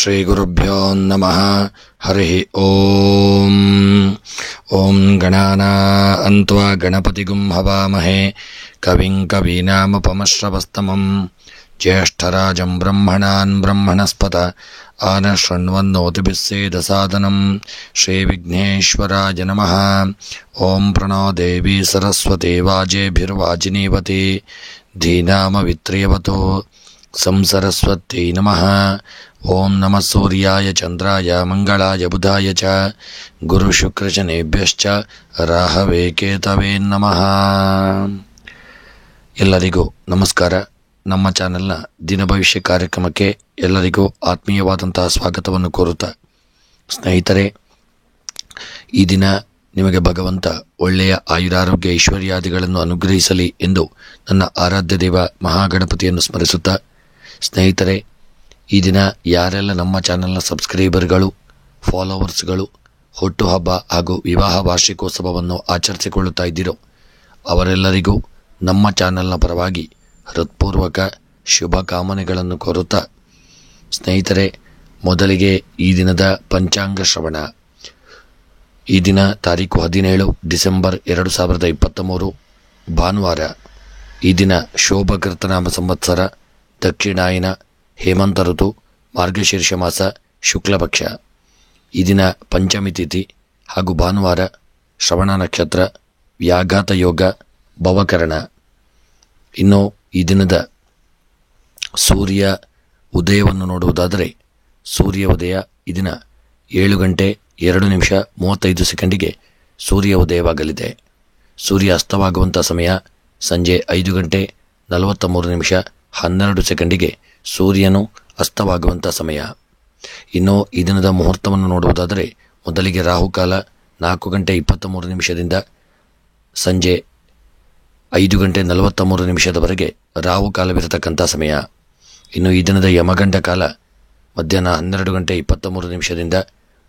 ಶ್ರೀ ಗುರುಭ್ಯೋ ನಮಃ. ಹರಿ ಓಂ. ಓಂ ಗಣಾನಾನ್ತ್ವಾ ಗಣಪತಿಗುಂ ಹವಾಮಹೇ ಕವಿಂ ಕವೀನಾಮುಪಮಶ್ರವಸ್ತಮಂ ಜ್ಯೇಷ್ಠರಾಜಂ ಬ್ರಹ್ಮಣಾನ್ ಬ್ರಹ್ಮಣಸ್ಪತ ಆನಶೃಣ್ವನ್ನೋತಿಭಿಸ್ಸೇದಸಾದನಂ. ಶ್ರೀ ವಿಘ್ನೇಶ್ವರಾಯ ನಮಃ. ಓಂ ಪ್ರಣೋ ದೇವಿ ಸರಸ್ವತಿ ವಾಜೇಭಿರ್ವಾಜಿನೀವತಿ ಧೀನಾಮವಿತ್ರ್ಯವತೋ ಸಂಸರಸ್ವತ್ಯೈ ನಮಃ. ಓಂ ನಮಃ ಸೂರ್ಯಾಯ ಚಂದ್ರಾಯ ಮಂಗಳಾಯ ಬುಧಾಯ ಚ ಗುರುಶುಕ್ರಶನೇಭ್ಯಶ್ಚ ರಾಹವೇ ಕೇತವೇ ನಮಃ. ಎಲ್ಲರಿಗೂ ನಮಸ್ಕಾರ. ನಮ್ಮ ಚಾನೆಲ್ನ ದಿನ ಭವಿಷ್ಯ ಕಾರ್ಯಕ್ರಮಕ್ಕೆ ಎಲ್ಲರಿಗೂ ಆತ್ಮೀಯವಾದಂತಹ ಸ್ವಾಗತವನ್ನು ಕೋರುತ್ತಾ, ಸ್ನೇಹಿತರೆ, ಈ ದಿನ ನಿಮಗೆ ಭಗವಂತ ಒಳ್ಳೆಯ ಆಯುರಾರೋಗ್ಯ ಐಶ್ವರ್ಯಾದಿಗಳನ್ನು ಅನುಗ್ರಹಿಸಲಿ ಎಂದು ನನ್ನ ಆರಾಧ್ಯ ದೇವ ಮಹಾಗಣಪತಿಯನ್ನು ಸ್ಮರಿಸುತ್ತಾ, ಸ್ನೇಹಿತರೆ, ಈ ದಿನ ಯಾರೆಲ್ಲ ನಮ್ಮ ಚಾನೆಲ್ನ ಸಬ್ಸ್ಕ್ರೈಬರ್ಗಳು, ಫಾಲೋವರ್ಸ್ಗಳು ಹುಟ್ಟುಹಬ್ಬ ಹಾಗೂ ವಿವಾಹ ವಾರ್ಷಿಕೋತ್ಸವವನ್ನು ಆಚರಿಸಿಕೊಳ್ಳುತ್ತಾ ಇದ್ದೀರೋ ಅವರೆಲ್ಲರಿಗೂ ನಮ್ಮ ಚಾನೆಲ್ನ ಪರವಾಗಿ ಹೃತ್ಪೂರ್ವಕ ಶುಭ ಕಾಮನೆಗಳನ್ನು ಕೋರುತ್ತಾ, ಸ್ನೇಹಿತರೆ, ಮೊದಲಿಗೆ ಈ ದಿನದ ಪಂಚಾಂಗ ಶ್ರವಣ. ಈ ದಿನ ತಾರೀಕು 17 ಡಿಸೆಂಬರ್ 2023 ಭಾನುವಾರ. ಈ ದಿನ ಶೋಭಕೃತನಾಮ ಸಂವತ್ಸರ, ದಕ್ಷಿಣಾಯನ, ಹೇಮಂತ ಋತು, ಮಾರ್ಗಶೀರ್ಷ ಮಾಸ, ಶುಕ್ಲಪಕ್ಷ. ಈ ದಿನ ಪಂಚಮಿ ತಿಥಿ ಹಾಗೂ ಭಾನುವಾರ, ಶ್ರವಣ ನಕ್ಷತ್ರ, ವ್ಯಾಘಾತ ಯೋಗ, ಭವಕರಣ. ಇನ್ನು ಈ ದಿನದ ಸೂರ್ಯ ಉದಯವನ್ನು ನೋಡುವುದಾದರೆ, ಸೂರ್ಯ ಉದಯ ಈ ದಿನ 7:02:35 ಸೂರ್ಯ ಉದಯವಾಗಲಿದೆ. ಸೂರ್ಯ ಅಸ್ತವಾಗುವಂಥ ಸಮಯ ಸಂಜೆ 5:43:12 ಸೂರ್ಯನು ಅಸ್ತವಾಗುವಂಥ ಸಮಯ. ಇನ್ನು ಈ ದಿನದ ಮುಹೂರ್ತವನ್ನು ನೋಡುವುದಾದರೆ, ಮೊದಲಿಗೆ ರಾಹುಕಾಲ 4:23 ಸಂಜೆ 5:43 ರಾಹುಕಾಲವಿರತಕ್ಕಂಥ ಸಮಯ. ಇನ್ನು ಈ ದಿನದ ಯಮಗಂಡ ಕಾಲ ಮಧ್ಯಾಹ್ನ 12:23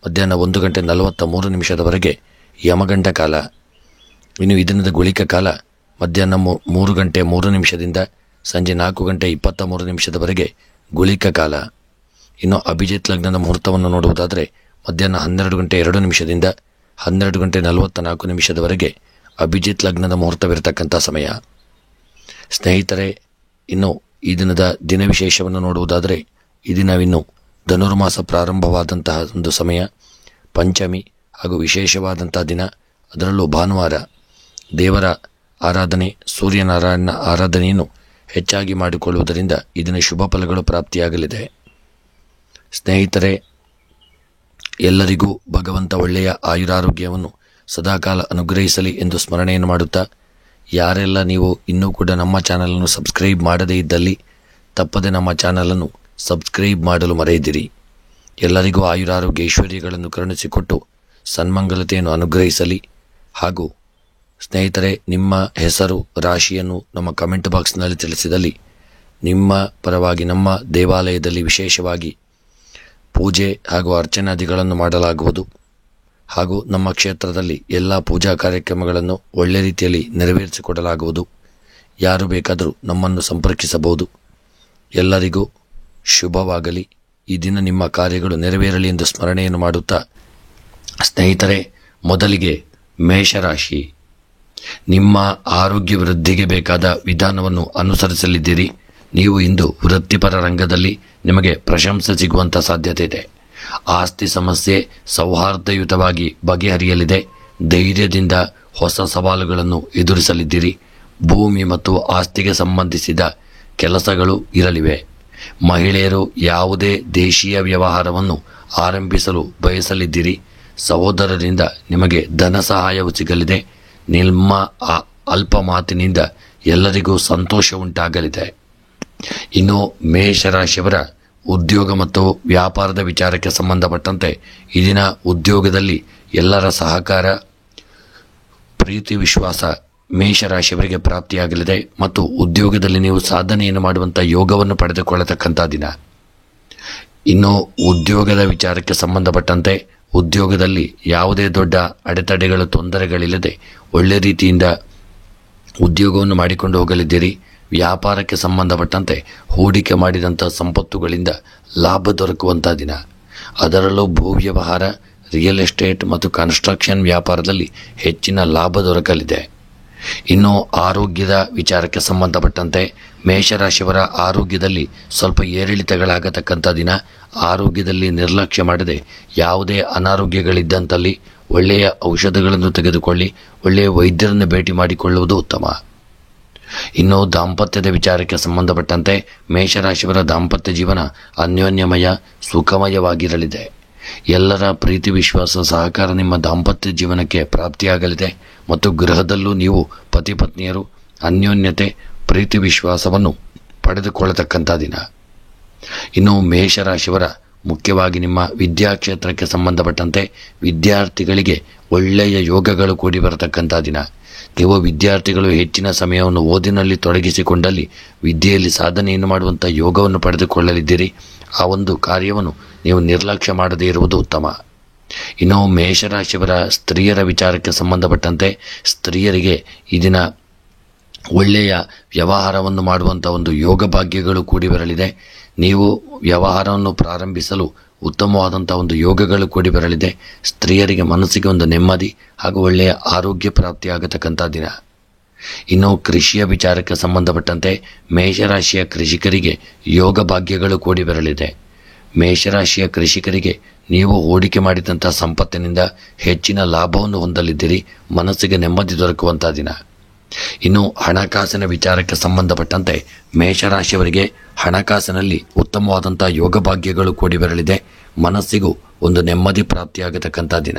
ಮಧ್ಯಾಹ್ನ 1:43 ಯಮಗಂಡ ಕಾಲ. ಇನ್ನು ಈ ದಿನದ ಗುಳಿಕ ಕಾಲ ಮಧ್ಯಾಹ್ನ 3:03 ಸಂಜೆ 4:23 ಗುಳಿಕ ಕಾಲ. ಇನ್ನು ಅಭಿಜಿತ್ ಲಗ್ನದ ಮುಹೂರ್ತವನ್ನು ನೋಡುವುದಾದರೆ, ಮಧ್ಯಾಹ್ನ 12:02 12:44 ಅಭಿಜಿತ್ ಲಗ್ನದ ಮುಹೂರ್ತವಿರತಕ್ಕಂಥ ಸಮಯ. ಸ್ನೇಹಿತರೆ, ಇನ್ನು ಈ ದಿನದ ದಿನ ವಿಶೇಷವನ್ನು ನೋಡುವುದಾದರೆ, ಈ ದಿನವಿನ್ನು ಧನುರ್ಮಾಸ ಪ್ರಾರಂಭವಾದಂತಹ ಒಂದು ಸಮಯ, ಪಂಚಮಿ ಹಾಗೂ ವಿಶೇಷವಾದಂತಹ ದಿನ. ಅದರಲ್ಲೂ ಭಾನುವಾರ ದೇವರ ಆರಾಧನೆ, ಸೂರ್ಯನಾರಾಯಣನ ಆರಾಧನೆಯನ್ನು ಹೆಚ್ಚಾಗಿ ಮಾಡಿಕೊಳ್ಳುವುದರಿಂದ ಇದನ್ನು ಶುಭ ಫಲಗಳು ಪ್ರಾಪ್ತಿಯಾಗಲಿದೆ. ಸ್ನೇಹಿತರೆ, ಎಲ್ಲರಿಗೂ ಭಗವಂತ ಒಳ್ಳೆಯ ಆಯುರಾರೋಗ್ಯವನ್ನು ಸದಾಕಾಲ ಅನುಗ್ರಹಿಸಲಿ ಎಂದು ಸ್ಮರಣೆಯನ್ನು ಮಾಡುತ್ತಾ, ಯಾರೆಲ್ಲ ನೀವು ಇನ್ನೂ ಕೂಡ ನಮ್ಮ ಚಾನಲನ್ನು ಸಬ್ಸ್ಕ್ರೈಬ್ ಮಾಡದೇ ಇದ್ದಲ್ಲಿ ತಪ್ಪದೆ ನಮ್ಮ ಚಾನಲನ್ನು ಸಬ್ಸ್ಕ್ರೈಬ್ ಮಾಡಲು ಮರೆಯದಿರಿ. ಎಲ್ಲರಿಗೂ ಆಯುರಾರೋಗ್ಯ ಐಶ್ವರ್ಯಗಳನ್ನು ಕರುಣಿಸಿಕೊಟ್ಟು ಸನ್ಮಂಗಲತೆಯನ್ನು ಅನುಗ್ರಹಿಸಲಿ. ಹಾಗೂ ಸ್ನೇಹಿತರೆ, ನಿಮ್ಮ ಹೆಸರು ರಾಶಿಯನ್ನು ನಮ್ಮ ಕಮೆಂಟ್ ಬಾಕ್ಸ್ನಲ್ಲಿ ತಿಳಿಸಿದಲ್ಲಿ ನಿಮ್ಮ ಪರವಾಗಿ ನಮ್ಮ ದೇವಾಲಯದಲ್ಲಿ ವಿಶೇಷವಾಗಿ ಪೂಜೆ ಹಾಗೂ ಅರ್ಚನಾದಿಗಳನ್ನು ಮಾಡಲಾಗುವುದು. ಹಾಗೂ ನಮ್ಮ ಕ್ಷೇತ್ರದಲ್ಲಿ ಎಲ್ಲ ಪೂಜಾ ಕಾರ್ಯಕ್ರಮಗಳನ್ನು ಒಳ್ಳೆ ರೀತಿಯಲ್ಲಿ ನೆರವೇರಿಸಿಕೊಡಲಾಗುವುದು. ಯಾರು ಬೇಕಾದರೂ ನಮ್ಮನ್ನು ಸಂಪರ್ಕಿಸಬಹುದು. ಎಲ್ಲರಿಗೂ ಶುಭವಾಗಲಿ. ಈ ದಿನ ನಿಮ್ಮ ಕಾರ್ಯಗಳು ನೆರವೇರಲಿ ಎಂದು ಸ್ಮರಣೆಯನ್ನು ಮಾಡುತ್ತಾ, ಸ್ನೇಹಿತರೆ, ಮೊದಲಿಗೆ ಮೇಷರಾಶಿ. ನಿಮ್ಮ ಆರೋಗ್ಯ ವೃದ್ಧಿಗೆ ಬೇಕಾದ ವಿಧಾನವನ್ನು ಅನುಸರಿಸಲಿದ್ದೀರಿ. ನೀವು ಇಂದು ವೃತ್ತಿಪರ ರಂಗದಲ್ಲಿ ನಿಮಗೆ ಪ್ರಶಂಸೆ ಸಿಗುವಂಥ ಸಾಧ್ಯತೆ ಇದೆ. ಆಸ್ತಿ ಸಮಸ್ಯೆ ಸೌಹಾರ್ದಯುತವಾಗಿ ಬಗೆಹರಿಯಲಿದೆ. ಧೈರ್ಯದಿಂದ ಹೊಸ ಸವಾಲುಗಳನ್ನು ಎದುರಿಸಲಿದ್ದೀರಿ. ಭೂಮಿ ಮತ್ತು ಆಸ್ತಿಗೆ ಸಂಬಂಧಿಸಿದ ಕೆಲಸಗಳು ಇರಲಿವೆ. ಮಹಿಳೆಯರು ಯಾವುದೇ ದೇಶೀಯ ವ್ಯವಹಾರವನ್ನು ಆರಂಭಿಸಲು ಬಯಸಲಿದ್ದೀರಿ. ಸಹೋದರರಿಂದ ನಿಮಗೆ ಧನ ಸಹಾಯವು ಸಿಗಲಿದೆ. ನಿಮ್ಮ ಅಲ್ಪ ಮಾತಿನಿಂದ ಎಲ್ಲರಿಗೂ ಸಂತೋಷ ಉಂಟಾಗಲಿದೆ. ಇನ್ನು ಮೇಷರಾಶಿಯವರ ಉದ್ಯೋಗ ಮತ್ತು ವ್ಯಾಪಾರದ ವಿಚಾರಕ್ಕೆ ಸಂಬಂಧಪಟ್ಟಂತೆ ಈ ದಿನ ಉದ್ಯೋಗದಲ್ಲಿ ಎಲ್ಲರ ಸಹಕಾರ, ಪ್ರೀತಿ, ವಿಶ್ವಾಸ ಮೇಷರಾಶಿಯವರಿಗೆ ಪ್ರಾಪ್ತಿಯಾಗಲಿದೆ. ಮತ್ತು ಉದ್ಯೋಗದಲ್ಲಿ ನೀವು ಸಾಧನೆಯನ್ನು ಮಾಡುವಂಥ ಯೋಗವನ್ನು ಪಡೆದುಕೊಳ್ಳತಕ್ಕಂಥ ದಿನ. ಇನ್ನು ಉದ್ಯೋಗದ ವಿಚಾರಕ್ಕೆ ಸಂಬಂಧಪಟ್ಟಂತೆ ಉದ್ಯೋಗದಲ್ಲಿ ಯಾವುದೇ ದೊಡ್ಡ ಅಡೆತಡೆಗಳು, ತೊಂದರೆಗಳಿಲ್ಲದೆ ಒಳ್ಳೆ ರೀತಿಯಿಂದ ಉದ್ಯೋಗವನ್ನು ಮಾಡಿಕೊಂಡು ಹೋಗಲಿದ್ದೀರಿ. ವ್ಯಾಪಾರಕ್ಕೆ ಸಂಬಂಧಪಟ್ಟಂತೆ ಹೂಡಿಕೆ ಮಾಡಿದಂಥ ಸಂಪತ್ತುಗಳಿಂದ ಲಾಭ ದೊರಕುವಂಥ ದಿನ. ಅದರಲ್ಲೂ ಭೂ ವ್ಯವಹಾರ, ರಿಯಲ್ ಎಸ್ಟೇಟ್ ಮತ್ತು ಕನ್ಸ್ಟ್ರಕ್ಷನ್ ವ್ಯಾಪಾರದಲ್ಲಿ ಹೆಚ್ಚಿನ ಲಾಭ ದೊರಕಲಿದೆ. ಇನ್ನು ಆರೋಗ್ಯದ ವಿಚಾರಕ್ಕೆ ಸಂಬಂಧಪಟ್ಟಂತೆ ಮೇಷರಾಶಿಯವರ ಆರೋಗ್ಯದಲ್ಲಿ ಸ್ವಲ್ಪ ಏರಿಳಿತಗಳಾಗತಕ್ಕಂಥ ದಿನ. ಆರೋಗ್ಯದಲ್ಲಿ ನಿರ್ಲಕ್ಷ್ಯ ಮಾಡದೆ ಯಾವುದೇ ಅನಾರೋಗ್ಯಗಳಿದ್ದಂತಲ್ಲಿ ಒಳ್ಳೆಯ ಔಷಧಗಳನ್ನು ತೆಗೆದುಕೊಳ್ಳಿ, ಒಳ್ಳೆಯ ವೈದ್ಯರನ್ನು ಭೇಟಿ ಮಾಡಿಕೊಳ್ಳುವುದು ಉತ್ತಮ. ಇನ್ನು ದಾಂಪತ್ಯದ ವಿಚಾರಕ್ಕೆ ಸಂಬಂಧಪಟ್ಟಂತೆ ಮೇಷರಾಶಿಯವರ ದಾಂಪತ್ಯ ಜೀವನ ಅನ್ಯೋನ್ಯಮಯ, ಸುಖಮಯವಾಗಿರಲಿದೆ. ಎಲ್ಲರ ಪ್ರೀತಿ, ವಿಶ್ವಾಸ, ಸಹಕಾರ ನಿಮ್ಮ ದಾಂಪತ್ಯ ಜೀವನಕ್ಕೆ ಪ್ರಾಪ್ತಿಯಾಗಲಿದೆ ಮತ್ತು ಗೃಹದಲ್ಲೂ ನೀವು ಪತಿ ಪತ್ನಿಯರು ಅನ್ಯೋನ್ಯತೆ, ಪ್ರೀತಿ, ವಿಶ್ವಾಸವನ್ನು ಪಡೆದುಕೊಳ್ಳತಕ್ಕಂಥ ದಿನ. ಇನ್ನು ಮೇಷರಾಶಿಯವರ ಮುಖ್ಯವಾಗಿ ನಿಮ್ಮ ವಿದ್ಯಾಕ್ಷೇತ್ರಕ್ಕೆ ಸಂಬಂಧಪಟ್ಟಂತೆ ವಿದ್ಯಾರ್ಥಿಗಳಿಗೆ ಒಳ್ಳೆಯ ಯೋಗಗಳು ಕೂಡಿ ಬರತಕ್ಕಂಥ ದಿನ. ನೀವು ವಿದ್ಯಾರ್ಥಿಗಳು ಹೆಚ್ಚಿನ ಸಮಯವನ್ನು ಓದಿನಲ್ಲಿ ತೊಡಗಿಸಿಕೊಂಡಲ್ಲಿ ವಿದ್ಯೆಯಲ್ಲಿ ಸಾಧನೆಯನ್ನು ಮಾಡುವಂಥ ಯೋಗವನ್ನು ಪಡೆದುಕೊಳ್ಳಲಿದ್ದೀರಿ. ಆ ಒಂದು ಕಾರ್ಯವನ್ನು ನೀವು ನಿರ್ಲಕ್ಷ್ಯ ಮಾಡದೇ ಇರುವುದು ಉತ್ತಮ. ಇನ್ನು ಮೇಷರಾಶಿಯವರ ಸ್ತ್ರೀಯರ ವಿಚಾರಕ್ಕೆ ಸಂಬಂಧಪಟ್ಟಂತೆ ಸ್ತ್ರೀಯರಿಗೆ ಈ ದಿನ ಒಳ್ಳೆಯ ವ್ಯವಹಾರವನ್ನು ಮಾಡುವಂಥ ಒಂದು ಯೋಗ ಭಾಗ್ಯಗಳು ಕೂಡಿ ಬರಲಿದೆ. ನೀವು ವ್ಯವಹಾರವನ್ನು ಪ್ರಾರಂಭಿಸಲು ಉತ್ತಮವಾದಂಥ ಒಂದು ಯೋಗಗಳು ಕೂಡಿ ಬರಲಿದೆ. ಸ್ತ್ರೀಯರಿಗೆ ಮನಸ್ಸಿಗೆ ಒಂದು ನೆಮ್ಮದಿ ಹಾಗೂ ಒಳ್ಳೆಯ ಆರೋಗ್ಯ ಪ್ರಾಪ್ತಿಯಾಗತಕ್ಕಂಥ ದಿನ. ಇನ್ನು ಕೃಷಿಯ ವಿಚಾರಕ್ಕೆ ಸಂಬಂಧಪಟ್ಟಂತೆ ಮೇಷರಾಶಿಯ ಕೃಷಿಕರಿಗೆ ಯೋಗ ಭಾಗ್ಯಗಳು ಕೂಡಿ ಬರಲಿದೆ. ಮೇಷರಾಶಿಯ ಕೃಷಿಕರಿಗೆ ನೀವು ಹೂಡಿಕೆ ಮಾಡಿದಂಥ ಸಂಪತ್ತಿನಿಂದ ಹೆಚ್ಚಿನ ಲಾಭವನ್ನು ಹೊಂದಲಿದ್ದೀರಿ. ಮನಸ್ಸಿಗೆ ನೆಮ್ಮದಿ ದೊರಕುವಂಥ ದಿನ. ಇನ್ನು ಹಣಕಾಸಿನ ವಿಚಾರಕ್ಕೆ ಸಂಬಂಧಪಟ್ಟಂತೆ ಮೇಷರಾಶಿಯವರಿಗೆ ಹಣಕಾಸಿನಲ್ಲಿ ಉತ್ತಮವಾದಂಥ ಯೋಗ ಭಾಗ್ಯಗಳು ಕೂಡಿ ಬರಲಿದೆ. ಮನಸ್ಸಿಗೂ ಒಂದು ನೆಮ್ಮದಿ ಪ್ರಾಪ್ತಿಯಾಗತಕ್ಕಂಥ ದಿನ.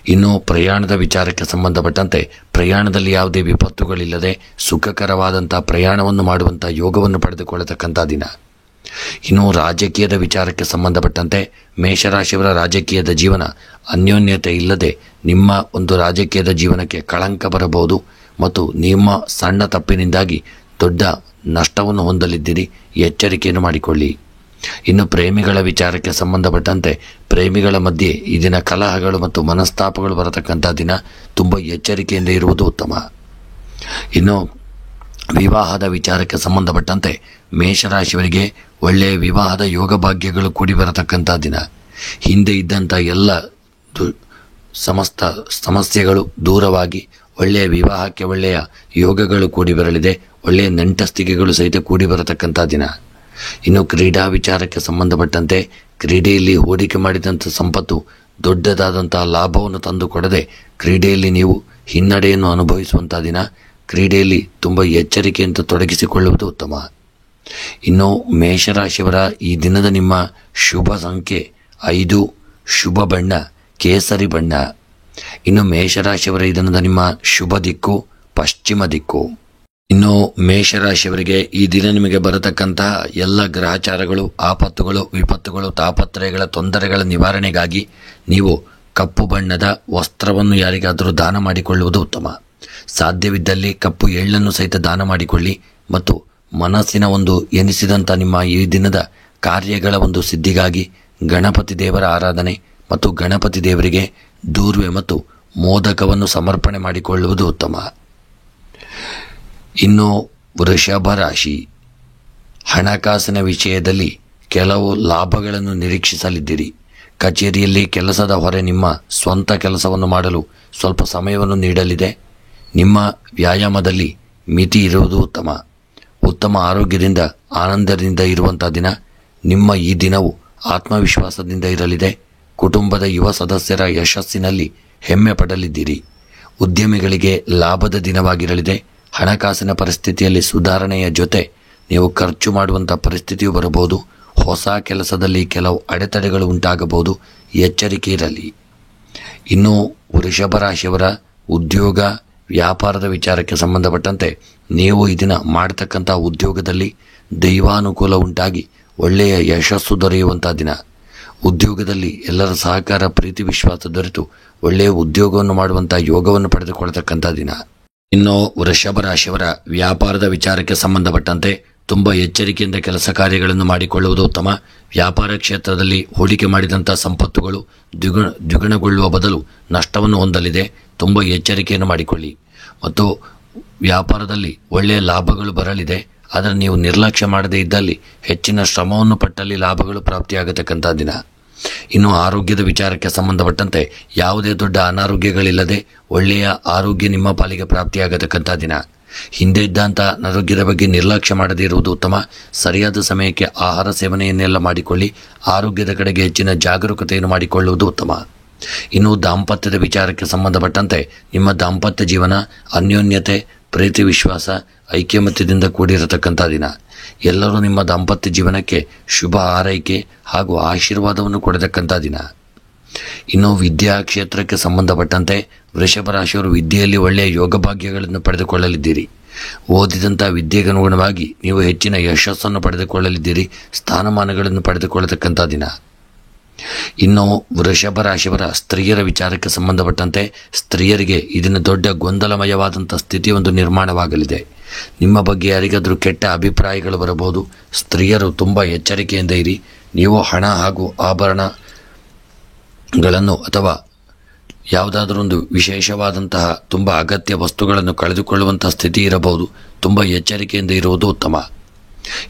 ಇನ್ನು ಪ್ರಯಾಣದ ವಿಚಾರಕ್ಕೆ ಸಂಬಂಧಪಟ್ಟಂತೆ ಪ್ರಯಾಣದಲ್ಲಿ ಯಾವುದೇ ವಿಪತ್ತುಗಳಿಲ್ಲದೆ ಸುಖಕರವಾದಂಥ ಪ್ರಯಾಣವನ್ನು ಮಾಡುವಂಥ ಯೋಗವನ್ನು ಪಡೆದುಕೊಳ್ಳತಕ್ಕಂಥ ದಿನ. ಇನ್ನು ರಾಜಕೀಯದ ವಿಚಾರಕ್ಕೆ ಸಂಬಂಧಪಟ್ಟಂತೆ ಮೇಷರಾಶಿಯವರ ರಾಜಕೀಯದ ಜೀವನ ಅನ್ಯೋನ್ಯತೆ ಇಲ್ಲದೆ ನಿಮ್ಮ ಒಂದು ರಾಜಕೀಯದ ಜೀವನಕ್ಕೆ ಕಳಂಕ ಬರಬಹುದು ಮತ್ತು ನಿಮ್ಮ ಸಣ್ಣ ತಪ್ಪಿನಿಂದಾಗಿ ದೊಡ್ಡ ನಷ್ಟವನ್ನು ಹೊಂದಲಿದ್ದೀರಿ. ಎಚ್ಚರಿಕೆಯನ್ನು ಮಾಡಿಕೊಳ್ಳಿ. ಇನ್ನು ಪ್ರೇಮಿಗಳ ವಿಚಾರಕ್ಕೆ ಸಂಬಂಧಪಟ್ಟಂತೆ ಪ್ರೇಮಿಗಳ ಮಧ್ಯೆ ಈ ದಿನ ಕಲಹಗಳು ಮತ್ತು ಮನಸ್ತಾಪಗಳು ಬರತಕ್ಕಂಥ ದಿನ. ತುಂಬ ಎಚ್ಚರಿಕೆಯಿಂದ ಇರುವುದು ಉತ್ತಮ. ಇನ್ನು ವಿವಾಹದ ವಿಚಾರಕ್ಕೆ ಸಂಬಂಧಪಟ್ಟಂತೆ ಮೇಷರಾಶಿಯವರಿಗೆ ಒಳ್ಳೆಯ ವಿವಾಹದ ಯೋಗ ಭಾಗ್ಯಗಳು ಕೂಡಿ ಬರತಕ್ಕಂಥ ದಿನ. ಹಿಂದೆ ಇದ್ದಂಥ ಎಲ್ಲ ಸಮಸ್ತ ಸಮಸ್ಯೆಗಳು ದೂರವಾಗಿ ಒಳ್ಳೆಯ ವಿವಾಹಕ್ಕೆ ಒಳ್ಳೆಯ ಯೋಗಗಳು ಕೂಡಿ ಬರಲಿದೆ. ಒಳ್ಳೆಯ ನೆಂಟಸ್ತಿಕೆಗಳು ಸಹಿತ ಕೂಡಿ ಬರತಕ್ಕಂಥ ದಿನ. ಇನ್ನು ಕ್ರೀಡಾ ವಿಚಾರಕ್ಕೆ ಸಂಬಂಧಪಟ್ಟಂತೆ ಕ್ರೀಡೆಯಲ್ಲಿ ಹೂಡಿಕೆ ಮಾಡಿದಂಥ ಸಂಪತ್ತು ದೊಡ್ಡದಾದಂಥ ಲಾಭವನ್ನು ತಂದುಕೊಡದೆ ಕ್ರೀಡೆಯಲ್ಲಿ ನೀವು ಹಿನ್ನಡೆಯನ್ನು ಅನುಭವಿಸುವಂಥ ದಿನ. ಕ್ರೀಡೆಯಲ್ಲಿ ತುಂಬ ಎಚ್ಚರಿಕೆಯಿಂದ ತೊಡಗಿಸಿಕೊಳ್ಳುವುದು ಉತ್ತಮ. ಇನ್ನು ಮೇಷರಾಶಿಯವರ ಈ ದಿನದ ನಿಮ್ಮ ಶುಭ ಸಂಖ್ಯೆ 5, ಶುಭ ಬಣ್ಣ ಕೇಸರಿ ಬಣ್ಣ. ಇನ್ನು ಮೇಷರಾಶಿಯವರ ಈ ದಿನದ ನಿಮ್ಮ ಶುಭ ದಿಕ್ಕು ಪಶ್ಚಿಮ ದಿಕ್ಕು. ಇನ್ನು ಮೇಷರಾಶಿಯವರಿಗೆ ಈ ದಿನ ನಿಮಗೆ ಬರತಕ್ಕಂತಹ ಎಲ್ಲ ಗ್ರಹಚಾರಗಳು, ಆಪತ್ತುಗಳು, ವಿಪತ್ತುಗಳು, ತಾಪತ್ರಯಗಳ ತೊಂದರೆಗಳ ನಿವಾರಣೆಗಾಗಿ ನೀವು ಕಪ್ಪು ಬಣ್ಣದ ವಸ್ತ್ರವನ್ನು ಯಾರಿಗಾದರೂ ದಾನ ಮಾಡಿಕೊಳ್ಳುವುದು ಉತ್ತಮ. ಸಾಧ್ಯವಿದ್ದಲ್ಲಿ ಕಪ್ಪು ಎಳ್ಳನ್ನು ಸಹಿತ ದಾನ ಮಾಡಿಕೊಳ್ಳಿ ಮತ್ತು ಮನಸ್ಸಿನ ಒಂದು ಎನಿಸಿದಂಥ ನಿಮ್ಮ ಈ ದಿನದ ಕಾರ್ಯಗಳ ಒಂದು ಸಿದ್ಧಿಗಾಗಿ ಗಣಪತಿ ದೇವರ ಆರಾಧನೆ ಮತ್ತು ಗಣಪತಿ ದೇವರಿಗೆ ದೂರ್ವೆ ಮತ್ತು ಮೋದಕವನ್ನು ಸಮರ್ಪಣೆ ಮಾಡಿಕೊಳ್ಳುವುದು ಉತ್ತಮ. ಇನ್ನು ವೃಷಭ ರಾಶಿ, ಹಣಕಾಸಿನ ವಿಷಯದಲ್ಲಿ ಕೆಲವು ಲಾಭಗಳನ್ನು ನಿರೀಕ್ಷಿಸಲಿದ್ದೀರಿ. ಕಚೇರಿಯಲ್ಲಿ ಕೆಲಸದ ಹೊರೆ ನಿಮ್ಮ ಸ್ವಂತ ಕೆಲಸವನ್ನು ಮಾಡಲು ಸ್ವಲ್ಪ ಸಮಯವನ್ನು ನೀಡಲಿದೆ. ನಿಮ್ಮ ವ್ಯಾಯಾಮದಲ್ಲಿ ಮಿತಿ ಇರುವುದು ಉತ್ತಮ. ಉತ್ತಮ ಆರೋಗ್ಯದಿಂದ ಆನಂದದಿಂದ ಇರುವಂಥ ದಿನ. ನಿಮ್ಮ ಈ ದಿನವು ಆತ್ಮವಿಶ್ವಾಸದಿಂದ ಇರಲಿದೆ. ಕುಟುಂಬದ ಯುವ ಸದಸ್ಯರ ಯಶಸ್ಸಿನಲ್ಲಿ ಹೆಮ್ಮೆ ಪಡಲಿದ್ದೀರಿ. ಉದ್ಯಮಿಗಳಿಗೆ ಲಾಭದ ದಿನವಾಗಿರಲಿದೆ. ಹಣಕಾಸಿನ ಪರಿಸ್ಥಿತಿಯಲ್ಲಿ ಸುಧಾರಣೆಯ ಜೊತೆ ನೀವು ಖರ್ಚು ಮಾಡುವಂಥ ಪರಿಸ್ಥಿತಿಯು ಬರಬಹುದು. ಹೊಸ ಕೆಲಸದಲ್ಲಿ ಕೆಲವು ಅಡೆತಡೆಗಳು ಉಂಟಾಗಬಹುದು. ಎಚ್ಚರಿಕೆ ಇರಲಿ. ಇನ್ನು ವೃಷಭ ರಾಶಿಯವರ ಉದ್ಯೋಗ ವ್ಯಾಪಾರದ ವಿಚಾರಕ್ಕೆ ಸಂಬಂಧಪಟ್ಟಂತೆ ನೀವು ಈ ದಿನ ಮಾಡತಕ್ಕಂಥ ಉದ್ಯೋಗದಲ್ಲಿ ದೈವಾನುಕೂಲ ಉಂಟಾಗಿ ಒಳ್ಳೆಯ ಯಶಸ್ಸು ದೊರೆಯುವಂಥ ದಿನ. ಉದ್ಯೋಗದಲ್ಲಿ ಎಲ್ಲರ ಸಹಕಾರ, ಪ್ರೀತಿ, ವಿಶ್ವಾಸ ದೊರೆತು ಒಳ್ಳೆಯ ಉದ್ಯೋಗವನ್ನು ಮಾಡುವಂಥ ಯೋಗವನ್ನು ಪಡೆದುಕೊಳ್ಳತಕ್ಕಂಥ ದಿನ. ಇನ್ನು ವೃಷಭ ರಾಶಿಯವರ ವ್ಯಾಪಾರದ ವಿಚಾರಕ್ಕೆ ಸಂಬಂಧಪಟ್ಟಂತೆ ತುಂಬ ಎಚ್ಚರಿಕೆಯಿಂದ ಕೆಲಸ ಕಾರ್ಯಗಳನ್ನು ಮಾಡಿಕೊಳ್ಳುವುದು ಉತ್ತಮ. ವ್ಯಾಪಾರ ಕ್ಷೇತ್ರದಲ್ಲಿ ಹೂಡಿಕೆ ಮಾಡಿದಂಥ ಸಂಪತ್ತುಗಳು ದ್ವಿಗುಣಗೊಳ್ಳುವ ಬದಲು ನಷ್ಟವನ್ನು ಹೊಂದಲಿದೆ. ತುಂಬ ಎಚ್ಚರಿಕೆಯನ್ನು ಮಾಡಿಕೊಳ್ಳಿ ಮತ್ತು ವ್ಯಾಪಾರದಲ್ಲಿ ಒಳ್ಳೆಯ ಲಾಭಗಳು ಬರಲಿದೆ. ಆದರೆ ನೀವು ನಿರ್ಲಕ್ಷ್ಯ ಮಾಡದೇ ಇದ್ದಲ್ಲಿ ಹೆಚ್ಚಿನ ಶ್ರಮವನ್ನು ಪಟ್ಟಲ್ಲಿ ಲಾಭಗಳು ಪ್ರಾಪ್ತಿಯಾಗತಕ್ಕಂಥ ದಿನ. ಇನ್ನು ಆರೋಗ್ಯದ ವಿಚಾರಕ್ಕೆ ಸಂಬಂಧಪಟ್ಟಂತೆ ಯಾವುದೇ ದೊಡ್ಡ ಅನಾರೋಗ್ಯಗಳಿಲ್ಲದೆ ಒಳ್ಳೆಯ ಆರೋಗ್ಯ ನಿಮ್ಮ ಪಾಲಿಗೆ ಪ್ರಾಪ್ತಿಯಾಗತಕ್ಕಂಥ ದಿನ. ಹಿಂದೆ ಇದ್ದಂಥ ಆರೋಗ್ಯದ ಬಗ್ಗೆ ನಿರ್ಲಕ್ಷ್ಯ ಮಾಡದೇ ಇರುವುದು ಉತ್ತಮ. ಸರಿಯಾದ ಸಮಯಕ್ಕೆ ಆಹಾರ ಸೇವನೆಯನ್ನೆಲ್ಲ ಮಾಡಿಕೊಳ್ಳಿ. ಆರೋಗ್ಯದ ಕಡೆಗೆ ಹೆಚ್ಚಿನ ಜಾಗರೂಕತೆಯನ್ನು ಮಾಡಿಕೊಳ್ಳುವುದು ಉತ್ತಮ. ಇನ್ನು ದಾಂಪತ್ಯದ ವಿಚಾರಕ್ಕೆ ಸಂಬಂಧಪಟ್ಟಂತೆ ನಿಮ್ಮ ದಾಂಪತ್ಯ ಜೀವನ ಅನ್ಯೋನ್ಯತೆ, ಪ್ರೀತಿ, ವಿಶ್ವಾಸ, ಐಕ್ಯಮತ್ಯದಿಂದ ಕೂಡಿರತಕ್ಕಂಥ ದಿನ. ಎಲ್ಲರೂ ನಿಮ್ಮ ದಾಂಪತ್ಯ ಜೀವನಕ್ಕೆ ಶುಭ ಹಾರೈಕೆ ಹಾಗೂ ಆಶೀರ್ವಾದವನ್ನು ಕೊಡತಕ್ಕಂಥ ದಿನ. ಇನ್ನು ವಿದ್ಯಾ ಕ್ಷೇತ್ರಕ್ಕೆ ಸಂಬಂಧಪಟ್ಟಂತೆ ವೃಷಭ ರಾಶಿಯವರು ವಿದ್ಯೆಯಲ್ಲಿ ಒಳ್ಳೆಯ ಯೋಗ ಭಾಗ್ಯಗಳನ್ನು ಪಡೆದುಕೊಳ್ಳಲಿದ್ದೀರಿ. ಓದಿದಂಥ ವಿದ್ಯೆಗೆ ಅನುಗುಣವಾಗಿ ನೀವು ಹೆಚ್ಚಿನ ಯಶಸ್ಸನ್ನು ಪಡೆದುಕೊಳ್ಳಲಿದ್ದೀರಿ. ಸ್ಥಾನಮಾನಗಳನ್ನು ಪಡೆದುಕೊಳ್ಳತಕ್ಕಂಥ ದಿನ. ಇನ್ನು ವೃಷಭ ರಾಶಿಯವರ ಸ್ತ್ರೀಯರ ವಿಚಾರಕ್ಕೆ ಸಂಬಂಧಪಟ್ಟಂತೆ ಸ್ತ್ರೀಯರಿಗೆ ಇದನ್ನು ದೊಡ್ಡ ಗೊಂದಲಮಯವಾದಂಥ ಸ್ಥಿತಿ ಒಂದು ನಿರ್ಮಾಣವಾಗಲಿದೆ. ನಿಮ್ಮ ಬಗ್ಗೆ ಯಾರಿಗಾದರೂ ಕೆಟ್ಟ ಅಭಿಪ್ರಾಯಗಳು ಬರಬಹುದು. ಸ್ತ್ರೀಯರು ತುಂಬ ಎಚ್ಚರಿಕೆಯಿಂದ ಇರಿ. ನೀವು ಹಣ ಹಾಗೂ ಆಭರಣಗಳನ್ನು ಅಥವಾ ಯಾವುದಾದ್ರೂ ಒಂದು ವಿಶೇಷವಾದಂತಹ ತುಂಬ ಅಗತ್ಯ ವಸ್ತುಗಳನ್ನು ಕಳೆದುಕೊಳ್ಳುವಂತಹ ಸ್ಥಿತಿ ಇರಬಹುದು. ತುಂಬ ಎಚ್ಚರಿಕೆಯಿಂದ ಇರುವುದು ಉತ್ತಮ.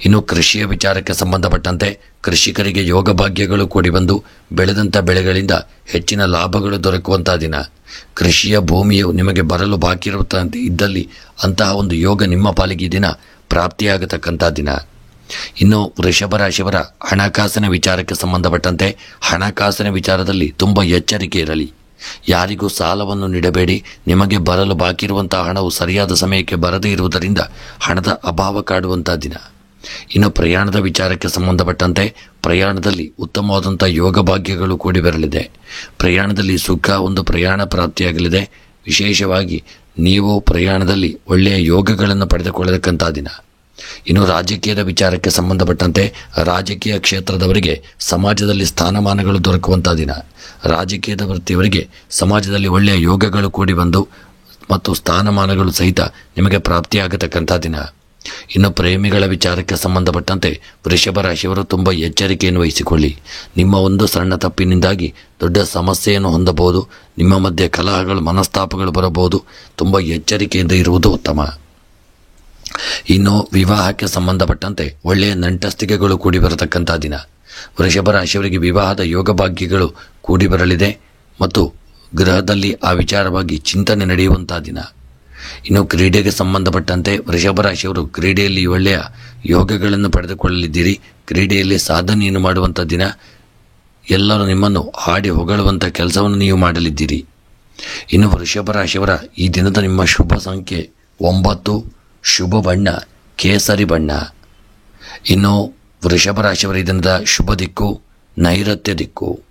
ಇನ್ನು ಕೃಷಿಯ ವಿಚಾರಕ್ಕೆ ಸಂಬಂಧಪಟ್ಟಂತೆ ಕೃಷಿಕರಿಗೆ ಯೋಗ ಭಾಗ್ಯಗಳು ಕೂಡಿ ಬಂದು ಬೆಳೆದಂಥ ಬೆಳೆಗಳಿಂದ ಹೆಚ್ಚಿನ ಲಾಭಗಳು ದೊರಕುವಂಥ ದಿನ. ಕೃಷಿಯ ಭೂಮಿಯು ನಿಮಗೆ ಬರಲು ಬಾಕಿ ಇದ್ದಲ್ಲಿ ಅಂತಹ ಒಂದು ಯೋಗ ನಿಮ್ಮ ಪಾಲಿಗೆ ದಿನ ಪ್ರಾಪ್ತಿಯಾಗತಕ್ಕಂಥ ದಿನ. ಇನ್ನು ವೃಷಭ ರಾಶಿಯವರ ಹಣಕಾಸಿನ ವಿಚಾರಕ್ಕೆ ಸಂಬಂಧಪಟ್ಟಂತೆ ಹಣಕಾಸಿನ ವಿಚಾರದಲ್ಲಿ ತುಂಬ ಎಚ್ಚರಿಕೆ ಇರಲಿ. ಯಾರಿಗೂ ಸಾಲವನ್ನು ನೀಡಬೇಡಿ. ನಿಮಗೆ ಬರಲು ಬಾಕಿ ಇರುವಂತಹ ಹಣವು ಸರಿಯಾದ ಸಮಯಕ್ಕೆ ಬರದೇ ಇರುವುದರಿಂದ ಹಣದ ಅಭಾವ ಕಾಡುವಂಥ ದಿನ. ಇನ್ನು ಪ್ರಯಾಣದ ವಿಚಾರಕ್ಕೆ ಸಂಬಂಧಪಟ್ಟಂತೆ ಪ್ರಯಾಣದಲ್ಲಿ ಉತ್ತಮವಾದಂಥ ಯೋಗ ಭಾಗ್ಯಗಳು ಕೂಡಿ ಬರಲಿದೆ. ಪ್ರಯಾಣದಲ್ಲಿ ಸುಖ ಒಂದು ಪ್ರಯಾಣ ಪ್ರಾಪ್ತಿಯಾಗಲಿದೆ. ವಿಶೇಷವಾಗಿ ನೀವು ಪ್ರಯಾಣದಲ್ಲಿ ಒಳ್ಳೆಯ ಯೋಗಗಳನ್ನು ಪಡೆದುಕೊಳ್ಳತಕ್ಕಂಥ ದಿನ. ಇನ್ನು ರಾಜಕೀಯದ ವಿಚಾರಕ್ಕೆ ಸಂಬಂಧಪಟ್ಟಂತೆ ರಾಜಕೀಯ ಕ್ಷೇತ್ರದವರಿಗೆ ಸಮಾಜದಲ್ಲಿ ಸ್ಥಾನಮಾನಗಳು ದೊರಕುವಂಥ ದಿನ. ರಾಜಕೀಯದ ವೃತ್ತಿಯವರಿಗೆ ಸಮಾಜದಲ್ಲಿ ಒಳ್ಳೆಯ ಯೋಗಗಳು ಕೂಡಿ ಬಂದು ಮತ್ತು ಸ್ಥಾನಮಾನಗಳು ಸಹಿತ ನಿಮಗೆ ಪ್ರಾಪ್ತಿಯಾಗತಕ್ಕಂಥ ದಿನ. ಇನ್ನು ಪ್ರೇಮಿಗಳ ವಿಚಾರಕ್ಕೆ ಸಂಬಂಧಪಟ್ಟಂತೆ ವೃಷಭ ರಾಶಿಯವರು ತುಂಬ ಎಚ್ಚರಿಕೆಯನ್ನು ವಹಿಸಿಕೊಳ್ಳಿ. ನಿಮ್ಮ ಒಂದು ಸಣ್ಣ ತಪ್ಪಿನಿಂದಾಗಿ ದೊಡ್ಡ ಸಮಸ್ಯೆಯನ್ನು ಹೊಂದಬಹುದು. ನಿಮ್ಮ ಮಧ್ಯೆ ಕಲಹಗಳು, ಮನಸ್ತಾಪಗಳು ಬರಬಹುದು. ತುಂಬ ಎಚ್ಚರಿಕೆಯಿಂದ ಇರುವುದು ಉತ್ತಮ. ಇನ್ನು ವಿವಾಹಕ್ಕೆ ಸಂಬಂಧಪಟ್ಟಂತೆ ಒಳ್ಳೆಯ ನಂಟಸ್ತಿಕೆಗಳು ಕೂಡಿ ಬರತಕ್ಕಂಥ ದಿನ. ವೃಷಭ ರಾಶಿಯವರಿಗೆ ವಿವಾಹದ ಯೋಗ ಭಾಗ್ಯಗಳು ಕೂಡಿ ಬರಲಿದೆ ಮತ್ತು ಗೃಹದಲ್ಲಿ ಆ ವಿಚಾರವಾಗಿ ಚಿಂತನೆ ನಡೆಯುವಂಥ ದಿನ. ಇನ್ನು ಕ್ರೀಡೆಗೆ ಸಂಬಂಧಪಟ್ಟಂತೆ ವೃಷಭ ರಾಶಿಯವರು ಕ್ರೀಡೆಯಲ್ಲಿ ಒಳ್ಳೆಯ ಯೋಗಗಳನ್ನು ಪಡೆದುಕೊಳ್ಳಲಿದ್ದೀರಿ. ಕ್ರೀಡೆಯಲ್ಲಿ ಸಾಧನೆಯನ್ನು ಮಾಡುವಂಥ ದಿನ. ಎಲ್ಲರೂ ನಿಮ್ಮನ್ನು ಹಾಡಿ ಹೊಗಳುವಂಥ ಕೆಲಸವನ್ನು ನೀವು ಮಾಡಲಿದ್ದೀರಿ. ಇನ್ನು ವೃಷಭ ರಾಶಿಯವರ ಈ ದಿನದ ನಿಮ್ಮ ಶುಭ ಸಂಖ್ಯೆ 9, ಶುಭ ಬಣ್ಣ ಕೇಸರಿ ಬಣ್ಣ. ಇನ್ನು ವೃಷಭ ರಾಶಿಯವರ ಈ ದಿನದ ಶುಭ ದಿಕ್ಕು ನೈಋತ್ಯ ದಿಕ್ಕು.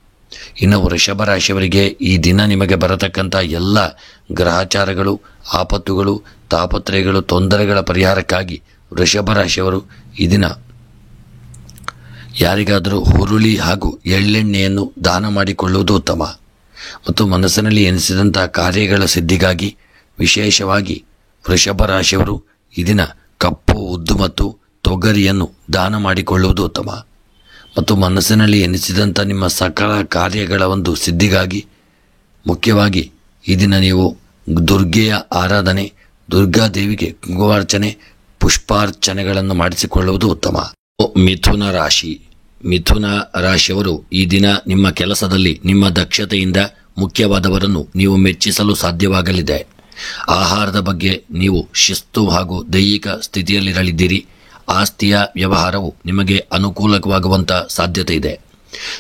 ಇನ್ನು ವೃಷಭ ರಾಶಿಯವರಿಗೆ ಈ ದಿನ ನಿಮಗೆ ಬರತಕ್ಕಂಥ ಎಲ್ಲ ಗ್ರಹಚಾರಗಳು, ಆಪತ್ತುಗಳು, ತಾಪತ್ರಯಗಳು, ತೊಂದರೆಗಳ ಪರಿಹಾರಕ್ಕಾಗಿ ವೃಷಭ ರಾಶಿಯವರು ಈ ದಿನ ಯಾರಿಗಾದರೂ ಹುರುಳಿ ಹಾಗೂ ಎಳ್ಳೆಣ್ಣೆಯನ್ನು ದಾನ ಮಾಡಿಕೊಳ್ಳುವುದು ಉತ್ತಮ. ಮತ್ತು ಮನಸ್ಸಿನಲ್ಲಿ ಎನಿಸಿದಂಥ ಕಾರ್ಯಗಳ ಸಿದ್ಧಿಗಾಗಿ ವಿಶೇಷವಾಗಿ ವೃಷಭ ರಾಶಿಯವರು ಈ ದಿನ ಕಪ್ಪು, ಉದ್ದು ಮತ್ತು ತೊಗರಿಯನ್ನು ದಾನ ಮಾಡಿಕೊಳ್ಳುವುದು ಉತ್ತಮ. ಮತ್ತು ಮನಸ್ಸಿನಲ್ಲಿ ಎನಿಸಿದಂಥ ನಿಮ್ಮ ಸಕಲ ಕಾರ್ಯಗಳ ಒಂದು ಸಿದ್ಧಿಗಾಗಿ ಮುಖ್ಯವಾಗಿ ಈ ದಿನ ನೀವು ದುರ್ಗೆಯ ಆರಾಧನೆ, ದುರ್ಗಾದೇವಿಗೆ ಕುಂಕುಮಾರ್ಚನೆ, ಪುಷ್ಪಾರ್ಚನೆಗಳನ್ನು ಮಾಡಿಸಿಕೊಳ್ಳುವುದು ಉತ್ತಮ. ಮಿಥುನ ರಾಶಿ. ಮಿಥುನ ರಾಶಿಯವರು ಈ ದಿನ ನಿಮ್ಮ ಕೆಲಸದಲ್ಲಿ ನಿಮ್ಮ ದಕ್ಷತೆಯಿಂದ ಮುಖ್ಯವಾದವರನ್ನು ನೀವು ಮೆಚ್ಚಿಸಲು ಸಾಧ್ಯವಾಗಲಿದೆ. ಆಹಾರದ ಬಗ್ಗೆ ನೀವು ಶಿಸ್ತು ಹಾಗೂ ದೈಹಿಕ ಸ್ಥಿತಿಯಲ್ಲಿರಲಿದ್ದೀರಿ. ಆಸ್ತಿಯ ವ್ಯವಹಾರವು ನಿಮಗೆ ಅನುಕೂಲವಾಗುವಂಥ ಸಾಧ್ಯತೆ ಇದೆ.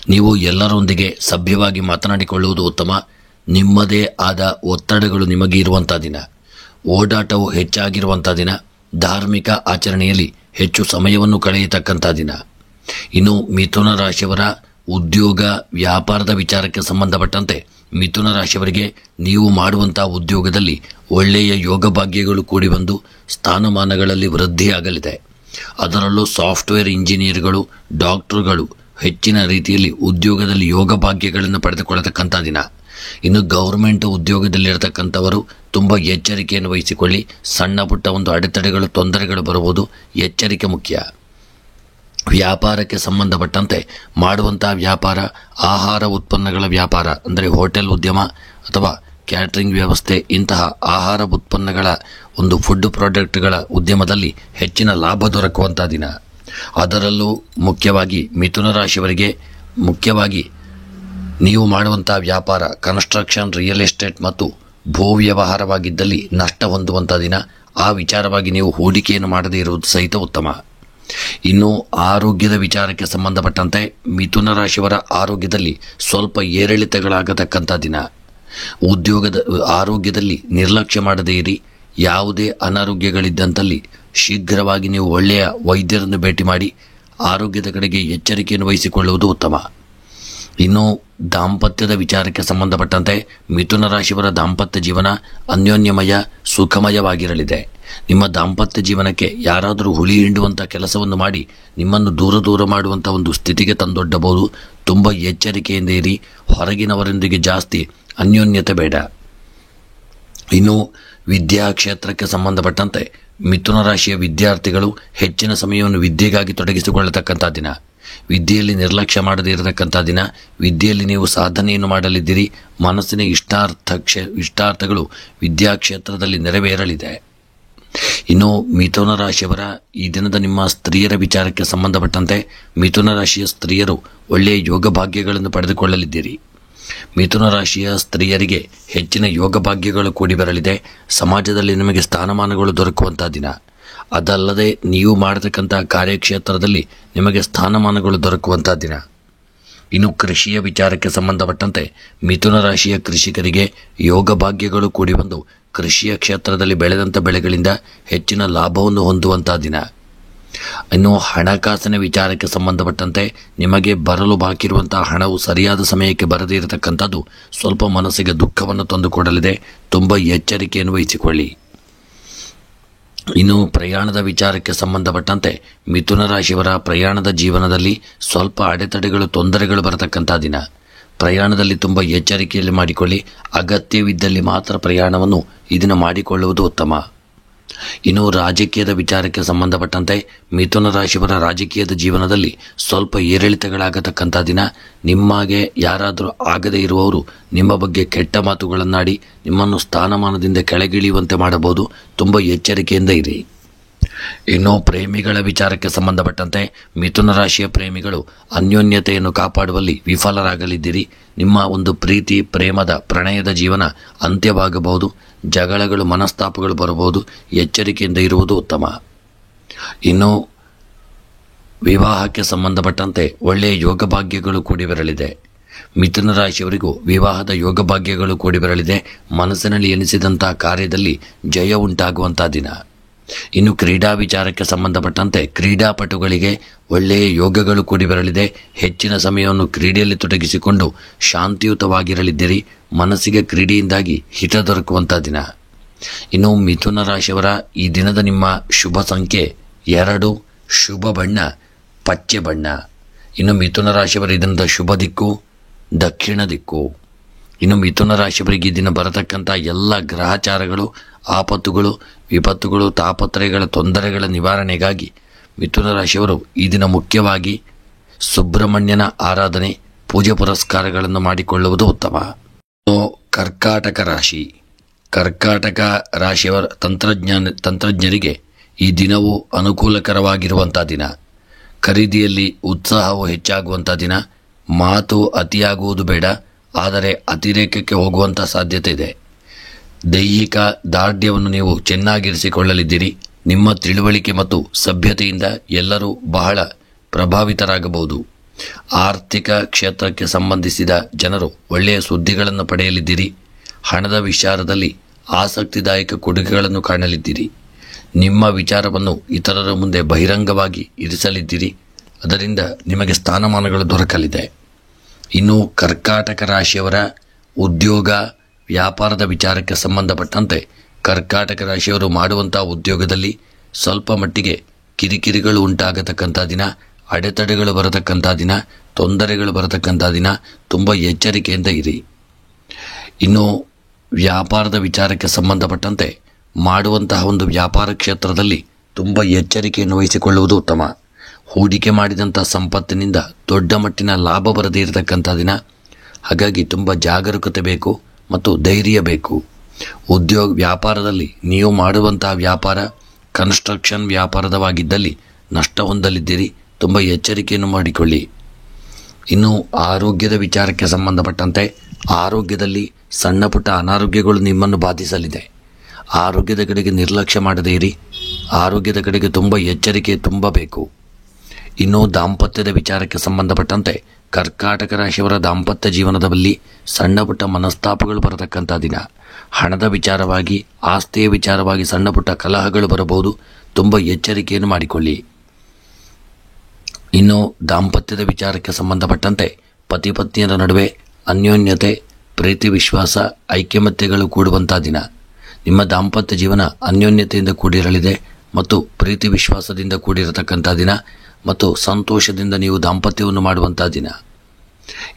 ನೀವು ಎಲ್ಲರೊಂದಿಗೆ ಸಭ್ಯವಾಗಿ ಮಾತನಾಡಿಕೊಳ್ಳುವುದು ಉತ್ತಮ. ನಿಮ್ಮದೇ ಆದ ಒತ್ತಡಗಳು ನಿಮಗೆ ಇರುವಂಥ ದಿನ. ಓಡಾಟವು ಹೆಚ್ಚಾಗಿರುವಂಥ ದಿನ. ಧಾರ್ಮಿಕ ಆಚರಣೆಯಲ್ಲಿ ಹೆಚ್ಚು ಸಮಯವನ್ನು ಕಳೆಯತಕ್ಕಂಥ ದಿನ. ಇನ್ನು ಮಿಥುನ ರಾಶಿಯವರ ಉದ್ಯೋಗ ವ್ಯಾಪಾರದ ವಿಚಾರಕ್ಕೆ ಸಂಬಂಧಪಟ್ಟಂತೆ ಮಿಥುನ ರಾಶಿಯವರಿಗೆ ನೀವು ಮಾಡುವಂಥ ಉದ್ಯೋಗದಲ್ಲಿ ಒಳ್ಳೆಯ ಯೋಗ ಭಾಗ್ಯಗಳು ಕೂಡಿ ಬಂದು ಸ್ಥಾನಮಾನಗಳಲ್ಲಿ ವೃದ್ಧಿಯಾಗಲಿದೆ. ಅದರಲ್ಲೂ ಸಾಫ್ಟ್ವೇರ್ ಇಂಜಿನಿಯರ್ಗಳು, ಡಾಕ್ಟರ್ಗಳು ಹೆಚ್ಚಿನ ರೀತಿಯಲ್ಲಿ ಉದ್ಯೋಗದಲ್ಲಿ ಯೋಗ ಭಾಗ್ಯಗಳನ್ನು ಪಡೆದುಕೊಳ್ಳತಕ್ಕಂಥ ದಿನ. ಇನ್ನು ಗೌರ್ಮೆಂಟ್ ಉದ್ಯೋಗದಲ್ಲಿರತಕ್ಕಂಥವರು ತುಂಬ ಎಚ್ಚರಿಕೆಯನ್ನು ವಹಿಸಿಕೊಳ್ಳಿ. ಸಣ್ಣ ಪುಟ್ಟ ಒಂದು ಅಡೆತಡೆಗಳು, ತೊಂದರೆಗಳು ಬರುವುದು. ಎಚ್ಚರಿಕೆ ಮುಖ್ಯ. ವ್ಯಾಪಾರಕ್ಕೆ ಸಂಬಂಧಪಟ್ಟಂತೆ ಮಾಡುವಂಥ ವ್ಯಾಪಾರ, ಆಹಾರ ಉತ್ಪನ್ನಗಳ ವ್ಯಾಪಾರ ಅಂದರೆ ಹೋಟೆಲ್ ಉದ್ಯಮ ಅಥವಾ ಕ್ಯಾಟರಿಂಗ್ ವ್ಯವಸ್ಥೆ ಇಂತಹ ಆಹಾರ ಉತ್ಪನ್ನಗಳ ಒಂದು ಫುಡ್ ಪ್ರಾಡಕ್ಟ್ಗಳ ಉದ್ಯಮದಲ್ಲಿ ಹೆಚ್ಚಿನ ಲಾಭ ದೊರಕುವಂಥ ದಿನ. ಅದರಲ್ಲೂ ಮುಖ್ಯವಾಗಿ ಮಿಥುನ ರಾಶಿಯವರಿಗೆ ಮುಖ್ಯವಾಗಿ ನೀವು ಮಾಡುವಂಥ ವ್ಯಾಪಾರ ಕನ್ಸ್ಟ್ರಕ್ಷನ್, ರಿಯಲ್ ಎಸ್ಟೇಟ್ ಮತ್ತು ಭೂ ವ್ಯವಹಾರವಾಗಿದ್ದಲ್ಲಿ ನಷ್ಟ ಹೊಂದುವಂಥ ದಿನ. ಆ ವಿಚಾರವಾಗಿ ನೀವು ಹೂಡಿಕೆಯನ್ನು ಮಾಡದೇ ಇರುವುದು ಸಹಿತ ಉತ್ತಮ. ಇನ್ನು ಆರೋಗ್ಯದ ವಿಚಾರಕ್ಕೆ ಸಂಬಂಧಪಟ್ಟಂತೆ ಮಿಥುನ ರಾಶಿಯವರ ಆರೋಗ್ಯದಲ್ಲಿ ಸ್ವಲ್ಪ ಏರಿಳಿತಗಳಾಗತಕ್ಕಂಥ ದಿನ. ಉದ್ಯೋಗದ ಆರೋಗ್ಯದಲ್ಲಿ ನಿರ್ಲಕ್ಷ್ಯ ಮಾಡದೇ ಇರಿ. ಯಾವುದೇ ಅನಾರೋಗ್ಯಗಳಿದ್ದಂತಲ್ಲಿ ಶೀಘ್ರವಾಗಿ ನೀವು ಒಳ್ಳೆಯ ವೈದ್ಯರನ್ನು ಭೇಟಿ ಮಾಡಿ ಆರೋಗ್ಯದ ಕಡೆಗೆ ಎಚ್ಚರಿಕೆಯನ್ನು ವಹಿಸಿಕೊಳ್ಳುವುದು ಉತ್ತಮ. ಇನ್ನು ದಾಂಪತ್ಯದ ವಿಚಾರಕ್ಕೆ ಸಂಬಂಧಪಟ್ಟಂತೆ ಮಿಥುನ ರಾಶಿಯವರ ದಾಂಪತ್ಯ ಜೀವನ ಅನ್ಯೋನ್ಯಮಯ ಸುಖಮಯವಾಗಿರಲಿದೆ. ನಿಮ್ಮ ದಾಂಪತ್ಯ ಜೀವನಕ್ಕೆ ಯಾರಾದರೂ ಹುಳಿ ಹಿಂಡುವಂಥ ಕೆಲಸವನ್ನು ಮಾಡಿ ನಿಮ್ಮನ್ನು ದೂರ ಮಾಡುವಂಥ ಒಂದು ಸ್ಥಿತಿಗೆ ತಂದೊಡ್ಡಬಹುದು. ತುಂಬ ಎಚ್ಚರಿಕೆಯಿಂದ ಇರಿ. ಹೊರಗಿನವರೊಂದಿಗೆ ಜಾಸ್ತಿ ಅನ್ಯೋನ್ಯತೆ ಬೇಡ. ಇನ್ನು ವಿದ್ಯಾಕ್ಷೇತ್ರಕ್ಕೆ ಸಂಬಂಧಪಟ್ಟಂತೆ ಮಿಥುನ ರಾಶಿಯ ವಿದ್ಯಾರ್ಥಿಗಳು ಹೆಚ್ಚಿನ ಸಮಯವನ್ನು ವಿದ್ಯೆಗಾಗಿ ತೊಡಗಿಸಿಕೊಳ್ಳತಕ್ಕಂಥ ದಿನ. ವಿದ್ಯೆಯಲ್ಲಿ ನಿರ್ಲಕ್ಷ್ಯ ಮಾಡದೇ ಇರತಕ್ಕಂಥ ದಿನ. ವಿದ್ಯೆಯಲ್ಲಿ ನೀವು ಸಾಧನೆಯನ್ನು ಮಾಡಲಿದ್ದೀರಿ. ಮನಸ್ಸಿನ ಇಷ್ಟಾರ್ಥಗಳು ವಿದ್ಯಾಕ್ಷೇತ್ರದಲ್ಲಿ ನೆರವೇರಲಿದೆ. ಇನ್ನು ಮಿಥುನ ರಾಶಿಯವರ ಈ ದಿನದ ನಿಮ್ಮ ಸ್ತ್ರೀಯರ ವಿಚಾರಕ್ಕೆ ಸಂಬಂಧಪಟ್ಟಂತೆ ಮಿಥುನ ರಾಶಿಯ ಸ್ತ್ರೀಯರು ಒಳ್ಳೆಯ ಯೋಗ ಭಾಗ್ಯಗಳನ್ನು ಪಡೆದುಕೊಳ್ಳಲಿದ್ದೀರಿ. ಮಿಥುನ ರಾಶಿಯ ಸ್ತ್ರೀಯರಿಗೆ ಹೆಚ್ಚಿನ ಯೋಗ ಭಾಗ್ಯಗಳು ಕೂಡಿ ಬರಲಿದೆ. ಸಮಾಜದಲ್ಲಿ ನಿಮಗೆ ಸ್ಥಾನಮಾನಗಳು ದೊರಕುವಂಥ ದಿನ. ಅದಲ್ಲದೆ ನೀವು ಮಾಡತಕ್ಕಂಥ ಕಾರ್ಯಕ್ಷೇತ್ರದಲ್ಲಿ ನಿಮಗೆ ಸ್ಥಾನಮಾನಗಳು ದೊರಕುವಂಥ ದಿನ. ಇನ್ನು ಕೃಷಿಯ ವಿಚಾರಕ್ಕೆ ಸಂಬಂಧಪಟ್ಟಂತೆ ಮಿಥುನ ರಾಶಿಯ ಕೃಷಿಕರಿಗೆ ಯೋಗ ಭಾಗ್ಯಗಳು ಕೂಡಿ ಬಂದು ಕೃಷಿಯ ಕ್ಷೇತ್ರದಲ್ಲಿ ಬೆಳೆದಂಥ ಬೆಳೆಗಳಿಂದ ಹೆಚ್ಚಿನ ಲಾಭವನ್ನು ಹೊಂದುವಂಥ ದಿನ. ಇನ್ನು ಹಣಕಾಸಿನ ವಿಚಾರಕ್ಕೆ ಸಂಬಂಧಪಟ್ಟಂತೆ ನಿಮಗೆ ಬರಲು ಬಾಕಿರುವಂತಹ ಹಣವು ಸರಿಯಾದ ಸಮಯಕ್ಕೆ ಬರದೇ ಇರತಕ್ಕಂಥದ್ದು ಸ್ವಲ್ಪ ಮನಸ್ಸಿಗೆ ದುಃಖವನ್ನು ತಂದುಕೊಡಲಿದೆ. ತುಂಬ ಎಚ್ಚರಿಕೆಯನ್ನು ವಹಿಸಿಕೊಳ್ಳಿ. ಇನ್ನು ಪ್ರಯಾಣದ ವಿಚಾರಕ್ಕೆ ಸಂಬಂಧಪಟ್ಟಂತೆ ಮಿಥುನ ರಾಶಿಯವರ ಪ್ರಯಾಣದ ಜೀವನದಲ್ಲಿ ಸ್ವಲ್ಪ ಅಡೆತಡೆಗಳು, ತೊಂದರೆಗಳು ಬರತಕ್ಕಂಥ ದಿನ. ಪ್ರಯಾಣದಲ್ಲಿ ತುಂಬ ಎಚ್ಚರಿಕೆಯಲ್ಲಿ ಮಾಡಿಕೊಳ್ಳಿ. ಅಗತ್ಯವಿದ್ದಲ್ಲಿ ಮಾತ್ರ ಪ್ರಯಾಣವನ್ನು ಈ ದಿನ ಮಾಡಿಕೊಳ್ಳುವುದು ಉತ್ತಮ. ಇನ್ನು ರಾಜಕೀಯದ ವಿಚಾರಕ್ಕೆ ಸಂಬಂಧಪಟ್ಟಂತೆ ಮಿಥುನ ರಾಶಿಯವರ ರಾಜಕೀಯದ ಜೀವನದಲ್ಲಿ ಸ್ವಲ್ಪ ಏರಿಳಿತಗಳಾಗತಕ್ಕಂಥ ದಿನ. ನಿಮಗೆ ಯಾರಾದರೂ ಆಗದೇ ಇರುವವರು ನಿಮ್ಮ ಬಗ್ಗೆ ಕೆಟ್ಟ ಮಾತುಗಳನ್ನಾಡಿ ನಿಮ್ಮನ್ನು ಸ್ಥಾನಮಾನದಿಂದ ಕೆಳಗಿಳಿಯುವಂತೆ ಮಾಡಬಹುದು. ತುಂಬ ಎಚ್ಚರಿಕೆಯಿಂದ ಇರಿ. ಇನ್ನು ಪ್ರೇಮಿಗಳ ವಿಚಾರಕ್ಕೆ ಸಂಬಂಧಪಟ್ಟಂತೆ ಮಿಥುನ ರಾಶಿಯ ಪ್ರೇಮಿಗಳು ಅನ್ಯೋನ್ಯತೆಯನ್ನು ಕಾಪಾಡುವಲ್ಲಿ ವಿಫಲರಾಗಲಿದ್ದೀರಿ. ನಿಮ್ಮ ಒಂದು ಪ್ರೀತಿ, ಪ್ರೇಮದ, ಪ್ರಣಯದ ಜೀವನ ಅಂತ್ಯವಾಗಬಹುದು. ಜಗಳಗಳು, ಮನಸ್ತಾಪಗಳು ಬರಬಹುದು. ಎಚ್ಚರಿಕೆಯಿಂದ ಇರುವುದು ಉತ್ತಮ. ಇನ್ನು ವಿವಾಹಕ್ಕೆ ಸಂಬಂಧಪಟ್ಟಂತೆ ಒಳ್ಳೆಯ ಯೋಗ ಭಾಗ್ಯಗಳು ಕೂಡಿ ಬರಲಿದೆ. ಮಿಥುನ ರಾಶಿಯವರಿಗೂ ವಿವಾಹದ ಯೋಗ ಭಾಗ್ಯಗಳು ಕೂಡಿ ಬರಲಿದೆ. ಮನಸ್ಸಿನಲ್ಲಿ ಎನಿಸಿದಂಥ ಕಾರ್ಯದಲ್ಲಿ ಜಯ ಉಂಟಾಗುವಂಥ ದಿನ. ಇನ್ನು ಕ್ರೀಡಾ ವಿಚಾರಕ್ಕೆ ಸಂಬಂಧಪಟ್ಟಂತೆ ಕ್ರೀಡಾಪಟುಗಳಿಗೆ ಒಳ್ಳೆಯ ಯೋಗಗಳು ಕೂಡಿ ಬರಲಿದೆ. ಹೆಚ್ಚಿನ ಸಮಯವನ್ನು ಕ್ರೀಡೆಯಲ್ಲಿ ತೊಡಗಿಸಿಕೊಂಡು ಶಾಂತಿಯುತವಾಗಿರಲಿದ್ದೀರಿ. ಮನಸ್ಸಿಗೆ ಕ್ರೀಡೆಯಿಂದಾಗಿ ಹಿತ ದೊರಕುವಂಥ ದಿನ. ಇನ್ನು ಮಿಥುನ ರಾಶಿಯವರ ಈ ದಿನದ ನಿಮ್ಮ ಶುಭ ಸಂಖ್ಯೆ 2, ಶುಭ ಬಣ್ಣ ಪಚ್ಚೆ ಬಣ್ಣ. ಇನ್ನು ಮಿಥುನ ರಾಶಿಯವರ ಈ ದಿನದ ಶುಭ ದಿಕ್ಕು ದಕ್ಷಿಣ ದಿಕ್ಕು. ಇನ್ನು ಮಿಥುನ ರಾಶಿಯವರಿಗೆ ಈ ದಿನ ಬರತಕ್ಕಂಥ ಎಲ್ಲ ಗ್ರಹಚಾರಗಳು, ಆಪತ್ತುಗಳು, ವಿಪತ್ತುಗಳು, ತಾಪತ್ರಯಗಳ ತೊಂದರೆಗಳ ನಿವಾರಣೆಗಾಗಿ ಮಿಥುನ ರಾಶಿಯವರು ಈ ದಿನ ಮುಖ್ಯವಾಗಿ ಸುಬ್ರಹ್ಮಣ್ಯನ ಆರಾಧನೆ, ಪೂಜೆ ಪುರಸ್ಕಾರಗಳನ್ನು ಮಾಡಿಕೊಳ್ಳುವುದು ಉತ್ತಮ. ಕರ್ಕಾಟಕ ರಾಶಿ. ಕರ್ಕಾಟಕ ರಾಶಿಯವರ ತಂತ್ರಜ್ಞರಿಗೆ ಈ ದಿನವು ಅನುಕೂಲಕರವಾಗಿರುವಂಥ ದಿನ. ಖರೀದಿಯಲ್ಲಿ ಉತ್ಸಾಹವು ಹೆಚ್ಚಾಗುವಂಥ ದಿನ. ಮಾತು ಅತಿಯಾಗುವುದು ಬೇಡ, ಆದರೆ ಅತಿರೇಕಕ್ಕೆ ಹೋಗುವಂಥ ಸಾಧ್ಯತೆ ಇದೆ. ದೈಹಿಕ ದಾರ್ಢ್ಯವನ್ನು ನೀವು ಚೆನ್ನಾಗಿರಿಸಿಕೊಳ್ಳಲಿದ್ದೀರಿ. ನಿಮ್ಮ ತಿಳುವಳಿಕೆ ಮತ್ತು ಸಭ್ಯತೆಯಿಂದ ಎಲ್ಲರೂ ಬಹಳ ಪ್ರಭಾವಿತರಾಗಬಹುದು. ಆರ್ಥಿಕ ಕ್ಷೇತ್ರಕ್ಕೆ ಸಂಬಂಧಿಸಿದ ಜನರು ಒಳ್ಳೆಯ ಸುದ್ದಿಗಳನ್ನು ಪಡೆಯಲಿದ್ದೀರಿ. ಹಣದ ವಿಚಾರದಲ್ಲಿ ಆಸಕ್ತಿದಾಯಕ ಕೊಡುಗೆಗಳನ್ನು ಕಾಣಲಿದ್ದೀರಿ. ನಿಮ್ಮ ವಿಚಾರವನ್ನು ಇತರರ ಮುಂದೆ ಬಹಿರಂಗವಾಗಿ ಇರಿಸಲಿದ್ದೀರಿ. ಅದರಿಂದ ನಿಮಗೆ ಸ್ಥಾನಮಾನಗಳು ದೊರಕಲಿದೆ. ಇನ್ನು ಕರ್ಕಾಟಕ ರಾಶಿಯವರ ಉದ್ಯೋಗ ವ್ಯಾಪಾರದ ವಿಚಾರಕ್ಕೆ ಸಂಬಂಧಪಟ್ಟಂತೆ ಕರ್ಕಾಟಕ ರಾಶಿಯವರು ಮಾಡುವಂಥ ಉದ್ಯೋಗದಲ್ಲಿ ಸ್ವಲ್ಪ ಮಟ್ಟಿಗೆ ಕಿರಿಕಿರಿಗಳು ಉಂಟಾಗತಕ್ಕಂಥ ದಿನ. ಅಡೆತಡೆಗಳು ಬರತಕ್ಕಂಥ ದಿನ, ತೊಂದರೆಗಳು ಬರತಕ್ಕಂಥ ದಿನ. ತುಂಬ ಎಚ್ಚರಿಕೆಯಿಂದ ಇರಿ. ಇನ್ನು ವ್ಯಾಪಾರದ ವಿಚಾರಕ್ಕೆ ಸಂಬಂಧಪಟ್ಟಂತೆ ಮಾಡುವಂತಹ ಒಂದು ವ್ಯಾಪಾರ ಕ್ಷೇತ್ರದಲ್ಲಿ ತುಂಬ ಎಚ್ಚರಿಕೆಯನ್ನು ವಹಿಸಿಕೊಳ್ಳುವುದು ಉತ್ತಮ. ಹೂಡಿಕೆ ಮಾಡಿದಂಥ ಸಂಪತ್ತಿನಿಂದ ದೊಡ್ಡ ಮಟ್ಟಿನ ಲಾಭ ಬರದೇ ಇರತಕ್ಕಂಥ ದಿನ. ಹಾಗಾಗಿ ತುಂಬ ಜಾಗರೂಕತೆ ಬೇಕು. ಮತ್ತು ಧೈರ್ಯ ಬೇಕು. ವ್ಯಾಪಾರದಲ್ಲಿ ನೀವು ಮಾಡುವಂತಹ ವ್ಯಾಪಾರ ಕನ್ಸ್ಟ್ರಕ್ಷನ್ ವ್ಯಾಪಾರದವಾಗಿದ್ದಲ್ಲಿ ನಷ್ಟ ಹೊಂದಲಿದ್ದೀರಿ. ತುಂಬ ಎಚ್ಚರಿಕೆಯನ್ನು ಮಾಡಿಕೊಳ್ಳಿ. ಇನ್ನು ಆರೋಗ್ಯದ ವಿಚಾರಕ್ಕೆ ಸಂಬಂಧಪಟ್ಟಂತೆ ಆರೋಗ್ಯದಲ್ಲಿ ಸಣ್ಣ ಪುಟ್ಟ ಅನಾರೋಗ್ಯಗಳು ನಿಮ್ಮನ್ನು ಬಾಧಿಸಲಿದೆ. ಆರೋಗ್ಯದ ಕಡೆಗೆ ನಿರ್ಲಕ್ಷ್ಯ ಮಾಡದೇ ಇರಿ. ಆರೋಗ್ಯದ ಕಡೆಗೆ ತುಂಬ ಎಚ್ಚರಿಕೆ ತುಂಬ ಬೇಕು. ಇನ್ನು ದಾಂಪತ್ಯದ ವಿಚಾರಕ್ಕೆ ಸಂಬಂಧಪಟ್ಟಂತೆ ಕರ್ಕಾಟಕ ರಾಶಿಯವರ ದಾಂಪತ್ಯ ಜೀವನದಲ್ಲಿ ಸಣ್ಣ ಪುಟ್ಟ ಮನಸ್ತಾಪಗಳು ಬರತಕ್ಕಂಥ ದಿನ. ಹಣದ ವಿಚಾರವಾಗಿ, ಆಸ್ತಿಯ ವಿಚಾರವಾಗಿ ಸಣ್ಣ ಪುಟ್ಟ ಕಲಹಗಳು ಬರಬಹುದು. ತುಂಬ ಎಚ್ಚರಿಕೆಯನ್ನು ಮಾಡಿಕೊಳ್ಳಿ. ಇನ್ನು ದಾಂಪತ್ಯದ ವಿಚಾರಕ್ಕೆ ಸಂಬಂಧಪಟ್ಟಂತೆ ಪತಿ ಪತ್ನಿಯರ ನಡುವೆ ಅನ್ಯೋನ್ಯತೆ, ಪ್ರೀತಿ, ವಿಶ್ವಾಸ, ಐಕ್ಯಮತ್ಯಗಳು ಕೂಡುವಂಥ ದಿನ. ನಿಮ್ಮ ದಾಂಪತ್ಯ ಜೀವನ ಅನ್ಯೋನ್ಯತೆಯಿಂದ ಕೂಡಿರಲಿದೆ ಮತ್ತು ಪ್ರೀತಿ ವಿಶ್ವಾಸದಿಂದ ಕೂಡಿರತಕ್ಕಂಥ ದಿನ ಮತ್ತು ಸಂತೋಷದಿಂದ ನೀವು ದಾಂಪತ್ಯವನ್ನು ಮಾಡುವಂಥ ದಿನ.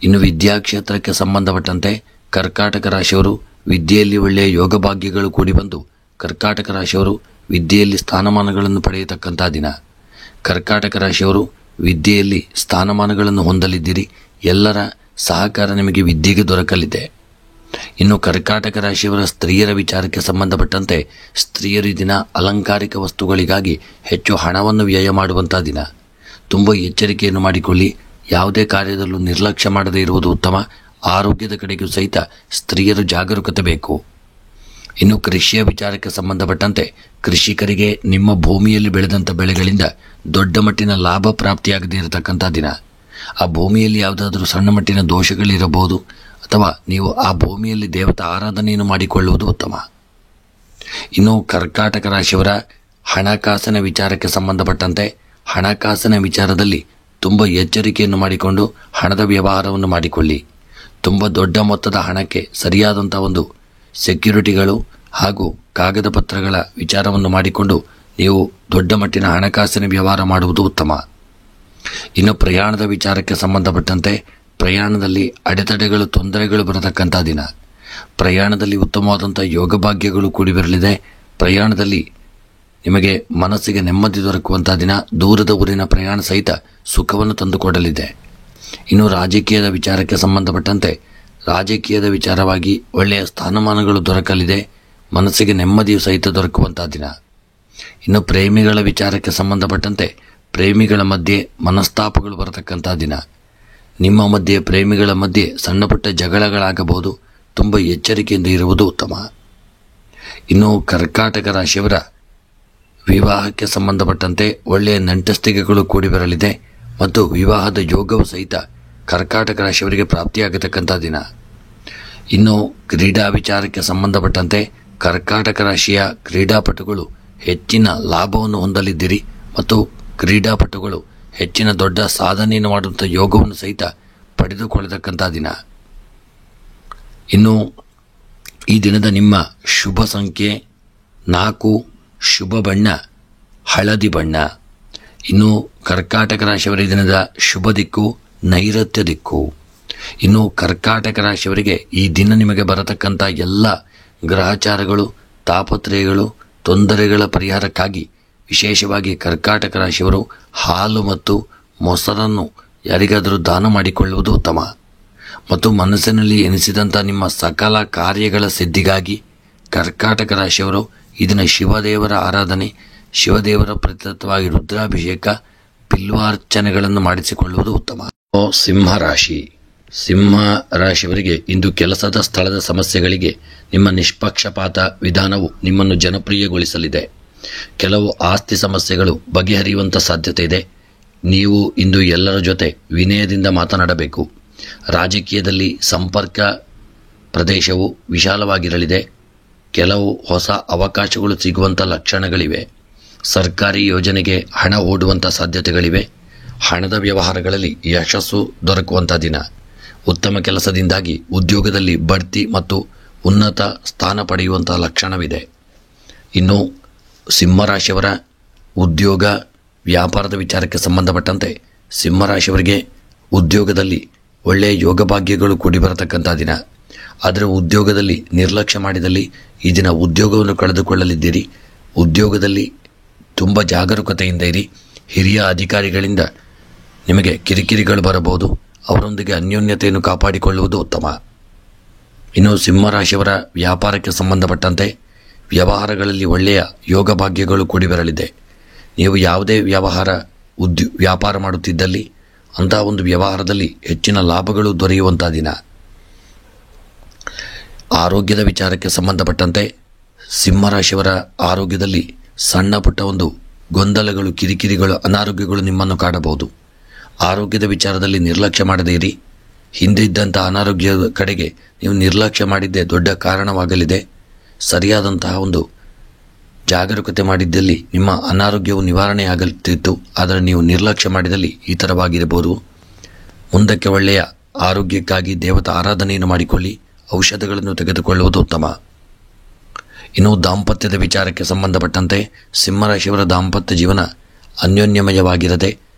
ಇನ್ನು ವಿದ್ಯಾಕ್ಷೇತ್ರಕ್ಕೆ ಸಂಬಂಧಪಟ್ಟಂತೆ ಕರ್ಕಾಟಕ ರಾಶಿಯವರು ವಿದ್ಯೆಯಲ್ಲಿ ಒಳ್ಳೆಯ ಯೋಗ ಭಾಗ್ಯಗಳು ಕೂಡಿ ಬಂದು ಕರ್ಕಾಟಕ ರಾಶಿಯವರು ವಿದ್ಯೆಯಲ್ಲಿ ಸ್ಥಾನಮಾನಗಳನ್ನು ಪಡೆಯತಕ್ಕಂಥ ದಿನ. ಕರ್ಕಾಟಕ ರಾಶಿಯವರು ವಿದ್ಯೆಯಲ್ಲಿ ಸ್ಥಾನಮಾನಗಳನ್ನು ಹೊಂದಲಿದ್ದೀರಿ. ಎಲ್ಲರ ಸಹಕಾರ ನಿಮಗೆ ವಿದ್ಯೆಗೆ ದೊರಕಲಿದೆ. ಇನ್ನು ಕರ್ಕಾಟಕ ರಾಶಿಯವರ ಸ್ತ್ರೀಯರ ವಿಚಾರಕ್ಕೆ ಸಂಬಂಧಪಟ್ಟಂತೆ ಸ್ತ್ರೀಯರು ಈ ದಿನ ಅಲಂಕಾರಿಕ ವಸ್ತುಗಳಿಗಾಗಿ ಹೆಚ್ಚು ಹಣವನ್ನು ವ್ಯಯ ಮಾಡುವಂಥ ದಿನ. ತುಂಬ ಎಚ್ಚರಿಕೆಯನ್ನು ಮಾಡಿಕೊಳ್ಳಿ. ಯಾವುದೇ ಕಾರ್ಯದಲ್ಲೂ ನಿರ್ಲಕ್ಷ್ಯ ಮಾಡದೇ ಇರುವುದು ಉತ್ತಮ. ಆರೋಗ್ಯದ ಕಡೆಗೂ ಸಹಿತ ಸ್ತ್ರೀಯರು ಜಾಗರೂಕತೆ ಬೇಕು. ಇನ್ನು ಕೃಷಿಯ ವಿಚಾರಕ್ಕೆ ಸಂಬಂಧಪಟ್ಟಂತೆ ಕೃಷಿಕರಿಗೆ ನಿಮ್ಮ ಭೂಮಿಯಲ್ಲಿ ಬೆಳೆದಂಥ ಬೆಳೆಗಳಿಂದ ದೊಡ್ಡ ಮಟ್ಟಿನ ಲಾಭ ಪ್ರಾಪ್ತಿಯಾಗದೇ ಇರತಕ್ಕಂಥ ದಿನ. ಆ ಭೂಮಿಯಲ್ಲಿ ಯಾವುದಾದ್ರೂ ಸಣ್ಣ ಮಟ್ಟಿನ ದೋಷಗಳಿರಬಹುದು ಅಥವಾ ನೀವು ಆ ಭೂಮಿಯಲ್ಲಿ ದೇವತಾ ಆರಾಧನೆಯನ್ನು ಮಾಡಿಕೊಳ್ಳುವುದು ಉತ್ತಮ. ಇನ್ನು ಕರ್ಕಾಟಕ ರಾಶಿಯವರ ಹಣಕಾಸಿನ ವಿಚಾರಕ್ಕೆ ಸಂಬಂಧಪಟ್ಟಂತೆ ಹಣಕಾಸಿನ ವಿಚಾರದಲ್ಲಿ ತುಂಬ ಎಚ್ಚರಿಕೆಯನ್ನು ಮಾಡಿಕೊಂಡು ಹಣದ ವ್ಯವಹಾರವನ್ನು ಮಾಡಿಕೊಳ್ಳಿ. ತುಂಬ ದೊಡ್ಡ ಮೊತ್ತದ ಹಣಕ್ಕೆ ಸರಿಯಾದಂಥ ಒಂದು ಸೆಕ್ಯುರಿಟಿಗಳು ಹಾಗೂ ಕಾಗದ ಪತ್ರಗಳ ವಿಚಾರವನ್ನು ಮಾಡಿಕೊಂಡು ನೀವು ದೊಡ್ಡ ಮಟ್ಟಿನ ಹಣಕಾಸಿನ ವ್ಯವಹಾರ ಮಾಡುವುದು ಉತ್ತಮ. ಇನ್ನು ಪ್ರಯಾಣದ ವಿಚಾರಕ್ಕೆ ಸಂಬಂಧಪಟ್ಟಂತೆ ಪ್ರಯಾಣದಲ್ಲಿ ಅಡೆತಡೆಗಳು, ತೊಂದರೆಗಳು ಬರತಕ್ಕಂಥ ದಿನ. ಪ್ರಯಾಣದಲ್ಲಿ ಉತ್ತಮವಾದಂಥ ಯೋಗ ಭಾಗ್ಯಗಳು ಕೂಡಿ ಬರಲಿದೆ. ಪ್ರಯಾಣದಲ್ಲಿ ನಿಮಗೆ ಮನಸ್ಸಿಗೆ ನೆಮ್ಮದಿ ದೊರಕುವಂಥ ದಿನ. ದೂರದ ಊರಿನ ಪ್ರಯಾಣ ಸಹಿತ ಸುಖವನ್ನು ತಂದುಕೊಡಲಿದೆ. ಇನ್ನು ರಾಜಕೀಯದ ವಿಚಾರಕ್ಕೆ ಸಂಬಂಧಪಟ್ಟಂತೆ ರಾಜಕೀಯದ ವಿಚಾರವಾಗಿ ಒಳ್ಳೆಯ ಸ್ಥಾನಮಾನಗಳು ದೊರಕಲಿದೆ. ಮನಸ್ಸಿಗೆ ನೆಮ್ಮದಿಯು ಸಹಿತ ದೊರಕುವಂಥ ದಿನ. ಇನ್ನು ಪ್ರೇಮಿಗಳ ವಿಚಾರಕ್ಕೆ ಸಂಬಂಧಪಟ್ಟಂತೆ ಪ್ರೇಮಿಗಳ ಮಧ್ಯೆ ಮನಸ್ತಾಪಗಳು ಬರತಕ್ಕಂಥ ದಿನ. ನಿಮ್ಮ ಮಧ್ಯೆ, ಪ್ರೇಮಿಗಳ ಮಧ್ಯೆ ಸಣ್ಣ ಪುಟ್ಟ ಜಗಳಗಳಾಗಬಹುದು. ತುಂಬ ಎಚ್ಚರಿಕೆಯಿಂದ ಇರುವುದು ಉತ್ತಮ. ಇನ್ನು ಕರ್ಕಾಟಕ ರಾಶಿಯವರ ವಿವಾಹಕ್ಕೆ ಸಂಬಂಧಪಟ್ಟಂತೆ ಒಳ್ಳೆಯ ನಂಟಸ್ತಿಕೆಗಳು ಕೂಡಿ ಬರಲಿದೆ ಮತ್ತು ವಿವಾಹದ ಯೋಗವು ಸಹಿತ ಕರ್ಕಾಟಕ ರಾಶಿಯವರಿಗೆ ಪ್ರಾಪ್ತಿಯಾಗತಕ್ಕಂಥ ದಿನ. ಇನ್ನು ಕ್ರೀಡಾ ವಿಚಾರಕ್ಕೆ ಸಂಬಂಧಪಟ್ಟಂತೆ ಕರ್ಕಾಟಕ ರಾಶಿಯ ಕ್ರೀಡಾಪಟುಗಳು ಹೆಚ್ಚಿನ ಲಾಭವನ್ನು ಹೊಂದಲಿದ್ದೀರಿ ಮತ್ತು ಕ್ರೀಡಾಪಟುಗಳು ಹೆಚ್ಚಿನ ದೊಡ್ಡ ಸಾಧನೆಯನ್ನು ಮಾಡುವಂಥ ಯೋಗವನ್ನು ಸಹಿತ ಪಡೆದುಕೊಳ್ಳತಕ್ಕಂಥ ದಿನ. ಇನ್ನು ಈ ದಿನದ ನಿಮ್ಮ ಶುಭ ಸಂಖ್ಯೆ 4, ಶುಭ ಬಣ್ಣ ಹಳದಿ ಬಣ್ಣ. ಇನ್ನು ಕರ್ಕಾಟಕ ರಾಶಿಯವರ ಈ ದಿನದ ಶುಭ ದಿಕ್ಕು ನೈಋತ್ಯ ದಿಕ್ಕು. ಇನ್ನು ಕರ್ಕಾಟಕ ರಾಶಿಯವರಿಗೆ ಈ ದಿನ ನಿಮಗೆ ಬರತಕ್ಕಂಥ ಎಲ್ಲ ಗ್ರಹಚಾರಗಳು, ತಾಪತ್ರಯಗಳು, ತೊಂದರೆಗಳ ಪರಿಹಾರಕ್ಕಾಗಿ ವಿಶೇಷವಾಗಿ ಕರ್ಕಾಟಕ ರಾಶಿಯವರು ಹಾಲು ಮತ್ತು ಮೊಸರನ್ನು ಯಾರಿಗಾದರೂ ದಾನ ಮಾಡಿಕೊಳ್ಳುವುದು ಉತ್ತಮ. ಮತ್ತು ಮನಸ್ಸಿನಲ್ಲಿ ಎನಿಸಿದಂಥ ನಿಮ್ಮ ಸಕಲ ಕಾರ್ಯಗಳ ಸಿದ್ಧಿಗಾಗಿ ಕರ್ಕಾಟಕ ರಾಶಿಯವರು ಇದನ್ನು ಶಿವದೇವರ ಆರಾಧನೆ, ಶಿವದೇವರ ಪ್ರತಿತವಾಗಿ ರುದ್ರಾಭಿಷೇಕ, ಬಿಲ್ವಾರ್ಚನೆಗಳನ್ನು ಮಾಡಿಸಿಕೊಳ್ಳುವುದು ಉತ್ತಮ. ಸಿಂಹ ರಾಶಿ. ಸಿಂಹ ರಾಶಿಯವರಿಗೆ ಇಂದು ಕೆಲಸದ ಸ್ಥಳದ ಸಮಸ್ಯೆಗಳಿಗೆ ನಿಮ್ಮ ನಿಷ್ಪಕ್ಷಪಾತ ವಿಧಾನವು ನಿಮ್ಮನ್ನು ಜನಪ್ರಿಯಗೊಳಿಸಲಿದೆ. ಕೆಲವು ಆಸ್ತಿ ಸಮಸ್ಯೆಗಳು ಬಗೆಹರಿಯುವಂಥ ಸಾಧ್ಯತೆ ಇದೆ. ನೀವು ಇಂದು ಎಲ್ಲರ ಜೊತೆ ವಿನಯದಿಂದ ಮಾತನಾಡಬೇಕು. ರಾಜಕೀಯದಲ್ಲಿ ಸಂಪರ್ಕ ಪ್ರದೇಶವು ವಿಶಾಲವಾಗಿರಲಿದೆ. ಕೆಲವು ಹೊಸ ಅವಕಾಶಗಳು ಸಿಗುವಂಥ ಲಕ್ಷಣಗಳಿವೆ. ಸರ್ಕಾರಿ ಯೋಜನೆಗೆ ಹಣ ಓಡುವಂಥ ಸಾಧ್ಯತೆಗಳಿವೆ. ಹಣದ ವ್ಯವಹಾರಗಳಲ್ಲಿ ಯಶಸ್ಸು ದೊರಕುವಂಥ ದಿನ. ಉತ್ತಮ ಕೆಲಸದಿಂದಾಗಿ ಉದ್ಯೋಗದಲ್ಲಿ ಬಡ್ತಿ ಮತ್ತು ಉನ್ನತ ಸ್ಥಾನ ಪಡೆಯುವಂಥ ಲಕ್ಷಣವಿದೆ. ಇನ್ನು ಸಿಂಹರಾಶಿಯವರ ಉದ್ಯೋಗ ವ್ಯಾಪಾರದ ವಿಚಾರಕ್ಕೆ ಸಂಬಂಧಪಟ್ಟಂತೆ ಸಿಂಹರಾಶಿಯವರಿಗೆ ಉದ್ಯೋಗದಲ್ಲಿ ಒಳ್ಳೆಯ ಯೋಗ ಭಾಗ್ಯಗಳು ಕೂಡಿ ಬರತಕ್ಕಂಥ ದಿನ. ಆದರೆ ಉದ್ಯೋಗದಲ್ಲಿ ನಿರ್ಲಕ್ಷ್ಯ ಮಾಡಿದಲ್ಲಿ ಈ ದಿನ ಉದ್ಯೋಗವನ್ನು ಕಳೆದುಕೊಳ್ಳಲಿದ್ದೀರಿ. ಉದ್ಯೋಗದಲ್ಲಿ ತುಂಬ ಜಾಗರೂಕತೆಯಿಂದ ಇರಿ. ಹಿರಿಯ ಅಧಿಕಾರಿಗಳಿಂದ ನಿಮಗೆ ಕಿರಿಕಿರಿಗಳು ಬರಬಹುದು. ಅವರೊಂದಿಗೆ ಅನ್ಯೋನ್ಯತೆಯನ್ನು ಕಾಪಾಡಿಕೊಳ್ಳುವುದು ಉತ್ತಮ. ಇನ್ನು ಸಿಂಹರಾಶಿಯವರ ವ್ಯಾಪಾರಕ್ಕೆ ಸಂಬಂಧಪಟ್ಟಂತೆ ವ್ಯವಹಾರಗಳಲ್ಲಿ ಒಳ್ಳೆಯ ಯೋಗ ಭಾಗ್ಯಗಳು ಕೂಡಿ ಬರಲಿದೆ. ನೀವು ಯಾವುದೇ ವ್ಯಾಪಾರ ಮಾಡುತ್ತಿದ್ದಲ್ಲಿ ಅಂತಹ ಒಂದು ವ್ಯವಹಾರದಲ್ಲಿ ಹೆಚ್ಚಿನ ಲಾಭಗಳು ದೊರೆಯುವಂಥ ದಿನ. ಆರೋಗ್ಯದ ವಿಚಾರಕ್ಕೆ ಸಂಬಂಧಪಟ್ಟಂತೆ ಸಿಂಹರಾಶಿಯವರ ಆರೋಗ್ಯದಲ್ಲಿ ಸಣ್ಣ ಪುಟ್ಟ ಒಂದು ಗೊಂದಲಗಳು, ಕಿರಿಕಿರಿಗಳು, ಅನಾರೋಗ್ಯಗಳು ನಿಮ್ಮನ್ನು ಕಾಡಬಹುದು. ಆರೋಗ್ಯದ ವಿಚಾರದಲ್ಲಿ ನಿರ್ಲಕ್ಷ್ಯ ಮಾಡದೇ ಇರಿ. ಹಿಂದೆ ಇದ್ದಂಥ ಅನಾರೋಗ್ಯದ ಕಡೆಗೆ ನೀವು ನಿರ್ಲಕ್ಷ್ಯ ಮಾಡಿದ್ದೇ ದೊಡ್ಡ ಕಾರಣವಾಗಲಿದೆ. ಸರಿಯಾದಂತಹ ಒಂದು ಜಾಗರೂಕತೆ ಮಾಡಿದ್ದಲ್ಲಿ ನಿಮ್ಮ ಅನಾರೋಗ್ಯವು ನಿವಾರಣೆ ಆಗಲಿತ್ತು. ಆದರೆ ನೀವು ನಿರ್ಲಕ್ಷ್ಯ ಮಾಡಿದಲ್ಲಿ ಈ ಥರವಾಗಿರಬಹುದು. ಮುಂದಕ್ಕೆ ಒಳ್ಳೆಯ ಆರೋಗ್ಯಕ್ಕಾಗಿ ದೇವತಾ ಆರಾಧನೆಯನ್ನು ಮಾಡಿಕೊಳ್ಳಿ, ಔಷಧಗಳನ್ನು ತೆಗೆದುಕೊಳ್ಳುವುದು ಉತ್ತಮ. ಇನ್ನು ದಾಂಪತ್ಯದ ವಿಚಾರಕ್ಕೆ ಸಂಬಂಧಪಟ್ಟಂತೆ ಸಿಂಹರಾಶಿಯವರ ದಾಂಪತ್ಯ ಜೀವನ ಅನ್ಯೋನ್ಯಮಯವಾಗಿರದೆ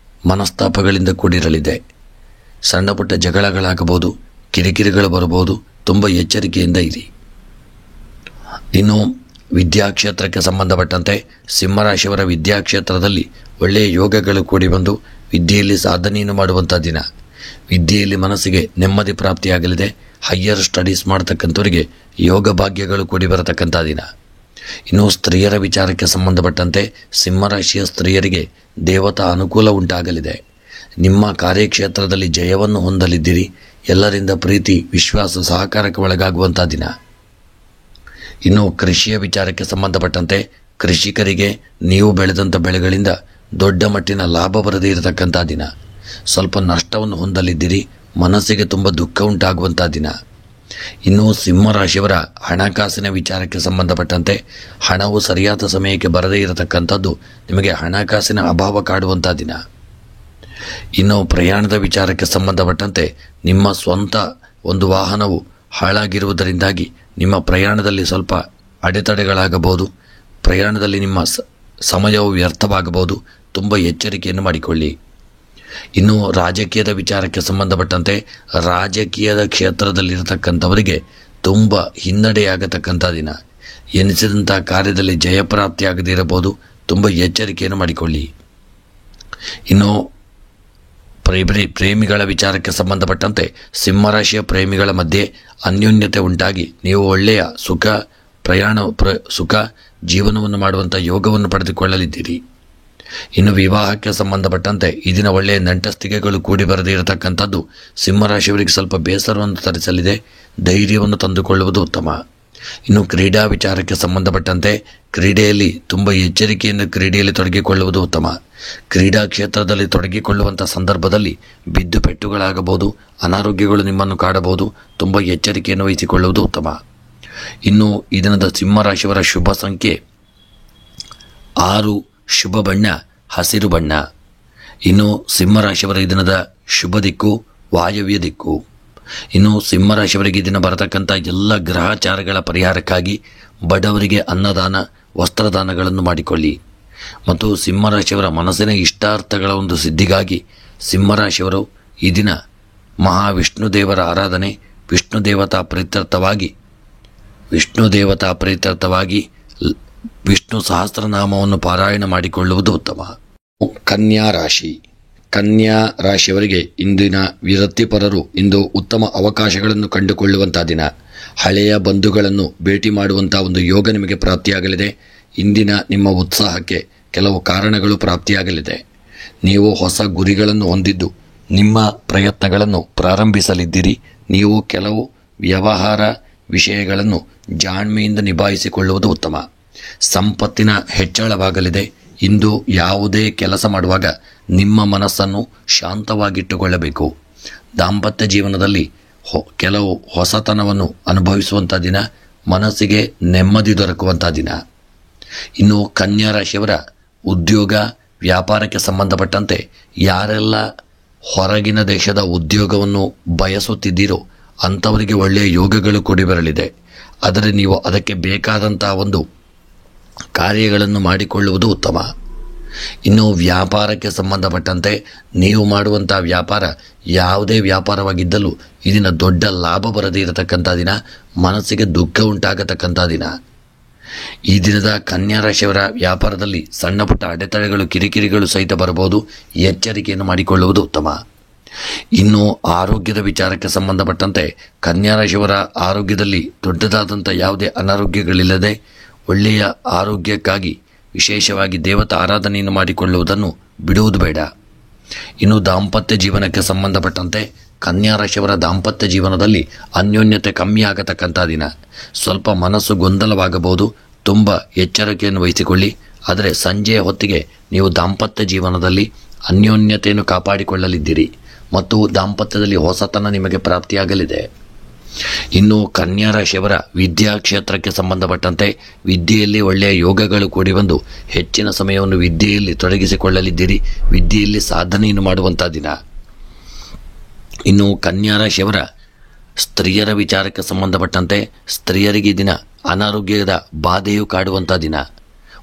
ಮನಸ್ತಾಪಗಳಿಂದ ಕೂಡಿರಲಿದೆ. ಸಣ್ಣ ಪುಟ್ಟ ಜಗಳಗಳಾಗಬಹುದು, ಕಿರಿಕಿರಿಗಳು ಬರಬಹುದು. ತುಂಬ ಎಚ್ಚರಿಕೆಯಿಂದ ಇರಿ. ಇನ್ನು ವಿದ್ಯಾಕ್ಷೇತ್ರಕ್ಕೆ ಸಂಬಂಧಪಟ್ಟಂತೆ ಸಿಂಹರಾಶಿಯವರ ವಿದ್ಯಾಕ್ಷೇತ್ರದಲ್ಲಿ ಒಳ್ಳೆಯ ಯೋಗಗಳು ಕೂಡಿ ಬಂದು ವಿದ್ಯೆಯಲ್ಲಿ ಸಾಧನೆಯನ್ನು ಮಾಡುವಂಥ ದಿನ. ವಿದ್ಯೆಯಲ್ಲಿ ಮನಸ್ಸಿಗೆ ನೆಮ್ಮದಿ ಪ್ರಾಪ್ತಿಯಾಗಲಿದೆ. ಹೈಯರ್ ಸ್ಟಡೀಸ್ ಮಾಡತಕ್ಕಂಥವರಿಗೆ ಯೋಗ ಭಾಗ್ಯಗಳು ಕೂಡಿ ಬರತಕ್ಕಂಥ ದಿನ. ಇನ್ನು ಸ್ತ್ರೀಯರ ವಿಚಾರಕ್ಕೆ ಸಂಬಂಧಪಟ್ಟಂತೆ ಸಿಂಹರಾಶಿಯ ಸ್ತ್ರೀಯರಿಗೆ ದೇವತಾ ಅನುಕೂಲ ಉಂಟಾಗಲಿದೆ. ನಿಮ್ಮ ಕಾರ್ಯಕ್ಷೇತ್ರದಲ್ಲಿ ಜಯವನ್ನು ಹೊಂದಲಿದ್ದೀರಿ. ಎಲ್ಲರಿಂದ ಪ್ರೀತಿ, ವಿಶ್ವಾಸ, ಸಹಕಾರಕ್ಕೆ ಒಳಗಾಗುವಂಥ ದಿನ. ಇನ್ನು ಕೃಷಿಯ ವಿಚಾರಕ್ಕೆ ಸಂಬಂಧಪಟ್ಟಂತೆ ಕೃಷಿಕರಿಗೆ ನೀವು ಬೆಳೆದಂಥ ಬೆಳೆಗಳಿಂದ ದೊಡ್ಡ ಮಟ್ಟಿನ ಲಾಭ ಬರದೇ ಇರತಕ್ಕಂಥ ದಿನ. ಸ್ವಲ್ಪ ನಷ್ಟವನ್ನು ಹೊಂದಲಿದ್ದೀರಿ. ಮನಸ್ಸಿಗೆ ತುಂಬ ದುಃಖ ಉಂಟಾಗುವಂಥ ದಿನ. ಇನ್ನು ಸಿಂಹರಾಶಿಯವರ ಹಣಕಾಸಿನ ವಿಚಾರಕ್ಕೆ ಸಂಬಂಧಪಟ್ಟಂತೆ ಹಣವು ಸರಿಯಾದ ಸಮಯಕ್ಕೆ ಬರದೇ ಇರತಕ್ಕಂಥದ್ದು ನಿಮಗೆ ಹಣಕಾಸಿನ ಅಭಾವ ಕಾಡುವಂಥ ದಿನ. ಇನ್ನು ಪ್ರಯಾಣದ ವಿಚಾರಕ್ಕೆ ಸಂಬಂಧಪಟ್ಟಂತೆ ನಿಮ್ಮ ಸ್ವಂತ ಒಂದು ವಾಹನವು ಹಾಳಾಗಿರುವುದರಿಂದಾಗಿ ನಿಮ್ಮ ಪ್ರಯಾಣದಲ್ಲಿ ಸ್ವಲ್ಪ ಅಡೆತಡೆಗಳಾಗಬಹುದು. ಪ್ರಯಾಣದಲ್ಲಿ ನಿಮ್ಮ ಸಮಯವು ವ್ಯರ್ಥವಾಗಬಹುದು. ತುಂಬ ಎಚ್ಚರಿಕೆಯನ್ನು ಮಾಡಿಕೊಳ್ಳಿ. ಇನ್ನು ರಾಜಕೀಯದ ವಿಚಾರಕ್ಕೆ ಸಂಬಂಧಪಟ್ಟಂತೆ ರಾಜಕೀಯದ ಕ್ಷೇತ್ರದಲ್ಲಿರತಕ್ಕಂಥವರಿಗೆ ತುಂಬ ಹಿನ್ನಡೆಯಾಗತಕ್ಕಂಥ ದಿನ. ಎನಿಸಿದಂಥ ಕಾರ್ಯದಲ್ಲಿ ಜಯಪ್ರಾಪ್ತಿಯಾಗದೇ ಇರಬಹುದು. ತುಂಬ ಎಚ್ಚರಿಕೆಯನ್ನು ಮಾಡಿಕೊಳ್ಳಿ. ಇನ್ನು ಪ್ರೇಮಿಗಳ ವಿಚಾರಕ್ಕೆ ಸಂಬಂಧಪಟ್ಟಂತೆ ಸಿಂಹರಾಶಿಯ ಪ್ರೇಮಿಗಳ ಮಧ್ಯೆ ಅನ್ಯೋನ್ಯತೆ ಉಂಟಾಗಿ ನೀವು ಒಳ್ಳೆಯ ಸುಖ ಜೀವನವನ್ನು ಮಾಡುವಂಥ ಯೋಗವನ್ನು ಪಡೆದುಕೊಳ್ಳಲಿದ್ದೀರಿ. ಇನ್ನು ವಿವಾಹಕ್ಕೆ ಸಂಬಂಧಪಟ್ಟಂತೆ ಈ ದಿನ ಒಳ್ಳೆಯ ನಂಟಸ್ತಿಕೆಗಳು ಕೂಡಿ ಬರದೇ ಇರತಕ್ಕಂಥದ್ದು ಸಿಂಹರಾಶಿಯವರಿಗೆ ಸ್ವಲ್ಪ ಬೇಸರವನ್ನು ತರಿಸಲಿದೆ. ಧೈರ್ಯವನ್ನು ತಂದುಕೊಳ್ಳುವುದು ಉತ್ತಮ. ಇನ್ನು ಕ್ರೀಡಾ ವಿಚಾರಕ್ಕೆ ಸಂಬಂಧಪಟ್ಟಂತೆ ಕ್ರೀಡೆಯಲ್ಲಿ ತುಂಬ ಎಚ್ಚರಿಕೆಯಿಂದ ಕ್ರೀಡೆಯಲ್ಲಿ ತೊಡಗಿಕೊಳ್ಳುವುದು ಉತ್ತಮ. ಕ್ರೀಡಾ ಕ್ಷೇತ್ರದಲ್ಲಿ ತೊಡಗಿಕೊಳ್ಳುವಂಥ ಸಂದರ್ಭದಲ್ಲಿ ಬಿದ್ದು ಪೆಟ್ಟುಗಳಾಗಬಹುದು, ಅನಾರೋಗ್ಯಗಳು ನಿಮ್ಮನ್ನು ಕಾಡಬಹುದು. ತುಂಬ ಎಚ್ಚರಿಕೆಯನ್ನು ವಹಿಸಿಕೊಳ್ಳುವುದು ಉತ್ತಮ. ಇನ್ನು ಈ ದಿನದ ಸಿಂಹರಾಶಿಯವರ ಶುಭ ಸಂಖ್ಯೆ 6, ಶುಭ ಬಣ್ಣ ಹಸಿರು ಬಣ್ಣ. ಇನ್ನು ಸಿಂಹರಾಶಿಯವರ ಈ ದಿನದ ಶುಭ ದಿಕ್ಕು ವಾಯವ್ಯ ದಿಕ್ಕು. ಇನ್ನು ಸಿಂಹರಾಶಿಯವರಿಗೆ ಈ ದಿನ ಬರತಕ್ಕಂಥ ಎಲ್ಲ ಗ್ರಹಚಾರಗಳ ಪರಿಹಾರಕ್ಕಾಗಿ ಬಡವರಿಗೆ ಅನ್ನದಾನ, ವಸ್ತ್ರದಾನಗಳನ್ನು ಮಾಡಿಕೊಳ್ಳಿ. ಮತ್ತು ಸಿಂಹರಾಶಿಯವರ ಮನಸ್ಸಿನ ಇಷ್ಟಾರ್ಥಗಳ ಒಂದು ಸಿದ್ಧಿಗಾಗಿ ಸಿಂಹರಾಶಿಯವರು ಈ ದಿನ ಮಹಾವಿಷ್ಣು ದೇವರ ಆರಾಧನೆ, ವಿಷ್ಣು ದೇವತಾ ಪ್ರೀತ್ಯರ್ಥವಾಗಿ ವಿಷ್ಣು ಸಹಸ್ರನಾಮವನ್ನು ಪಾರಾಯಣ ಮಾಡಿಕೊಳ್ಳುವುದು ಉತ್ತಮ. ಕನ್ಯಾ ರಾಶಿಯವರಿಗೆ ಇಂದಿನ ವೃತ್ತಿಪರರು ಇಂದು ಉತ್ತಮ ಅವಕಾಶಗಳನ್ನು ಕಂಡುಕೊಳ್ಳುವಂಥ ದಿನ. ಹಳೆಯ ಬಂಧುಗಳನ್ನು ಭೇಟಿ ಮಾಡುವಂಥ ಒಂದು ಯೋಗ ನಿಮಗೆ ಪ್ರಾಪ್ತಿಯಾಗಲಿದೆ. ಇಂದಿನ ನಿಮ್ಮ ಉತ್ಸಾಹಕ್ಕೆ ಕೆಲವು ಕಾರಣಗಳು ಪ್ರಾಪ್ತಿಯಾಗಲಿದೆ. ನೀವು ಹೊಸ ಗುರಿಗಳನ್ನು ಹೊಂದಿದ್ದು ನಿಮ್ಮ ಪ್ರಯತ್ನಗಳನ್ನು ಪ್ರಾರಂಭಿಸಲಿದ್ದೀರಿ. ನೀವು ಕೆಲವು ವ್ಯವಹಾರ ವಿಷಯಗಳನ್ನು ಜಾಣ್ಮೆಯಿಂದ ನಿಭಾಯಿಸಿಕೊಳ್ಳುವುದು ಉತ್ತಮ. ಸಂಪತ್ತಿನ ಹೆಚ್ಚಳವಾಗಲಿದೆ. ಇಂದು ಯಾವುದೇ ಕೆಲಸ ಮಾಡುವಾಗ ನಿಮ್ಮ ಮನಸ್ಸನ್ನು ಶಾಂತವಾಗಿಟ್ಟುಕೊಳ್ಳಬೇಕು. ದಾಂಪತ್ಯ ಜೀವನದಲ್ಲಿ ಕೆಲವು ಹೊಸತನವನ್ನು ಅನುಭವಿಸುವಂಥ ದಿನ. ಮನಸ್ಸಿಗೆ ನೆಮ್ಮದಿ ದೊರಕುವಂಥ ದಿನ. ಇನ್ನು ಕನ್ಯಾ ರಾಶಿಯವರ ಉದ್ಯೋಗ ವ್ಯಾಪಾರಕ್ಕೆ ಸಂಬಂಧಪಟ್ಟಂತೆ ಯಾರೆಲ್ಲ ಹೊರಗಿನ ದೇಶದ ಉದ್ಯೋಗವನ್ನು ಬಯಸುತ್ತಿದ್ದೀರೋ ಅಂಥವರಿಗೆ ಒಳ್ಳೆಯ ಯೋಗಗಳು ಕೂಡಿ ಬರಲಿದೆ. ಆದರೆ ನೀವು ಅದಕ್ಕೆ ಬೇಕಾದಂಥ ಒಂದು ಕಾರ್ಯಗಳನ್ನು ಮಾಡಿಕೊಳ್ಳುವುದು ಉತ್ತಮ. ಇನ್ನು ವ್ಯಾಪಾರಕ್ಕೆ ಸಂಬಂಧಪಟ್ಟಂತೆ ನೀವು ಮಾಡುವಂಥ ವ್ಯಾಪಾರ ಯಾವುದೇ ವ್ಯಾಪಾರವಾಗಿದ್ದಲೂ ಇದನ್ನ ದೊಡ್ಡ ಲಾಭ ಬರದೇ ಇರತಕ್ಕಂಥ ದಿನ. ಮನಸ್ಸಿಗೆ ದುಃಖ ಉಂಟಾಗತಕ್ಕಂಥ ದಿನ. ಈ ದಿನದ ಕನ್ಯಾ ರಾಶಿಯವರ ವ್ಯಾಪಾರದಲ್ಲಿ ಸಣ್ಣ ಪುಟ್ಟ ಅಡೆತಡೆಗಳು, ಕಿರಿಕಿರಿಗಳು ಸಹಿತ ಬರಬಹುದು. ಎಚ್ಚರಿಕೆಯನ್ನು ಮಾಡಿಕೊಳ್ಳುವುದು ಉತ್ತಮ. ಇನ್ನು ಆರೋಗ್ಯದ ವಿಚಾರಕ್ಕೆ ಸಂಬಂಧಪಟ್ಟಂತೆ ಕನ್ಯಾ ರಾಶಿಯವರ ಆರೋಗ್ಯದಲ್ಲಿ ದೊಡ್ಡದಾದಂಥ ಯಾವುದೇ ಅನಾರೋಗ್ಯಗಳಿಲ್ಲದೆ ಒಳ್ಳೆಯ ಆರೋಗ್ಯಕ್ಕಾಗಿ ವಿಶೇಷವಾಗಿ ದೇವತಾ ಆರಾಧನೆಯನ್ನು ಮಾಡಿಕೊಳ್ಳುವುದನ್ನು ಬಿಡುವುದು ಬೇಡ. ಇನ್ನು ದಾಂಪತ್ಯ ಜೀವನಕ್ಕೆ ಸಂಬಂಧಪಟ್ಟಂತೆ ಕನ್ಯಾ ರಾಶಿಯವರ ದಾಂಪತ್ಯ ಜೀವನದಲ್ಲಿ ಅನ್ಯೋನ್ಯತೆ ಕಮ್ಮಿ ಆಗತಕ್ಕಂಥ ದಿನ. ಸ್ವಲ್ಪ ಮನಸ್ಸು ಗೊಂದಲವಾಗಬಹುದು. ತುಂಬ ಎಚ್ಚರಿಕೆಯನ್ನು ವಹಿಸಿಕೊಳ್ಳಿ. ಆದರೆ ಸಂಜೆಯ ಹೊತ್ತಿಗೆ ನೀವು ದಾಂಪತ್ಯ ಜೀವನದಲ್ಲಿ ಅನ್ಯೋನ್ಯತೆಯನ್ನು ಕಾಪಾಡಿಕೊಳ್ಳಲಿದ್ದೀರಿ ಮತ್ತು ದಾಂಪತ್ಯದಲ್ಲಿ ಹೊಸತನ ನಿಮಗೆ ಪ್ರಾಪ್ತಿಯಾಗಲಿದೆ. ಇನ್ನು ಕನ್ಯಾ ರಾಶಿಯವರ ವಿದ್ಯಾ ಕ್ಷೇತ್ರಕ್ಕೆ ಸಂಬಂಧಪಟ್ಟಂತೆ ವಿದ್ಯೆಯಲ್ಲಿ ಒಳ್ಳೆಯ ಯೋಗಗಳು ಕೂಡಿ ಬಂದು ಹೆಚ್ಚಿನ ಸಮಯವನ್ನು ವಿದ್ಯೆಯಲ್ಲಿ ತೊಡಗಿಸಿಕೊಳ್ಳಲಿದ್ದೀರಿ. ವಿದ್ಯೆಯಲ್ಲಿ ಸಾಧನೆಯನ್ನು ಮಾಡುವಂಥ ದಿನ. ಇನ್ನು ಕನ್ಯಾ ರಾಶಿಯವರ ಸ್ತ್ರೀಯರ ವಿಚಾರಕ್ಕೆ ಸಂಬಂಧಪಟ್ಟಂತೆ ಸ್ತ್ರೀಯರಿಗೆ ಈ ದಿನ ಅನಾರೋಗ್ಯದ ಬಾಧೆಯು ಕಾಡುವಂಥ ದಿನ.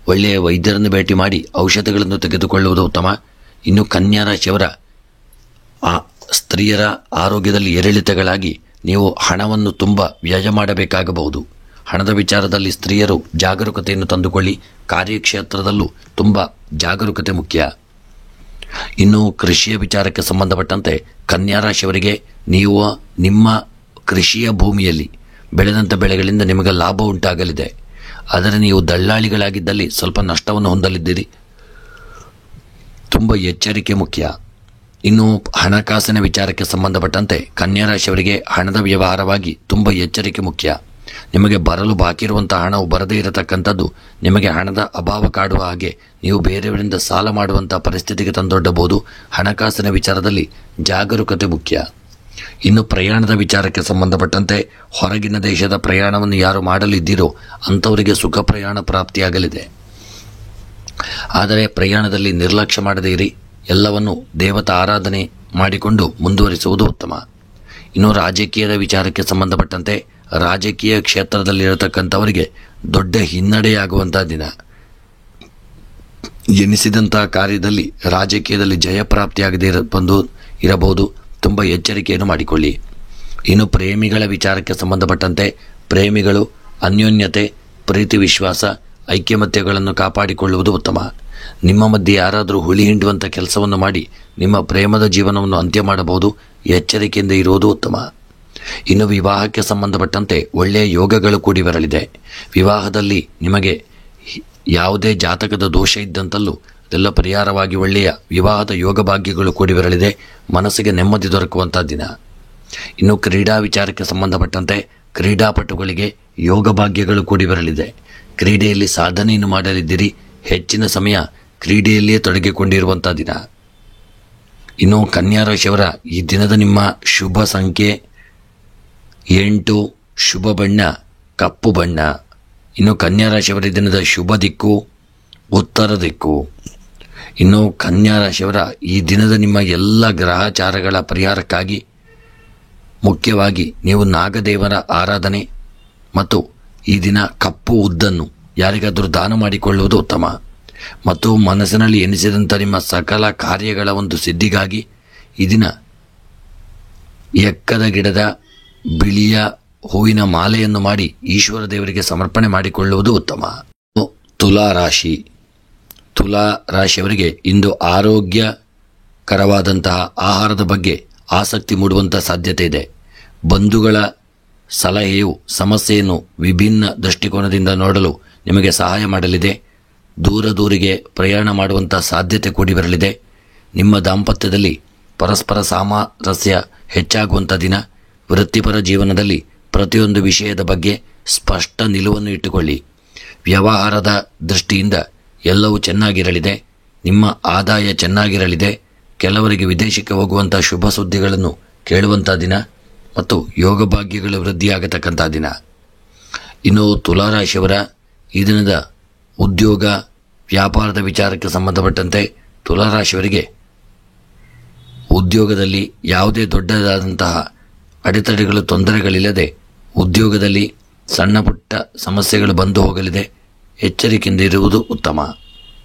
ಒಳ್ಳೆಯ ವೈದ್ಯರನ್ನು ಭೇಟಿ ಮಾಡಿ ಔಷಧಿಗಳನ್ನು ತೆಗೆದುಕೊಳ್ಳುವುದು ಉತ್ತಮ. ಇನ್ನು ಕನ್ಯಾ ರಾಶಿಯವರ ಸ್ತ್ರೀಯರ ಆರೋಗ್ಯದಲ್ಲಿ ಏರಿಳಿತಗಳಾಗಿ ನೀವು ಹಣವನ್ನು ತುಂಬ ವ್ಯಯ ಮಾಡಬೇಕಾಗಬಹುದು. ಹಣದ ವಿಚಾರದಲ್ಲಿ ಸ್ತ್ರೀಯರು ಜಾಗರೂಕತೆಯನ್ನು ತಂದುಕೊಳ್ಳಿ. ಕಾರ್ಯಕ್ಷೇತ್ರದಲ್ಲೂ ತುಂಬ ಜಾಗರೂಕತೆ ಮುಖ್ಯ. ಇನ್ನು ಕೃಷಿಯ ವಿಚಾರಕ್ಕೆ ಸಂಬಂಧಪಟ್ಟಂತೆ ಕನ್ಯಾ ರಾಶಿಯವರಿಗೆ ನೀವು ನಿಮ್ಮ ಕೃಷಿಯ ಭೂಮಿಯಲ್ಲಿ ಬೆಳೆದಂಥ ಬೆಳೆಗಳಿಂದ ನಿಮಗೆ ಲಾಭ ಉಂಟಾಗಲಿದೆ. ಆದರೆ ನೀವು ದಳ್ಳಾಳಿಗಳಾಗಿದ್ದಲ್ಲಿ ಸ್ವಲ್ಪ ನಷ್ಟವನ್ನು ಹೊಂದಲಿದ್ದೀರಿ. ತುಂಬ ಎಚ್ಚರಿಕೆ ಮುಖ್ಯ. ಇನ್ನು ಹಣಕಾಸಿನ ವಿಚಾರಕ್ಕೆ ಸಂಬಂಧಪಟ್ಟಂತೆ ಕನ್ಯಾ ರಾಶಿಯವರಿಗೆ ಹಣದ ವ್ಯವಹಾರವಾಗಿ ತುಂಬ ಎಚ್ಚರಿಕೆ ಮುಖ್ಯ. ನಿಮಗೆ ಬರಲು ಬಾಕಿ ಇರುವಂಥ ಹಣವು ಬರದೇ ಇರತಕ್ಕಂಥದ್ದು ನಿಮಗೆ ಹಣದ ಅಭಾವ ಕಾಡುವ ಹಾಗೆ ನೀವು ಬೇರೆಯವರಿಂದ ಸಾಲ ಮಾಡುವಂಥ ಪರಿಸ್ಥಿತಿಗೆ ತಂದೊಡ್ಡಬಹುದು. ಹಣಕಾಸಿನ ವಿಚಾರದಲ್ಲಿ ಜಾಗರೂಕತೆ ಮುಖ್ಯ. ಇನ್ನು ಪ್ರಯಾಣದ ವಿಚಾರಕ್ಕೆ ಸಂಬಂಧಪಟ್ಟಂತೆ ಹೊರಗಿನ ದೇಶದ ಪ್ರಯಾಣವನ್ನು ಯಾರು ಮಾಡಲಿದ್ದೀರೋ ಅಂಥವರಿಗೆ ಸುಖ ಪ್ರಯಾಣ ಪ್ರಾಪ್ತಿಯಾಗಲಿದೆ. ಆದರೆ ಪ್ರಯಾಣದಲ್ಲಿ ನಿರ್ಲಕ್ಷ್ಯ ಮಾಡದೇ ಇರಿ. ಎಲ್ಲವನ್ನು ದೇವತಾ ಆರಾಧನೆ ಮಾಡಿಕೊಂಡು ಮುಂದುವರಿಸುವುದು ಉತ್ತಮ. ಇನ್ನು ರಾಜಕೀಯದ ವಿಚಾರಕ್ಕೆ ಸಂಬಂಧಪಟ್ಟಂತೆ ರಾಜಕೀಯ ಕ್ಷೇತ್ರದಲ್ಲಿರತಕ್ಕಂಥವರಿಗೆ ದೊಡ್ಡ ಹಿನ್ನಡೆಯಾಗುವಂಥ ದಿನ. ಎನಿಸಿದಂಥ ಕಾರ್ಯದಲ್ಲಿ ರಾಜಕೀಯದಲ್ಲಿ ಜಯಪ್ರಾಪ್ತಿಯಾಗದೇ ಇರಬಹುದು. ತುಂಬ ಎಚ್ಚರಿಕೆಯನ್ನು ಮಾಡಿಕೊಳ್ಳಿ. ಇನ್ನು ಪ್ರೇಮಿಗಳ ವಿಚಾರಕ್ಕೆ ಸಂಬಂಧಪಟ್ಟಂತೆ ಪ್ರೇಮಿಗಳು ಅನ್ಯೋನ್ಯತೆ, ಪ್ರೀತಿ, ವಿಶ್ವಾಸ, ಐಕ್ಯಮತ್ಯಗಳನ್ನು ಕಾಪಾಡಿಕೊಳ್ಳುವುದು ಉತ್ತಮ. ನಿಮ್ಮ ಮಧ್ಯೆ ಯಾರಾದರೂ ಹುಳಿ ಹಿಂಡುವಂಥ ಕೆಲಸವನ್ನು ಮಾಡಿ ನಿಮ್ಮ ಪ್ರೇಮದ ಜೀವನವನ್ನು ಅಂತ್ಯ ಮಾಡಬಹುದು. ಎಚ್ಚರಿಕೆಯಿಂದ ಇರುವುದು ಉತ್ತಮ. ಇನ್ನು ವಿವಾಹಕ್ಕೆ ಸಂಬಂಧಪಟ್ಟಂತೆ ಒಳ್ಳೆಯ ಯೋಗಗಳು ಕೂಡಿ ಬರಲಿದೆ. ವಿವಾಹದಲ್ಲಿ ನಿಮಗೆ ಯಾವುದೇ ಜಾತಕದ ದೋಷ ಇದ್ದಂತಲ್ಲೂ ಅದೆಲ್ಲ ಪರಿಹಾರವಾಗಿ ಒಳ್ಳೆಯ ವಿವಾಹದ ಯೋಗ ಭಾಗ್ಯಗಳು ಕೂಡಿ ಬರಲಿದೆ. ಮನಸ್ಸಿಗೆ ನೆಮ್ಮದಿ ದೊರಕುವಂಥ ದಿನ. ಇನ್ನು ಕ್ರೀಡಾ ವಿಚಾರಕ್ಕೆ ಸಂಬಂಧಪಟ್ಟಂತೆ ಕ್ರೀಡಾಪಟುಗಳಿಗೆ ಯೋಗ ಭಾಗ್ಯಗಳು ಕೂಡಿ ಬರಲಿದೆ. ಕ್ರೀಡೆಯಲ್ಲಿ ಸಾಧನೆಯನ್ನು ಮಾಡಲಿದ್ದೀರಿ. ಹೆಚ್ಚಿನ ಸಮಯ ಕ್ರೀಡೆಯಲ್ಲಿಯೇ ತೊಡಗಿಕೊಂಡಿರುವಂಥ ದಿನ. ಇನ್ನು ಕನ್ಯಾ ರಾಶಿಯವರ ಈ ದಿನದ ನಿಮ್ಮ ಶುಭ ಸಂಖ್ಯೆ 8, ಶುಭ ಬಣ್ಣ ಕಪ್ಪು ಬಣ್ಣ. ಇನ್ನು ಕನ್ಯಾ ರಾಶಿಯವರ ಈ ದಿನದ ಶುಭ ದಿಕ್ಕು ಉತ್ತರ ದಿಕ್ಕು. ಇನ್ನು ಕನ್ಯಾ ರಾಶಿಯವರ ಈ ದಿನದ ನಿಮ್ಮ ಎಲ್ಲ ಗ್ರಹಚಾರಗಳ ಪರಿಹಾರಕ್ಕಾಗಿ ಮುಖ್ಯವಾಗಿ ನೀವು ನಾಗದೇವರ ಆರಾಧನೆ ಮತ್ತು ಈ ದಿನ ಕಪ್ಪು ಉದ್ದನ್ನು ಯಾರಿಗಾದರೂ ದಾನ ಮಾಡಿಕೊಳ್ಳುವುದು ಉತ್ತಮ. ಮತ್ತು ಮನಸ್ಸಿನಲ್ಲಿ ಎನಿಸಿದಂಥ ನಿಮ್ಮ ಸಕಲ ಕಾರ್ಯಗಳ ಒಂದು ಸಿದ್ಧಿಗಾಗಿ ಈ ದಿನ ಎಕ್ಕದ ಗಿಡದ ಬಿಳಿಯ ಹೂವಿನ ಮಾಲೆಯನ್ನು ಮಾಡಿ ಈಶ್ವರ ದೇವರಿಗೆ ಸಮರ್ಪಣೆ ಮಾಡಿಕೊಳ್ಳುವುದು ಉತ್ತಮ. ತುಲಾ ರಾಶಿ. ತುಲಾ ರಾಶಿಯವರಿಗೆ ಇಂದು ಆರೋಗ್ಯಕರವಾದಂತಹ ಆಹಾರದ ಬಗ್ಗೆ ಆಸಕ್ತಿ ಮೂಡುವಂಥ ಸಾಧ್ಯತೆ ಇದೆ. ಬಂಧುಗಳ ಸಲಹೆಯು ಸಮಸ್ಯೆಯನ್ನು ವಿಭಿನ್ನ ದೃಷ್ಟಿಕೋನದಿಂದ ನೋಡಲು ನಿಮಗೆ ಸಹಾಯ ಮಾಡಲಿದೆ. ದೂರಿಗೆ ಪ್ರಯಾಣ ಮಾಡುವಂಥ ಸಾಧ್ಯತೆ ಕೂಡಿ ಬರಲಿದೆ. ನಿಮ್ಮ ದಾಂಪತ್ಯದಲ್ಲಿ ಪರಸ್ಪರ ಸಾಮರಸ್ಯ ಹೆಚ್ಚಾಗುವಂಥ ದಿನ. ವೃತ್ತಿಪರ ಜೀವನದಲ್ಲಿ ಪ್ರತಿಯೊಂದು ವಿಷಯದ ಬಗ್ಗೆ ಸ್ಪಷ್ಟ ನಿಲುವನ್ನು ಇಟ್ಟುಕೊಳ್ಳಿ. ವ್ಯವಹಾರದ ದೃಷ್ಟಿಯಿಂದ ಎಲ್ಲವೂ ಚೆನ್ನಾಗಿರಲಿದೆ. ನಿಮ್ಮ ಆದಾಯ ಚೆನ್ನಾಗಿರಲಿದೆ. ಕೆಲವರಿಗೆ ವಿದೇಶಕ್ಕೆ ಹೋಗುವಂಥ ಶುಭ ಸುದ್ದಿಗಳನ್ನು ಕೇಳುವಂಥ ದಿನ ಮತ್ತು ಯೋಗ ಭಾಗ್ಯಗಳು ವೃದ್ಧಿಯಾಗತಕ್ಕಂಥ ದಿನ. ಇನ್ನು ತುಲಾರಾಶಿಯವರ ಈ ದಿನದ ಉದ್ಯೋಗ ವ್ಯಾಪಾರದ ವಿಚಾರಕ್ಕೆ ಸಂಬಂಧಪಟ್ಟಂತೆ ತುಲಾರಾಶಿಯವರಿಗೆ ಉದ್ಯೋಗದಲ್ಲಿ ಯಾವುದೇ ದೊಡ್ಡದಾದಂತಹ ಅಡೆತಡೆಗಳು ತೊಂದರೆಗಳಿಲ್ಲದೆ ಉದ್ಯೋಗದಲ್ಲಿ ಸಣ್ಣ ಪುಟ್ಟ ಸಮಸ್ಯೆಗಳು ಬಂದು ಹೋಗಲಿದೆ. ಎಚ್ಚರಿಕೆಯಿಂದ ಇರುವುದು ಉತ್ತಮ.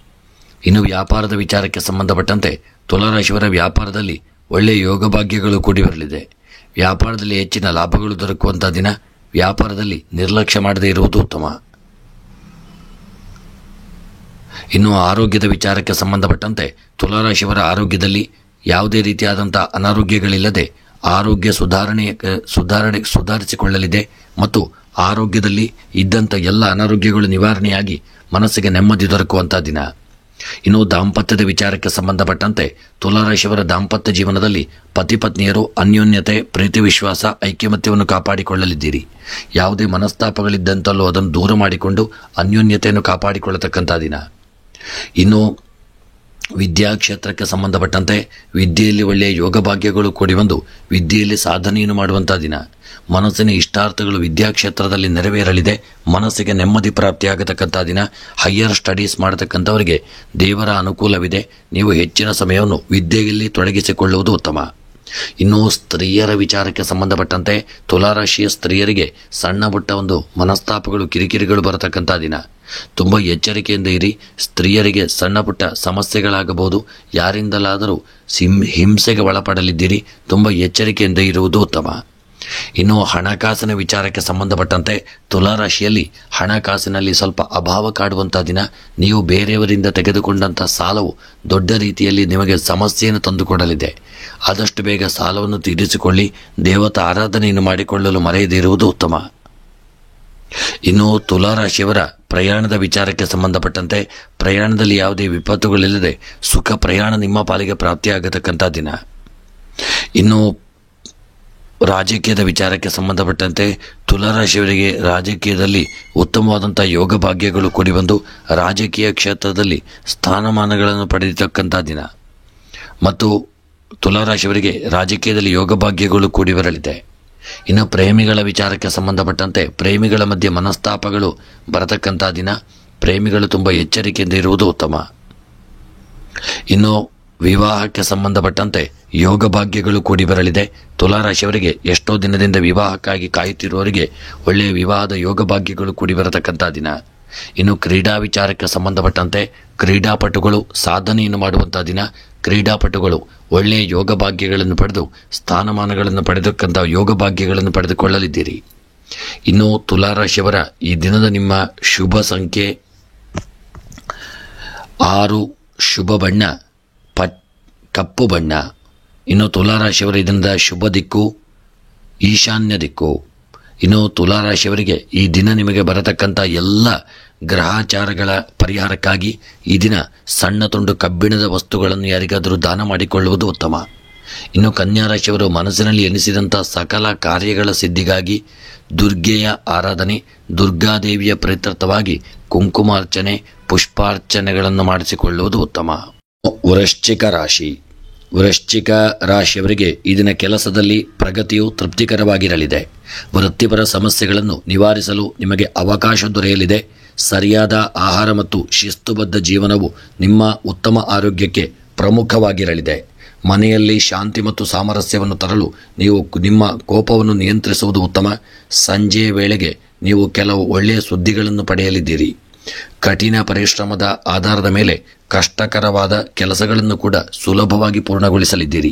ಇನ್ನು ವ್ಯಾಪಾರದ ವಿಚಾರಕ್ಕೆ ಸಂಬಂಧಪಟ್ಟಂತೆ ತುಲಾರಾಶಿಯವರ ವ್ಯಾಪಾರದಲ್ಲಿ ಒಳ್ಳೆಯ ಯೋಗ ಭಾಗ್ಯಗಳು ಕೂಡಿ ಬರಲಿದೆ. ವ್ಯಾಪಾರದಲ್ಲಿ ಹೆಚ್ಚಿನ ಲಾಭಗಳು ದೊರಕುವಂಥ ದಿನ. ವ್ಯಾಪಾರದಲ್ಲಿ ನಿರ್ಲಕ್ಷ್ಯ ಮಾಡದೇ ಇರುವುದು ಉತ್ತಮ. ಇನ್ನು ಆರೋಗ್ಯದ ವಿಚಾರಕ್ಕೆ ಸಂಬಂಧಪಟ್ಟಂತೆ ತುಲಾರಾಶಿಯವರ ಆರೋಗ್ಯದಲ್ಲಿ ಯಾವುದೇ ರೀತಿಯಾದಂಥ ಅನಾರೋಗ್ಯಗಳಿಲ್ಲದೆ ಆರೋಗ್ಯ ಸುಧಾರಿಸಿಕೊಳ್ಳಲಿದೆ ಮತ್ತು ಆರೋಗ್ಯದಲ್ಲಿ ಇದ್ದಂಥ ಎಲ್ಲ ಅನಾರೋಗ್ಯಗಳು ನಿವಾರಣೆಯಾಗಿ ಮನಸ್ಸಿಗೆ ನೆಮ್ಮದಿ ದೊರಕುವಂಥ ದಿನ. ಇನ್ನು ದಾಂಪತ್ಯದ ವಿಚಾರಕ್ಕೆ ಸಂಬಂಧಪಟ್ಟಂತೆ ತುಲಾರಾಶಿಯವರ ದಾಂಪತ್ಯ ಜೀವನದಲ್ಲಿ ಪತಿ ಪತ್ನಿಯರು ಅನ್ಯೋನ್ಯತೆ, ಪ್ರೀತಿ, ವಿಶ್ವಾಸ, ಐಕ್ಯಮತ್ಯವನ್ನು ಕಾಪಾಡಿಕೊಳ್ಳಲಿದ್ದೀರಿ. ಯಾವುದೇ ಮನಸ್ತಾಪಗಳಿದ್ದಂತಲ್ಲೂ ಅದನ್ನು ದೂರ ಮಾಡಿಕೊಂಡು ಅನ್ಯೋನ್ಯತೆಯನ್ನು ಕಾಪಾಡಿಕೊಳ್ಳತಕ್ಕಂಥ ದಿನ. ಇನ್ನು ವಿದ್ಯಾಕ್ಷೇತ್ರಕ್ಕೆ ಸಂಬಂಧಪಟ್ಟಂತೆ ವಿದ್ಯೆಯಲ್ಲಿ ಒಳ್ಳೆಯ ಯೋಗ ಭಾಗ್ಯಗಳು ಕೂಡಿ ಬಂದು ವಿದ್ಯೆಯಲ್ಲಿ ಸಾಧನೆಯನ್ನು ಮಾಡುವಂಥ ದಿನ. ಮನಸ್ಸಿನ ಇಷ್ಟಾರ್ಥಗಳು ವಿದ್ಯಾಕ್ಷೇತ್ರದಲ್ಲಿ ನೆರವೇರಲಿದೆ. ಮನಸ್ಸಿಗೆ ನೆಮ್ಮದಿ ಪ್ರಾಪ್ತಿಯಾಗತಕ್ಕಂಥ ದಿನ. ಹೈಯರ್ ಸ್ಟಡೀಸ್ ಮಾಡತಕ್ಕಂಥವರಿಗೆ ದೇವರ ಅನುಕೂಲವಿದೆ. ನೀವು ಹೆಚ್ಚಿನ ಸಮಯವನ್ನು ವಿದ್ಯೆಯಲ್ಲಿ ತೊಡಗಿಸಿಕೊಳ್ಳುವುದು ಉತ್ತಮ. ಇನ್ನು ಸ್ತ್ರೀಯರ ವಿಚಾರಕ್ಕೆ ಸಂಬಂಧಪಟ್ಟಂತೆ ತುಲಾರಾಶಿಯ ಸ್ತ್ರೀಯರಿಗೆ ಸಣ್ಣ ಪುಟ್ಟ ಒಂದು ಮನಸ್ತಾಪಗಳು, ಕಿರಿಕಿರಿಗಳು ಬರತಕ್ಕಂಥ ದಿನ. ತುಂಬ ಎಚ್ಚರಿಕೆಯಿಂದ ಇರಿ. ಸ್ತ್ರೀಯರಿಗೆ ಸಣ್ಣ ಪುಟ್ಟ ಸಮಸ್ಯೆಗಳಾಗಬಹುದು. ಯಾರಿಂದಲಾದರೂ ಹಿಂಸೆಗೆ ಒಳಪಡಲಿದ್ದೀರಿ. ತುಂಬ ಎಚ್ಚರಿಕೆಯಿಂದ ಇರುವುದು ಉತ್ತಮ. ಇನ್ನು ಹಣಕಾಸಿನ ವಿಚಾರಕ್ಕೆ ಸಂಬಂಧಪಟ್ಟಂತೆ ತುಲಾರಾಶಿಯಲ್ಲಿ ಹಣಕಾಸಿನಲ್ಲಿ ಸ್ವಲ್ಪ ಅಭಾವ ಕಾಡುವಂಥ ದಿನ. ನೀವು ಬೇರೆಯವರಿಂದ ತೆಗೆದುಕೊಂಡಂಥ ಸಾಲವು ದೊಡ್ಡ ರೀತಿಯಲ್ಲಿ ನಿಮಗೆ ಸಮಸ್ಯೆಯನ್ನು ತಂದುಕೊಡಲಿದೆ. ಆದಷ್ಟು ಬೇಗ ಸಾಲವನ್ನು ತೀರಿಸಿಕೊಳ್ಳಿ. ದೇವತಾ ಆರಾಧನೆಯನ್ನು ಮಾಡಿಕೊಳ್ಳಲು ಮರೆಯದೇ ಇರುವುದು ಉತ್ತಮ. ಇನ್ನು ತುಲಾರಾಶಿಯವರ ಪ್ರಯಾಣದ ವಿಚಾರಕ್ಕೆ ಸಂಬಂಧಪಟ್ಟಂತೆ ಪ್ರಯಾಣದಲ್ಲಿ ಯಾವುದೇ ವಿಪತ್ತುಗಳಿಲ್ಲದೆ ಸುಖ ಪ್ರಯಾಣ ನಿಮ್ಮ ಪಾಲಿಗೆ ಪ್ರಾಪ್ತಿಯಾಗತಕ್ಕಂಥ ದಿನ. ಇನ್ನು ರಾಜಕೀಯದ ವಿಚಾರಕ್ಕೆ ಸಂಬಂಧಪಟ್ಟಂತೆ ತುಲಾರಾಶಿಯವರಿಗೆ ರಾಜಕೀಯದಲ್ಲಿ ಉತ್ತಮವಾದಂಥ ಯೋಗ ಭಾಗ್ಯಗಳು ಕೂಡಿ ಬಂದು ರಾಜಕೀಯ ಕ್ಷೇತ್ರದಲ್ಲಿ ಸ್ಥಾನಮಾನಗಳನ್ನು ಪಡೆಯತಕ್ಕಂಥ ದಿನ ಮತ್ತು ತುಲಾರಾಶಿಯವರಿಗೆ ರಾಜಕೀಯದಲ್ಲಿ ಯೋಗ ಭಾಗ್ಯಗಳು ಕೂಡಿ ಬರಲಿದೆ. ಇನ್ನು ಪ್ರೇಮಿಗಳ ವಿಚಾರಕ್ಕೆ ಸಂಬಂಧಪಟ್ಟಂತೆ ಪ್ರೇಮಿಗಳ ಮಧ್ಯೆ ಮನಸ್ತಾಪಗಳು ಬರತಕ್ಕಂಥ ದಿನ. ಪ್ರೇಮಿಗಳು ತುಂಬ ಎಚ್ಚರಿಕೆಯಿಂದ ಇರುವುದು ಉತ್ತಮ. ಇನ್ನು ವಿವಾಹಕ್ಕೆ ಸಂಬಂಧಪಟ್ಟಂತೆ ಯೋಗ ಭಾಗ್ಯಗಳು ಕೂಡಿ ಬರಲಿದೆ. ತುಲಾರಾಶಿಯವರಿಗೆ ಎಷ್ಟೋ ದಿನದಿಂದ ವಿವಾಹಕ್ಕಾಗಿ ಕಾಯುತ್ತಿರುವವರಿಗೆ ಒಳ್ಳೆಯ ವಿವಾಹದ ಯೋಗ ಭಾಗ್ಯಗಳು ಕೂಡಿ ಬರತಕ್ಕಂಥ ದಿನ. ಇನ್ನು ಕ್ರೀಡಾ ವಿಚಾರಕ್ಕೆ ಸಂಬಂಧಪಟ್ಟಂತೆ ಕ್ರೀಡಾಪಟುಗಳು ಸಾಧನೆಯನ್ನು ಮಾಡುವಂಥ ದಿನ. ಕ್ರೀಡಾಪಟುಗಳು ಒಳ್ಳೆಯ ಯೋಗ ಭಾಗ್ಯಗಳನ್ನು ಪಡೆದು ಸ್ಥಾನಮಾನಗಳನ್ನು ಪಡೆದಕ್ಕಂಥ ಯೋಗ ಭಾಗ್ಯಗಳನ್ನು ಪಡೆದುಕೊಳ್ಳಲಿದ್ದೀರಿ. ಇನ್ನು ತುಲಾರಾಶಿಯವರ ಈ ದಿನದ ನಿಮ್ಮ ಶುಭ ಸಂಖ್ಯೆ 6, ಶುಭ ಬಣ್ಣ ಕಪ್ಪು ಬಣ್ಣ. ಇನ್ನು ತುಲಾರಾಶಿಯವರ ಇದರಿಂದ ಶುಭ ದಿಕ್ಕು ಈಶಾನ್ಯ ದಿಕ್ಕು. ಇನ್ನು ತುಲಾರಾಶಿಯವರಿಗೆ ಈ ದಿನ ನಿಮಗೆ ಬರತಕ್ಕಂಥ ಎಲ್ಲ ಗ್ರಹಾಚಾರಗಳ ಪರಿಹಾರಕ್ಕಾಗಿ ಈ ದಿನ ಸಣ್ಣ ತುಂಡು ಕಬ್ಬಿಣದ ವಸ್ತುಗಳನ್ನು ಯಾರಿಗಾದರೂ ದಾನ ಮಾಡಿಕೊಳ್ಳುವುದು ಉತ್ತಮ. ಇನ್ನು ಕನ್ಯಾ ರಾಶಿಯವರು ಮನಸ್ಸಿನಲ್ಲಿ ಎನಿಸಿದಂಥ ಸಕಲ ಕಾರ್ಯಗಳ ಸಿದ್ಧಿಗಾಗಿ ದುರ್ಗೆಯ ಆರಾಧನೆ, ದುರ್ಗಾದೇವಿಯ ಪ್ರೀತ್ಯರ್ಥವಾಗಿ ಕುಂಕುಮಾರ್ಚನೆ, ಪುಷ್ಪಾರ್ಚನೆಗಳನ್ನು ಮಾಡಿಸಿಕೊಳ್ಳುವುದು ಉತ್ತಮ. ವೃಶ್ಚಿಕ ರಾಶಿ. ವೃಶ್ಚಿಕ ರಾಶಿಯವರಿಗೆ ಈ ದಿನ ಕೆಲಸದಲ್ಲಿ ಪ್ರಗತಿಯು ತೃಪ್ತಿಕರವಾಗಿರಲಿದೆ. ವೃತ್ತಿಪರ ಸಮಸ್ಯೆಗಳನ್ನು ನಿವಾರಿಸಲು ನಿಮಗೆ ಅವಕಾಶ ದೊರೆಯಲಿದೆ. ಸರಿಯಾದ ಆಹಾರ ಮತ್ತು ಶಿಸ್ತುಬದ್ಧ ಜೀವನವು ನಿಮ್ಮ ಉತ್ತಮ ಆರೋಗ್ಯಕ್ಕೆ ಪ್ರಮುಖವಾಗಿರಲಿದೆ. ಮನೆಯಲ್ಲಿ ಶಾಂತಿ ಮತ್ತು ಸಾಮರಸ್ಯವನ್ನು ತರಲು ನೀವು ನಿಮ್ಮ ಕೋಪವನ್ನು ನಿಯಂತ್ರಿಸುವುದು ಉತ್ತಮ. ಸಂಜೆಯ ವೇಳೆಗೆ ನೀವು ಕೆಲವು ಒಳ್ಳೆಯ ಸುದ್ದಿಗಳನ್ನು ಪಡೆಯಲಿದ್ದೀರಿ. ಕಠಿಣ ಪರಿಶ್ರಮದ ಆಧಾರದ ಮೇಲೆ ಕಷ್ಟಕರವಾದ ಕೆಲಸಗಳನ್ನು ಕೂಡ ಸುಲಭವಾಗಿ ಪೂರ್ಣಗೊಳಿಸಲಿದ್ದೀರಿ.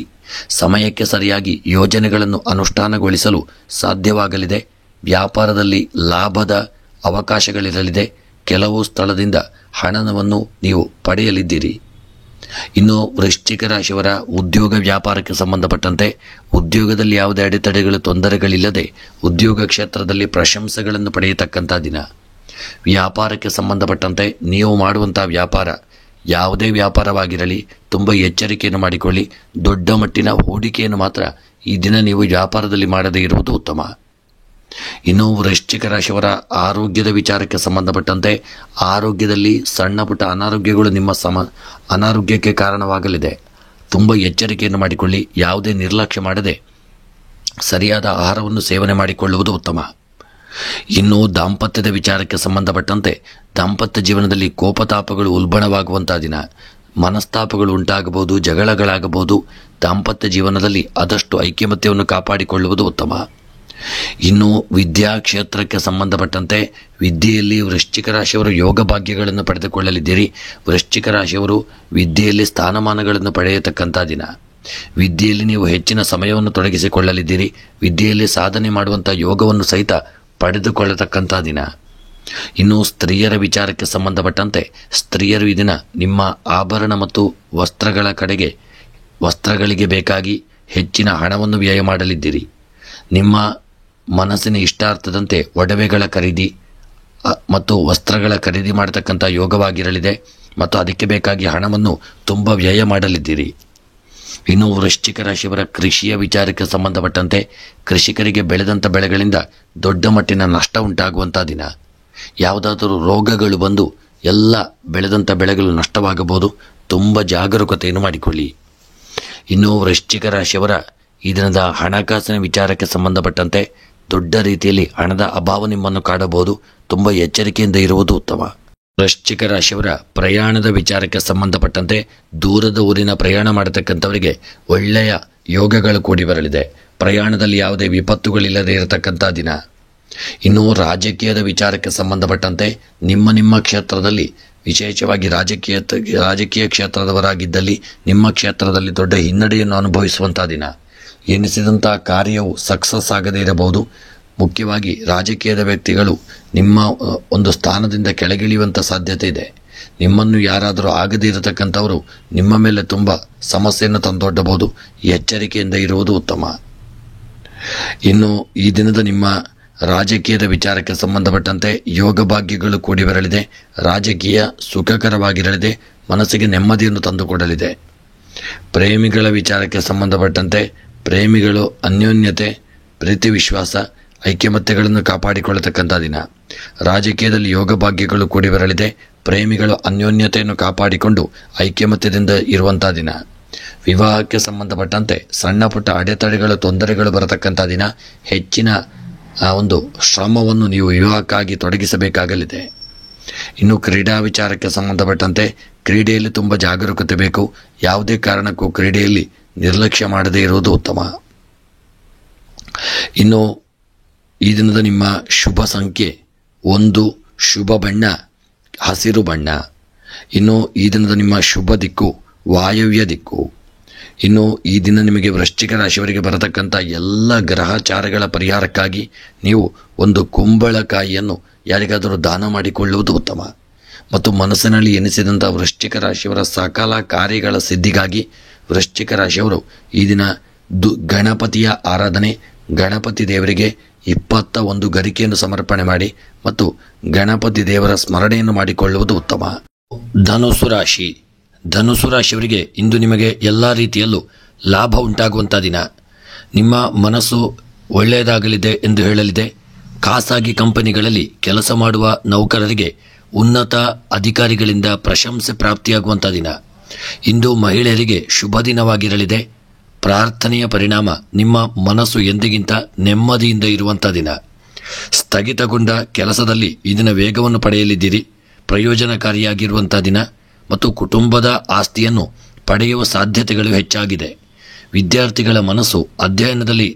ಸಮಯಕ್ಕೆ ಸರಿಯಾಗಿ ಯೋಜನೆಗಳನ್ನು ಅನುಷ್ಠಾನಗೊಳಿಸಲು ಸಾಧ್ಯವಾಗಲಿದೆ. ವ್ಯಾಪಾರದಲ್ಲಿ ಲಾಭದ ಅವಕಾಶಗಳಿರಲಿದೆ. ಕೆಲವು ಸ್ಥಳದಿಂದ ಹಣವನ್ನು ನೀವು ಪಡೆಯಲಿದ್ದೀರಿ. ಇನ್ನು ವೃಶ್ಚಿಕ ರಾಶಿಯವರ ಉದ್ಯೋಗ ವ್ಯಾಪಾರಕ್ಕೆ ಸಂಬಂಧಪಟ್ಟಂತೆ ಉದ್ಯೋಗದಲ್ಲಿ ಯಾವುದೇ ಅಡೆತಡೆಗಳು, ತೊಂದರೆಗಳಿಲ್ಲದೆ ಉದ್ಯೋಗ ಕ್ಷೇತ್ರದಲ್ಲಿ ಪ್ರಶಂಸೆಗಳನ್ನು ಪಡೆಯತಕ್ಕಂಥ ದಿನ. ವ್ಯಾಪಾರಕ್ಕೆ ಸಂಬಂಧಪಟ್ಟಂತೆ ನೀವು ಮಾಡುವಂಥ ವ್ಯಾಪಾರ ಯಾವುದೇ ವ್ಯಾಪಾರವಾಗಿರಲಿ ತುಂಬ ಎಚ್ಚರಿಕೆಯನ್ನು ಮಾಡಿಕೊಳ್ಳಿ. ದೊಡ್ಡ ಮಟ್ಟಿನ ಹೂಡಿಕೆಯನ್ನು ಮಾತ್ರ ಈ ದಿನ ನೀವು ವ್ಯಾಪಾರದಲ್ಲಿ ಮಾಡದೇ ಇರುವುದು ಉತ್ತಮ. ಇನ್ನು ವೃಶ್ಚಿಕ ರಾಶಿಯವರ ಆರೋಗ್ಯದ ವಿಚಾರಕ್ಕೆ ಸಂಬಂಧಪಟ್ಟಂತೆ ಆರೋಗ್ಯದಲ್ಲಿ ಸಣ್ಣ ಪುಟ್ಟ ಅನಾರೋಗ್ಯಗಳು ನಿಮ್ಮ ಅನಾರೋಗ್ಯಕ್ಕೆ ಕಾರಣವಾಗಲಿದೆ. ತುಂಬ ಎಚ್ಚರಿಕೆಯನ್ನು ಮಾಡಿಕೊಳ್ಳಿ. ಯಾವುದೇ ನಿರ್ಲಕ್ಷ್ಯ ಮಾಡದೆ ಸರಿಯಾದ ಆಹಾರವನ್ನು ಸೇವನೆ ಮಾಡಿಕೊಳ್ಳುವುದು ಉತ್ತಮ. ಇನ್ನು ದಾಂಪತ್ಯದ ವಿಚಾರಕ್ಕೆ ಸಂಬಂಧಪಟ್ಟಂತೆ ದಾಂಪತ್ಯ ಜೀವನದಲ್ಲಿ ಕೋಪತಾಪಗಳು ಉಲ್ಬಣವಾಗುವಂಥ ದಿನ. ಮನಸ್ತಾಪಗಳು ಉಂಟಾಗಬಹುದು, ಜಗಳಗಳಾಗಬಹುದು. ದಾಂಪತ್ಯ ಜೀವನದಲ್ಲಿ ಆದಷ್ಟು ಐಕ್ಯಮತ್ಯವನ್ನು ಕಾಪಾಡಿಕೊಳ್ಳುವುದು ಉತ್ತಮ. ಇನ್ನು ವಿದ್ಯಾಕ್ಷೇತ್ರಕ್ಕೆ ಸಂಬಂಧಪಟ್ಟಂತೆ ವಿದ್ಯೆಯಲ್ಲಿ ವೃಶ್ಚಿಕ ರಾಶಿಯವರು ಯೋಗ ಭಾಗ್ಯಗಳನ್ನು ಪಡೆದುಕೊಳ್ಳಲಿದ್ದೀರಿ. ವೃಶ್ಚಿಕ ರಾಶಿಯವರು ವಿದ್ಯೆಯಲ್ಲಿ ಸ್ಥಾನಮಾನಗಳನ್ನು ಪಡೆಯತಕ್ಕಂಥ ದಿನ. ವಿದ್ಯೆಯಲ್ಲಿ ನೀವು ಹೆಚ್ಚಿನ ಸಮಯವನ್ನು ತೊಡಗಿಸಿಕೊಳ್ಳಲಿದ್ದೀರಿ. ವಿದ್ಯೆಯಲ್ಲಿ ಸಾಧನೆ ಮಾಡುವಂಥ ಯೋಗವನ್ನು ಸಹಿತ ಪಡೆದುಕೊಳ್ಳತಕ್ಕಂಥ ದಿನ. ಇನ್ನು ಸ್ತ್ರೀಯರ ವಿಚಾರಕ್ಕೆ ಸಂಬಂಧಪಟ್ಟಂತೆ ಸ್ತ್ರೀಯರು ಈ ದಿನ ನಿಮ್ಮ ಆಭರಣ ಮತ್ತು ವಸ್ತ್ರಗಳ ಕಡೆಗೆ ವಸ್ತ್ರಗಳಿಗೆ ಬೇಕಾಗಿ ಹೆಚ್ಚಿನ ಹಣವನ್ನು ವ್ಯಯ ಮಾಡಲಿದ್ದೀರಿ. ನಿಮ್ಮ ಮನಸ್ಸಿನ ಇಷ್ಟಾರ್ಥದಂತೆ ಒಡವೆಗಳ ಖರೀದಿ ಮತ್ತು ವಸ್ತ್ರಗಳ ಖರೀದಿ ಮಾಡತಕ್ಕಂಥ ಯೋಗವಾಗಿರಲಿದೆ ಮತ್ತು ಅದಕ್ಕೆ ಬೇಕಾಗಿ ಹಣವನ್ನು ತುಂಬ ವ್ಯಯ ಮಾಡಲಿದ್ದೀರಿ. ಇನ್ನು ವೃಶ್ಚಿಕ ರಾಶಿಯವರ ಕೃಷಿಯ ವಿಚಾರಕ್ಕೆ ಸಂಬಂಧಪಟ್ಟಂತೆ ಕೃಷಿಕರಿಗೆ ಬೆಳೆದಂಥ ಬೆಳೆಗಳಿಂದ ದೊಡ್ಡ ಮಟ್ಟಿನ ನಷ್ಟ ಉಂಟಾಗುವಂಥ ದಿನ. ಯಾವುದಾದರೂ ರೋಗಗಳು ಬಂದು ಎಲ್ಲ ಬೆಳೆದಂಥ ಬೆಳೆಗಳು ನಷ್ಟವಾಗಬಹುದು. ತುಂಬ ಜಾಗರೂಕತೆಯನ್ನು ಮಾಡಿಕೊಳ್ಳಿ. ಇನ್ನು ವೃಶ್ಚಿಕ ರಾಶಿಯವರ ಈ ದಿನದ ಹಣಕಾಸಿನ ವಿಚಾರಕ್ಕೆ ಸಂಬಂಧಪಟ್ಟಂತೆ ದೊಡ್ಡ ರೀತಿಯಲ್ಲಿ ಹಣದ ಅಭಾವ ನಿಮ್ಮನ್ನು ಕಾಡಬಹುದು. ತುಂಬ ಎಚ್ಚರಿಕೆಯಿಂದ ಇರುವುದು ಉತ್ತಮ. ವೃಶ್ಚಿಕ ರಾಶಿಯವರ ಪ್ರಯಾಣದ ವಿಚಾರಕ್ಕೆ ಸಂಬಂಧಪಟ್ಟಂತೆ ದೂರದ ಊರಿನ ಪ್ರಯಾಣ ಮಾಡತಕ್ಕಂಥವರಿಗೆ ಒಳ್ಳೆಯ ಯೋಗಗಳು ಕೂಡಿ ಬರಲಿದೆ. ಪ್ರಯಾಣದಲ್ಲಿ ಯಾವುದೇ ವಿಪತ್ತುಗಳಿಲ್ಲದೆ ಇರತಕ್ಕಂಥ ದಿನ. ಇನ್ನು ರಾಜಕೀಯದ ವಿಚಾರಕ್ಕೆ ಸಂಬಂಧಪಟ್ಟಂತೆ ನಿಮ್ಮ ಕ್ಷೇತ್ರದಲ್ಲಿ, ವಿಶೇಷವಾಗಿ ರಾಜಕೀಯ ಕ್ಷೇತ್ರದವರಾಗಿದ್ದಲ್ಲಿ ನಿಮ್ಮ ಕ್ಷೇತ್ರದಲ್ಲಿ ದೊಡ್ಡ ಹಿನ್ನಡೆಯನ್ನು ಅನುಭವಿಸುವಂಥ ದಿನ. ಎನಿಸಿದಂಥ ಕಾರ್ಯವು ಸಕ್ಸಸ್ ಆಗದೇ ಇರಬಹುದು. ಮುಖ್ಯವಾಗಿ ರಾಜಕೀಯದ ವ್ಯಕ್ತಿಗಳು ನಿಮ್ಮ ಒಂದು ಸ್ಥಾನದಿಂದ ಕೆಳಗಿಳಿಯುವಂಥ ಸಾಧ್ಯತೆ ಇದೆ. ನಿಮ್ಮನ್ನು ಯಾರಾದರೂ ಆಗದೇ ಇರತಕ್ಕಂಥವರು ನಿಮ್ಮ ಮೇಲೆ ತುಂಬ ಸಮಸ್ಯೆಯನ್ನು ತಂದೊಡ್ಡಬಹುದು. ಎಚ್ಚರಿಕೆಯಿಂದ ಇರುವುದು ಉತ್ತಮ. ಇನ್ನು ಈ ದಿನದ ನಿಮ್ಮ ರಾಜಕೀಯದ ವಿಚಾರಕ್ಕೆ ಸಂಬಂಧಪಟ್ಟಂತೆ ಯೋಗ ಭಾಗ್ಯಗಳು ಕೂಡಿ ಬರಲಿದೆ. ರಾಜಕೀಯ ಸುಖಕರವಾಗಿರಲಿದೆ. ಮನಸ್ಸಿಗೆ ನೆಮ್ಮದಿಯನ್ನು ತಂದುಕೊಡಲಿದೆ. ಪ್ರೇಮಿಗಳ ವಿಚಾರಕ್ಕೆ ಸಂಬಂಧಪಟ್ಟಂತೆ ಪ್ರೇಮಿಗಳು ಅನ್ಯೋನ್ಯತೆ, ಪ್ರೀತಿ, ವಿಶ್ವಾಸ, ಐಕ್ಯಮತ್ಯಗಳನ್ನು ಕಾಪಾಡಿಕೊಳ್ಳತಕ್ಕಂಥ ದಿನ. ರಾಜಕೀಯದಲ್ಲಿ ಯೋಗ ಭಾಗ್ಯಗಳು ಕೂಡಿ ಬರಲಿದೆ. ಪ್ರೇಮಿಗಳು ಅನ್ಯೋನ್ಯತೆಯನ್ನು ಕಾಪಾಡಿಕೊಂಡು ಐಕ್ಯಮತ್ಯದಿಂದ ಇರುವಂಥ ದಿನ. ವಿವಾಹಕ್ಕೆ ಸಂಬಂಧಪಟ್ಟಂತೆ ಸಣ್ಣ ಪುಟ್ಟ ಅಡೆತಡೆಗಳು, ತೊಂದರೆಗಳು ಬರತಕ್ಕಂಥ ದಿನ. ಹೆಚ್ಚಿನ ಒಂದು ಶ್ರಮವನ್ನು ನೀವು ವಿವಾಹಕ್ಕಾಗಿ ತೊಡಗಿಸಬೇಕಾಗಲಿದೆ. ಇನ್ನು ಕ್ರೀಡಾ ವಿಚಾರಕ್ಕೆ ಸಂಬಂಧಪಟ್ಟಂತೆ ಕ್ರೀಡೆಯಲ್ಲಿ ತುಂಬ ಜಾಗರೂಕತೆ ಬೇಕು. ಯಾವುದೇ ಕಾರಣಕ್ಕೂ ಕ್ರೀಡೆಯಲ್ಲಿ ನಿರ್ಲಕ್ಷ್ಯ ಮಾಡದೇ ಇರುವುದು ಉತ್ತಮ. ಇನ್ನು ಈ ದಿನದ ನಿಮ್ಮ ಶುಭ ಸಂಖ್ಯೆ 1, ಶುಭ ಬಣ್ಣ ಹಸಿರು ಬಣ್ಣ. ಇನ್ನು ಈ ದಿನದ ನಿಮ್ಮ ಶುಭ ದಿಕ್ಕು ವಾಯವ್ಯ ದಿಕ್ಕು. ಇನ್ನು ಈ ದಿನ ನಿಮಗೆ ವೃಶ್ಚಿಕ ರಾಶಿಯವರಿಗೆ ಬರತಕ್ಕಂಥ ಎಲ್ಲ ಗ್ರಹಚಾರಗಳ ಪರಿಹಾರಕ್ಕಾಗಿ ನೀವು ಒಂದು ಕುಂಬಳಕಾಯಿಯನ್ನು ಯಾರಿಗಾದರೂ ದಾನ ಮಾಡಿಕೊಳ್ಳುವುದು ಉತ್ತಮ. ಮತ್ತು ಮನಸ್ಸಿನಲ್ಲಿ ಎನಿಸಿದಂಥ ವೃಶ್ಚಿಕ ರಾಶಿಯವರ ಸಕಲ ಕಾರ್ಯಗಳ ಸಿದ್ಧಿಗಾಗಿ ವೃಶ್ಚಿಕ ರಾಶಿಯವರು ಈ ದಿನ ಗಣಪತಿಯ ಆರಾಧನೆ, ಗಣಪತಿ ದೇವರಿಗೆ 21 ಗರಿಕೆಯನ್ನು ಸಮರ್ಪಣೆ ಮಾಡಿ ಮತ್ತು ಗಣಪತಿ ದೇವರ ಸ್ಮರಣೆಯನ್ನು ಮಾಡಿಕೊಳ್ಳುವುದು ಉತ್ತಮ. ಧನುಸು ರಾಶಿಯವರಿಗೆ ಇಂದು ನಿಮಗೆ ಎಲ್ಲ ರೀತಿಯಲ್ಲೂ ಲಾಭ ಉಂಟಾಗುವಂಥ ದಿನ. ನಿಮ್ಮ ಮನಸ್ಸು ಒಳ್ಳೆಯದಾಗಲಿದೆ ಎಂದು ಹೇಳಲಿದೆ. ಖಾಸಗಿ ಕಂಪನಿಗಳಲ್ಲಿ ಕೆಲಸ ಮಾಡುವ ನೌಕರರಿಗೆ ಉನ್ನತ ಅಧಿಕಾರಿಗಳಿಂದ ಪ್ರಶಂಸೆ ಪ್ರಾಪ್ತಿಯಾಗುವಂಥ ದಿನ. ಇಂದು ಮಹಿಳೆಯರಿಗೆ ಶುಭ ದಿನವಾಗಿರಲಿದೆ. ಪ್ರಾರ್ಥನೆಯ ಪರಿಣಾಮ ನಿಮ್ಮ ಮನಸ್ಸು ಎಂದಿಗಿಂತ ನೆಮ್ಮದಿಯಿಂದ ಇರುವಂಥ ದಿನ. ಸ್ಥಗಿತಗೊಂಡ ಕೆಲಸದಲ್ಲಿ ಈ ದಿನ ವೇಗವನ್ನು ಪಡೆಯಲಿದ್ದೀರಿ. ಪ್ರಯೋಜನಕಾರಿಯಾಗಿರುವಂಥ ದಿನ ಮತ್ತು ಕುಟುಂಬದ ಆಸ್ತಿಯನ್ನು ಪಡೆಯುವ ಸಾಧ್ಯತೆಗಳು ಹೆಚ್ಚಾಗಿದೆ. ವಿದ್ಯಾರ್ಥಿಗಳ ಮನಸ್ಸು ಅಧ್ಯಯನದಲ್ಲಿ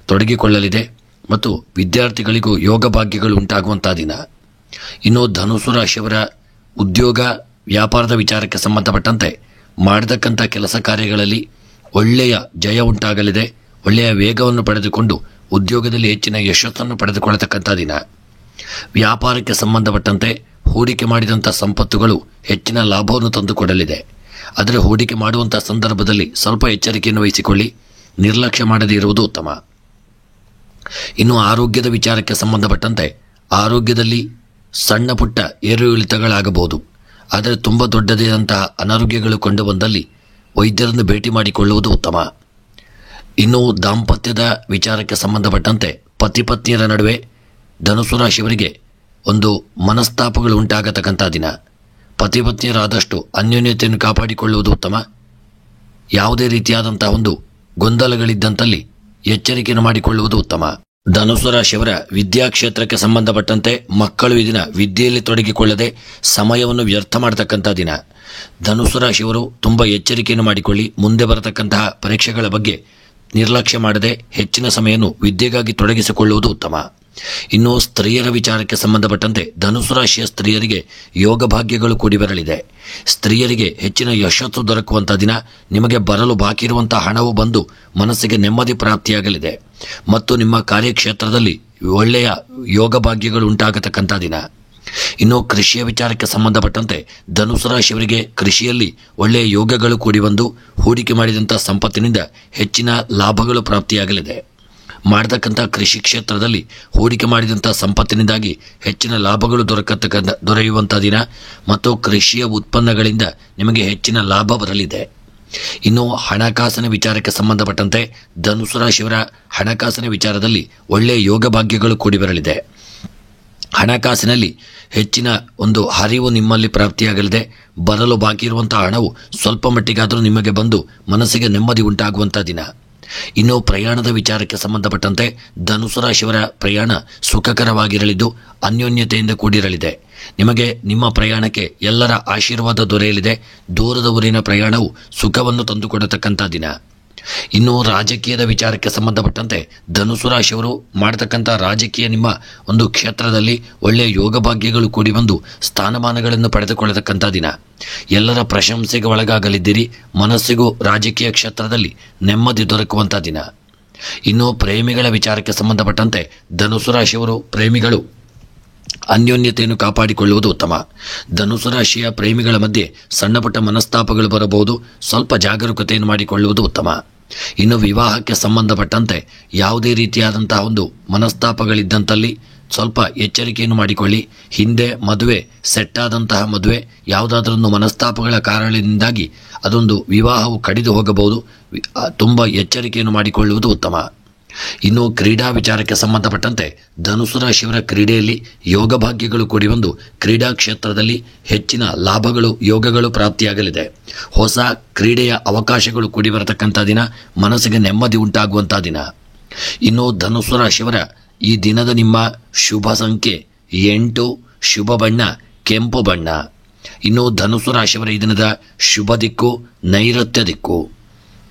ತೊಡಗಿಕೊಳ್ಳಲಿದೆ ಮತ್ತು ವಿದ್ಯಾರ್ಥಿಗಳಿಗೂ ಯೋಗ ಭಾಗ್ಯಗಳು ಉಂಟಾಗುವಂಥ ದಿನ. ಇನ್ನು ಧನುಸು ರಾಶಿಯವರ ಉದ್ಯೋಗ ವ್ಯಾಪಾರದ ವಿಚಾರಕ್ಕೆ ಸಂಬಂಧಪಟ್ಟಂತೆ ಮಾಡತಕ್ಕಂಥ ಕೆಲಸ ಕಾರ್ಯಗಳಲ್ಲಿ ಒಳ್ಳೆಯ ಜಯ ಉಂಟಾಗಲಿದೆ. ಒಳ್ಳೆಯ ವೇಗವನ್ನು ಪಡೆದುಕೊಂಡು ಉದ್ಯೋಗದಲ್ಲಿ ಹೆಚ್ಚಿನ ಯಶಸ್ಸನ್ನು ಪಡೆದುಕೊಳ್ಳತಕ್ಕಂಥ ದಿನ. ವ್ಯಾಪಾರಕ್ಕೆ ಸಂಬಂಧಪಟ್ಟಂತೆ ಹೂಡಿಕೆ ಮಾಡಿದಂಥ ಸಂಪತ್ತುಗಳು ಹೆಚ್ಚಿನ ಲಾಭವನ್ನು ತಂದುಕೊಡಲಿದೆ. ಆದರೆ ಹೂಡಿಕೆ ಮಾಡುವಂಥ ಸಂದರ್ಭದಲ್ಲಿ ಸ್ವಲ್ಪ ಎಚ್ಚರಿಕೆಯನ್ನು ವಹಿಸಿಕೊಳ್ಳಿ. ನಿರ್ಲಕ್ಷ್ಯ ಮಾಡದೇ ಇರುವುದು ಉತ್ತಮ. ಇನ್ನು ಆರೋಗ್ಯದ ವಿಚಾರಕ್ಕೆ ಸಂಬಂಧಪಟ್ಟಂತೆ ಆರೋಗ್ಯದಲ್ಲಿ ಸಣ್ಣ ಪುಟ್ಟ ಏರು ಇಳಿತಗಳಾಗಬಹುದು. ಆದರೆ ತುಂಬ ದೊಡ್ಡದಾದಂತಹ ಅನಾರೋಗ್ಯಗಳು ಕಂಡು ಬಂದಲ್ಲಿ ವೈದ್ಯರನ್ನು ಭೇಟಿ ಮಾಡಿಕೊಳ್ಳುವುದು ಉತ್ತಮ. ಇನ್ನು ದಾಂಪತ್ಯದ ವಿಚಾರಕ್ಕೆ ಸಂಬಂಧಪಟ್ಟಂತೆ ಪತಿ ಪತ್ನಿಯರ ನಡುವೆ ಧನುಸು ರಾಶಿಯವರಿಗೆ ಒಂದು ಮನಸ್ತಾಪಗಳು ಉಂಟಾಗತಕ್ಕಂಥ ದಿನ. ಪತಿ ಪತ್ನಿಯರಾದಷ್ಟು ಅನ್ಯೋನ್ಯತೆಯನ್ನು ಕಾಪಾಡಿಕೊಳ್ಳುವುದು ಉತ್ತಮ. ಯಾವುದೇ ರೀತಿಯಾದಂತಹ ಒಂದು ಗೊಂದಲಗಳಿದ್ದಂತಲ್ಲಿ ಎಚ್ಚರಿಕೆಯನ್ನು ಮಾಡಿಕೊಳ್ಳುವುದು ಉತ್ತಮ. ಧನುಸು ರಾಶಿಯವರ ವಿದ್ಯಾಕ್ಷೇತ್ರಕ್ಕೆ ಸಂಬಂಧಪಟ್ಟಂತೆ ಮಕ್ಕಳು ಈ ದಿನ ವಿದ್ಯೆಯಲ್ಲಿ ತೊಡಗಿಕೊಳ್ಳದೆ ಸಮಯವನ್ನು ವ್ಯರ್ಥ ಮಾಡತಕ್ಕಂಥ ದಿನ. ಧನುಸು ರಾಶಿಯವರು ತುಂಬ ಎಚ್ಚರಿಕೆಯನ್ನು ಮಾಡಿಕೊಳ್ಳಿ. ಮುಂದೆ ಬರತಕ್ಕಂತಹ ಪರೀಕ್ಷೆಗಳ ಬಗ್ಗೆ ನಿರ್ಲಕ್ಷ್ಯ ಮಾಡದೆ ಹೆಚ್ಚಿನ ಸಮಯವನ್ನು ವಿದ್ಯೆಗಾಗಿ ತೊಡಗಿಸಿಕೊಳ್ಳುವುದು ಉತ್ತಮ. ಇನ್ನು ಸ್ತ್ರೀಯರ ವಿಚಾರಕ್ಕೆ ಸಂಬಂಧಪಟ್ಟಂತೆ ಧನುಸು ರಾಶಿಯ ಸ್ತ್ರೀಯರಿಗೆ ಯೋಗ ಭಾಗ್ಯಗಳು ಕೂಡಿ ಬರಲಿದೆ. ಸ್ತ್ರೀಯರಿಗೆ ಹೆಚ್ಚಿನ ಯಶಸ್ಸು ದೊರಕುವಂಥ ದಿನ. ನಿಮಗೆ ಬರಲು ಬಾಕಿ ಇರುವಂತಹ ಹಣವು ಬಂದು ಮನಸ್ಸಿಗೆ ನೆಮ್ಮದಿ ಪ್ರಾಪ್ತಿಯಾಗಲಿದೆ ಮತ್ತು ನಿಮ್ಮ ಕಾರ್ಯಕ್ಷೇತ್ರದಲ್ಲಿ ಒಳ್ಳೆಯ ಯೋಗ ಭಾಗ್ಯಗಳು ಉಂಟಾಗತಕ್ಕಂಥ ದಿನ. ಇನ್ನು ಕೃಷಿಯ ವಿಚಾರಕ್ಕೆ ಸಂಬಂಧಪಟ್ಟಂತೆ ಧನುಸು ರಾಶಿಯವರಿಗೆ ಕೃಷಿಯಲ್ಲಿ ಒಳ್ಳೆಯ ಯೋಗಗಳು ಕೂಡಿ ಬಂದು ಹೂಡಿಕೆ ಮಾಡಿದಂಥ ಸಂಪತ್ತಿನಿಂದ ಹೆಚ್ಚಿನ ಲಾಭಗಳು ಪ್ರಾಪ್ತಿಯಾಗಲಿದೆ. ಮಾಡತಕ್ಕಂಥ ಕೃಷಿ ಕ್ಷೇತ್ರದಲ್ಲಿ ಹೂಡಿಕೆ ಮಾಡಿದಂಥ ಸಂಪತ್ತಿನಿಂದಾಗಿ ಹೆಚ್ಚಿನ ಲಾಭಗಳು ದೊರೆಯುವಂಥ ದಿನ ಮತ್ತು ಕೃಷಿಯ ಉತ್ಪನ್ನಗಳಿಂದ ನಿಮಗೆ ಹೆಚ್ಚಿನ ಲಾಭ ಬರಲಿದೆ. ಇನ್ನು ಹಣಕಾಸಿನ ವಿಚಾರಕ್ಕೆ ಸಂಬಂಧಪಟ್ಟಂತೆ ಧನುಸು ರಾಶಿಯವರ ಹಣಕಾಸಿನ ವಿಚಾರದಲ್ಲಿ ಒಳ್ಳೆಯ ಯೋಗ ಭಾಗ್ಯಗಳು ಕೂಡಿ ಬರಲಿದೆ. ಹಣಕಾಸಿನಲ್ಲಿ ಹೆಚ್ಚಿನ ಒಂದು ಹರಿವು ನಿಮ್ಮಲ್ಲಿ ಪ್ರಾಪ್ತಿಯಾಗಲಿದೆ. ಬರಲು ಬಾಕಿ ಇರುವಂತಹ ಹಣವು ಸ್ವಲ್ಪ ಮಟ್ಟಿಗಾದರೂ ನಿಮಗೆ ಬಂದು ಮನಸ್ಸಿಗೆ ನೆಮ್ಮದಿ ಉಂಟಾಗುವಂಥ ದಿನ. ಇನ್ನು ಪ್ರಯಾಣದ ವಿಚಾರಕ್ಕೆ ಸಂಬಂಧಪಟ್ಟಂತೆ ಧನುಸು ರಾಶಿಯವರ ಪ್ರಯಾಣ ಸುಖಕರವಾಗಿರಲಿದ್ದು ಅನ್ಯೋನ್ಯತೆಯಿಂದ ಕೂಡಿರಲಿದೆ. ನಿಮಗೆ ನಿಮ್ಮ ಪ್ರಯಾಣಕ್ಕೆ ಎಲ್ಲರ ಆಶೀರ್ವಾದ ದೊರೆಯಲಿದೆ. ದೂರದ ಊರಿನ ಪ್ರಯಾಣವು ಸುಖವನ್ನು ತಂದುಕೊಡತಕ್ಕಂಥ ದಿನ. ಇನ್ನು ರಾಜಕೀಯದ ವಿಚಾರಕ್ಕೆ ಸಂಬಂಧಪಟ್ಟಂತೆ ಧನುಸು ರಾಶಿಯವರು ಮಾಡತಕ್ಕಂಥ ರಾಜಕೀಯ ನಿಮ್ಮ ಒಂದು ಕ್ಷೇತ್ರದಲ್ಲಿ ಒಳ್ಳೆಯ ಯೋಗ ಭಾಗ್ಯಗಳು ಕೂಡಿ ಬಂದು ಸ್ಥಾನಮಾನಗಳನ್ನು ಪಡೆದುಕೊಳ್ಳತಕ್ಕಂಥ ದಿನ. ಎಲ್ಲರ ಪ್ರಶಂಸೆಗೆ ಒಳಗಾಗಲಿದ್ದೀರಿ. ಮನಸ್ಸಿಗೂ ರಾಜಕೀಯ ಕ್ಷೇತ್ರದಲ್ಲಿ ನೆಮ್ಮದಿ ದೊರಕುವಂಥ ದಿನ. ಇನ್ನು ಪ್ರೇಮಿಗಳ ವಿಚಾರಕ್ಕೆ ಸಂಬಂಧಪಟ್ಟಂತೆ ಧನುಸು ರಾಶಿಯವರು ಪ್ರೇಮಿಗಳು ಅನ್ಯೋನ್ಯತೆಯನ್ನು ಕಾಪಾಡಿಕೊಳ್ಳುವುದು ಉತ್ತಮ. ಧನುಸು ರಾಶಿಯ ಪ್ರೇಮಿಗಳ ಮಧ್ಯೆ ಸಣ್ಣಪುಟ್ಟ ಮನಸ್ತಾಪಗಳು ಬರಬಹುದು. ಸ್ವಲ್ಪ ಜಾಗರೂಕತೆಯನ್ನು ಮಾಡಿಕೊಳ್ಳುವುದು ಉತ್ತಮ. ಇನ್ನು ವಿವಾಹಕ್ಕೆ ಸಂಬಂಧಪಟ್ಟಂತೆ ಯಾವುದೇ ರೀತಿಯಾದಂತಹ ಒಂದು ಮನಸ್ತಾಪಗಳಿದ್ದಂತಲ್ಲಿ ಸ್ವಲ್ಪ ಎಚ್ಚರಿಕೆಯನ್ನು ಮಾಡಿಕೊಳ್ಳಿ. ಹಿಂದೆ ಮದುವೆ ಸೆಟ್ ಆದಂತಹ ಮದುವೆ ಯಾವುದಾದ್ರೊಂದು ಮನಸ್ತಾಪಗಳ ಕಾರಣದಿಂದಾಗಿ ಅದೊಂದು ವಿವಾಹವು ಕಡಿದು ಹೋಗಬಹುದು. ತುಂಬ ಎಚ್ಚರಿಕೆಯನ್ನು ಮಾಡಿಕೊಳ್ಳುವುದು ಉತ್ತಮ. ಇನ್ನು ಕ್ರೀಡಾ ವಿಚಾರಕ್ಕೆ ಸಂಬಂಧಪಟ್ಟಂತೆ ಧನುಸು ರಾಶಿಯವರ ಕ್ರೀಡೆಯಲ್ಲಿ ಯೋಗ ಭಾಗ್ಯಗಳು ಕೂಡಿ ಬಂದು ಕ್ರೀಡಾ ಕ್ಷೇತ್ರದಲ್ಲಿ ಹೆಚ್ಚಿನ ಲಾಭಗಳು ಯೋಗಗಳು ಪ್ರಾಪ್ತಿಯಾಗಲಿದೆ. ಹೊಸ ಕ್ರೀಡೆಯ ಅವಕಾಶಗಳು ಕೂಡಿ ಬರತಕ್ಕಂಥ ದಿನ. ಮನಸ್ಸಿಗೆ ನೆಮ್ಮದಿ ಉಂಟಾಗುವಂಥ ದಿನ. ಇನ್ನು ಧನುಸು ರಾಶಿಯವರ ಈ ದಿನದ ನಿಮ್ಮ ಶುಭ ಸಂಖ್ಯೆ 8, ಶುಭ ಬಣ್ಣ ಕೆಂಪು ಬಣ್ಣ. ಇನ್ನು ಧನುಸು ರಾಶಿಯವರ ಈ ದಿನದ ಶುಭ ದಿಕ್ಕು ನೈಋತ್ಯ ದಿಕ್ಕು.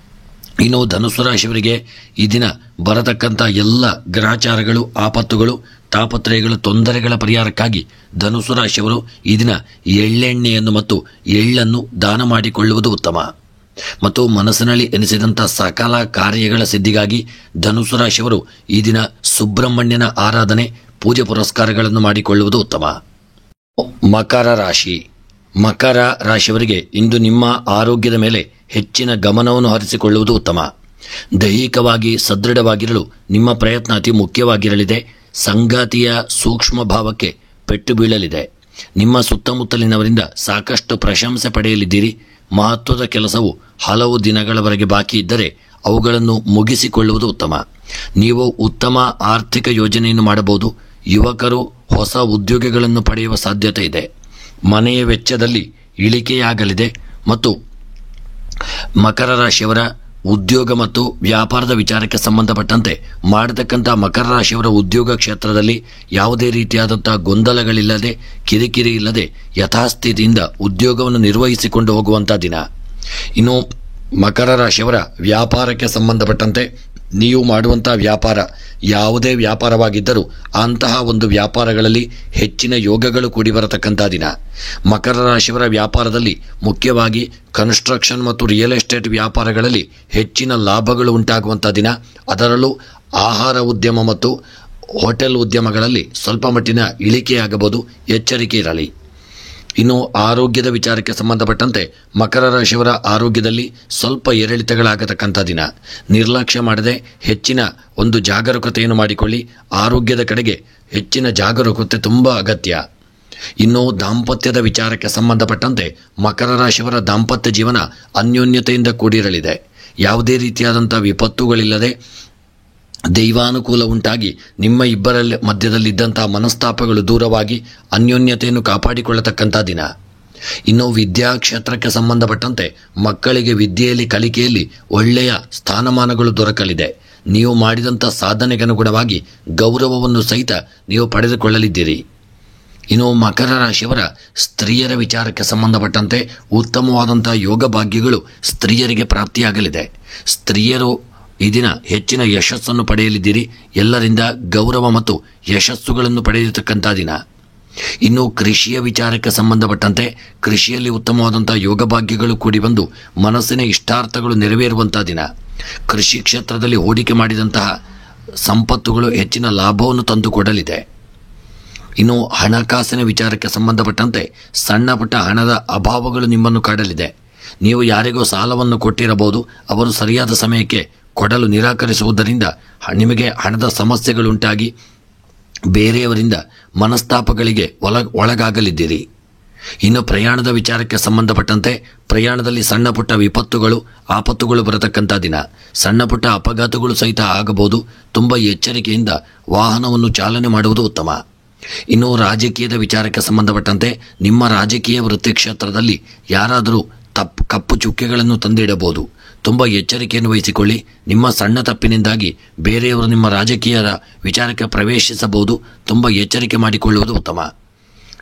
ಇನ್ನು ಧನುಸು ರಾಶಿಯವರಿಗೆ ಈ ದಿನ ಬರತಕ್ಕಂಥ ಎಲ್ಲ ಗ್ರಹಚಾರಗಳು, ಆಪತ್ತುಗಳು, ತಾಪತ್ರಯಗಳು, ತೊಂದರೆಗಳ ಪರಿಹಾರಕ್ಕಾಗಿ ಧನುಸು ರಾಶಿಯವರು ಈ ದಿನ ಎಳ್ಳೆಣ್ಣೆಯನ್ನು ಮತ್ತು ಎಳ್ಳನ್ನು ದಾನ ಮಾಡಿಕೊಳ್ಳುವುದು ಉತ್ತಮ. ಮತ್ತು ಮನಸ್ಸಿನಲ್ಲಿ ಎನಿಸಿದಂಥ ಸಕಲ ಕಾರ್ಯಗಳ ಸಿದ್ಧಿಗಾಗಿ ಧನುಸು ರಾಶಿಯವರು ಈ ದಿನ ಸುಬ್ರಹ್ಮಣ್ಯನ ಆರಾಧನೆ, ಪೂಜೆ ಪುರಸ್ಕಾರಗಳನ್ನು ಮಾಡಿಕೊಳ್ಳುವುದು ಉತ್ತಮ. ಮಕರ ರಾಶಿ. ಮಕರ ರಾಶಿಯವರಿಗೆ ಇಂದು ನಿಮ್ಮ ಆರೋಗ್ಯದ ಮೇಲೆ ಹೆಚ್ಚಿನ ಗಮನವನ್ನು ಹರಿಸಿಕೊಳ್ಳುವುದು ಉತ್ತಮ. ದೈಹಿಕವಾಗಿ ಸದೃಢವಾಗಿರಲು ನಿಮ್ಮ ಪ್ರಯತ್ನ ಅತಿ ಮುಖ್ಯವಾಗಿರಲಿದೆ. ಸಂಗಾತಿಯ ಸೂಕ್ಷ್ಮ ಭಾವಕ್ಕೆ ಪೆಟ್ಟು ಬೀಳಲಿದೆ. ನಿಮ್ಮ ಸುತ್ತಮುತ್ತಲಿನವರಿಂದ ಸಾಕಷ್ಟು ಪ್ರಶಂಸೆ ಪಡೆಯಲಿದ್ದೀರಿ. ಮಹತ್ವದ ಕೆಲಸವು ಹಲವು ದಿನಗಳವರೆಗೆ ಬಾಕಿ ಇದ್ದರೆ ಅವುಗಳನ್ನು ಮುಗಿಸಿಕೊಳ್ಳುವುದು ಉತ್ತಮ. ನೀವು ಉತ್ತಮ ಆರ್ಥಿಕ ಯೋಜನೆಯನ್ನು ಮಾಡಬಹುದು. ಯುವಕರು ಹೊಸ ಉದ್ಯೋಗಗಳನ್ನು ಪಡೆಯುವ ಸಾಧ್ಯತೆ ಇದೆ. ಮನೆಯ ವೆಚ್ಚದಲ್ಲಿ ಇಳಿಕೆಯಾಗಲಿದೆ. ಮತ್ತು ಮಕರ ರಾಶಿಯವರ ಉದ್ಯೋಗ ಮತ್ತು ವ್ಯಾಪಾರದ ವಿಚಾರಕ್ಕೆ ಸಂಬಂಧಪಟ್ಟಂತೆ ಮಾಡತಕ್ಕಂಥ ಮಕರ ರಾಶಿಯವರ ಉದ್ಯೋಗ ಕ್ಷೇತ್ರದಲ್ಲಿ ಯಾವುದೇ ರೀತಿಯಾದಂಥ ಗೊಂದಲಗಳಿಲ್ಲದೆ, ಕಿರಿಕಿರಿ ಇಲ್ಲದೆ ಯಥಾಸ್ಥಿತಿಯಿಂದ ಉದ್ಯೋಗವನ್ನು ನಿರ್ವಹಿಸಿಕೊಂಡು ಹೋಗುವಂಥ ದಿನ. ಇನ್ನು ಮಕರ ರಾಶಿಯವರ ವ್ಯಾಪಾರಕ್ಕೆ ಸಂಬಂಧಪಟ್ಟಂತೆ ನೀವು ಮಾಡುವಂಥ ವ್ಯಾಪಾರ ಯಾವುದೇ ವ್ಯಾಪಾರವಾಗಿದ್ದರೂ ಅಂತಹ ಒಂದು ವ್ಯಾಪಾರಗಳಲ್ಲಿ ಹೆಚ್ಚಿನ ಯೋಗಗಳು ಕೂಡಿ ಬರತಕ್ಕಂಥ ದಿನ. ಮಕರ ರಾಶಿಯವರ ವ್ಯಾಪಾರದಲ್ಲಿ ಮುಖ್ಯವಾಗಿ ಕನ್ಸ್ಟ್ರಕ್ಷನ್ ಮತ್ತು ರಿಯಲ್ ಎಸ್ಟೇಟ್ ವ್ಯಾಪಾರಗಳಲ್ಲಿ ಹೆಚ್ಚಿನ ಲಾಭಗಳು ಉಂಟಾಗುವಂಥ ದಿನ. ಅದರಲ್ಲೂ ಆಹಾರ ಉದ್ಯಮ ಮತ್ತು ಹೋಟೆಲ್ ಉದ್ಯಮಗಳಲ್ಲಿ ಸ್ವಲ್ಪ ಮಟ್ಟಿನ ಇಳಿಕೆಯಾಗಬಹುದು. ಎಚ್ಚರಿಕೆ ಇರಲಿ. ಇನ್ನು ಆರೋಗ್ಯದ ವಿಚಾರಕ್ಕೆ ಸಂಬಂಧಪಟ್ಟಂತೆ ಮಕರ ರಾಶಿಯವರ ಆರೋಗ್ಯದಲ್ಲಿ ಸ್ವಲ್ಪ ಏರಿಳಿತಗಳಾಗತಕ್ಕಂಥ ದಿನ. ನಿರ್ಲಕ್ಷ್ಯ ಮಾಡದೆ ಹೆಚ್ಚಿನ ಒಂದು ಜಾಗರೂಕತೆಯನ್ನು ಮಾಡಿಕೊಳ್ಳಿ. ಆರೋಗ್ಯದ ಕಡೆಗೆ ಹೆಚ್ಚಿನ ಜಾಗರೂಕತೆ ತುಂಬ ಅಗತ್ಯ. ಇನ್ನು ದಾಂಪತ್ಯದ ವಿಚಾರಕ್ಕೆ ಸಂಬಂಧಪಟ್ಟಂತೆ ಮಕರ ರಾಶಿಯವರ ದಾಂಪತ್ಯ ಜೀವನ ಅನ್ಯೋನ್ಯತೆಯಿಂದ ಕೂಡಿರಲಿದೆ. ಯಾವುದೇ ರೀತಿಯಾದಂಥ ವಿಪತ್ತುಗಳಿಲ್ಲದೆ ದೈವಾನುಕೂಲ ಉಂಟಾಗಿ ನಿಮ್ಮ ಇಬ್ಬರ ಮಧ್ಯದಲ್ಲಿದ್ದಂಥ ಮನಸ್ತಾಪಗಳು ದೂರವಾಗಿ ಅನ್ಯೋನ್ಯತೆಯನ್ನು ಕಾಪಾಡಿಕೊಳ್ಳತಕ್ಕಂಥ ದಿನ. ಇನ್ನು ವಿದ್ಯಾ ಕ್ಷೇತ್ರಕ್ಕೆ ಸಂಬಂಧಪಟ್ಟಂತೆ ಮಕ್ಕಳಿಗೆ ವಿದ್ಯೆಯಲ್ಲಿ ಕಲಿಕೆಯಲ್ಲಿ ಒಳ್ಳೆಯ ಸ್ಥಾನಮಾನಗಳು ದೊರಕಲಿದೆ. ನೀವು ಮಾಡಿದಂಥ ಸಾಧನೆಗನುಗುಣವಾಗಿ ಗೌರವವನ್ನು ಸಹಿತ ನೀವು ಪಡೆದುಕೊಳ್ಳಲಿದ್ದೀರಿ. ಇನ್ನು ಮಕರ ರಾಶಿಯವರ ಸ್ತ್ರೀಯರ ವಿಚಾರಕ್ಕೆ ಸಂಬಂಧಪಟ್ಟಂತೆ ಉತ್ತಮವಾದಂಥ ಯೋಗ ಭಾಗ್ಯಗಳು ಸ್ತ್ರೀಯರಿಗೆ ಪ್ರಾಪ್ತಿಯಾಗಲಿದೆ. ಸ್ತ್ರೀಯರು ಈ ದಿನ ಹೆಚ್ಚಿನ ಯಶಸ್ಸನ್ನು ಪಡೆಯಲಿದ್ದೀರಿ. ಎಲ್ಲರಿಂದ ಗೌರವ ಮತ್ತು ಯಶಸ್ಸುಗಳನ್ನು ಪಡೆಯತಕ್ಕಂಥ ದಿನ. ಇನ್ನು ಕೃಷಿಯ ವಿಚಾರಕ್ಕೆ ಸಂಬಂಧಪಟ್ಟಂತೆ ಕೃಷಿಯಲ್ಲಿ ಉತ್ತಮವಾದಂಥ ಯೋಗ ಭಾಗ್ಯಗಳು ಕೂಡಿ ಬಂದು ಮನಸ್ಸಿನ ಇಷ್ಟಾರ್ಥಗಳು ನೆರವೇರುವಂಥ ದಿನ. ಕೃಷಿ ಕ್ಷೇತ್ರದಲ್ಲಿ ಹೂಡಿಕೆ ಮಾಡಿದಂತಹ ಸಂಪತ್ತುಗಳು ಹೆಚ್ಚಿನ ಲಾಭವನ್ನು ತಂದುಕೊಡಲಿದೆ. ಇನ್ನು ಹಣಕಾಸಿನ ವಿಚಾರಕ್ಕೆ ಸಂಬಂಧಪಟ್ಟಂತೆ ಸಣ್ಣ ಪುಟ್ಟ ಹಣದ ಅಭಾವಗಳು ನಿಮ್ಮನ್ನು ಕಾಡಲಿದೆ. ನೀವು ಯಾರಿಗೋ ಸಾಲವನ್ನು ಕೊಟ್ಟಿರಬಹುದು, ಅವರು ಸರಿಯಾದ ಸಮಯಕ್ಕೆ ಕೊಡಲು ನಿರಾಕರಿಸುವುದರಿಂದ ನಿಮಗೆ ಹಣದ ಸಮಸ್ಯೆಗಳುಂಟಾಗಿ ಬೇರೆಯವರಿಂದ ಮನಸ್ತಾಪಗಳಿಗೆ ಒಳಗಾಗಲಿದ್ದೀರಿ. ಇನ್ನು ಪ್ರಯಾಣದ ವಿಚಾರಕ್ಕೆ ಸಂಬಂಧಪಟ್ಟಂತೆ ಪ್ರಯಾಣದಲ್ಲಿ ಸಣ್ಣ ಪುಟ್ಟ ವಿಪತ್ತುಗಳು ಆಪತ್ತುಗಳು ಬರತಕ್ಕಂಥ ದಿನ. ಸಣ್ಣ ಪುಟ್ಟ ಅಪಘಾತಗಳು ಸಹಿತ ಆಗಬಹುದು. ತುಂಬ ಎಚ್ಚರಿಕೆಯಿಂದ ವಾಹನವನ್ನು ಚಾಲನೆ ಮಾಡುವುದು ಉತ್ತಮ. ಇನ್ನು ರಾಜಕೀಯದ ವಿಚಾರಕ್ಕೆ ಸಂಬಂಧಪಟ್ಟಂತೆ ನಿಮ್ಮ ರಾಜಕೀಯ ವೃತ್ತಿ ಕ್ಷೇತ್ರದಲ್ಲಿ ಯಾರಾದರೂ ಕಪ್ಪು ಚುಕ್ಕೆಗಳನ್ನು ತಂದಿಡಬಹುದು. ತುಂಬ ಎಚ್ಚರಿಕೆಯನ್ನು ವಹಿಸಿಕೊಳ್ಳಿ. ನಿಮ್ಮ ಸಣ್ಣ ತಪ್ಪಿನಿಂದಾಗಿ ಬೇರೆಯವರು ನಿಮ್ಮ ರಾಜಕೀಯದ ವಿಚಾರಕ್ಕೆ ಪ್ರವೇಶಿಸಬಹುದು. ತುಂಬ ಎಚ್ಚರಿಕೆ ಮಾಡಿಕೊಳ್ಳುವುದು ಉತ್ತಮ.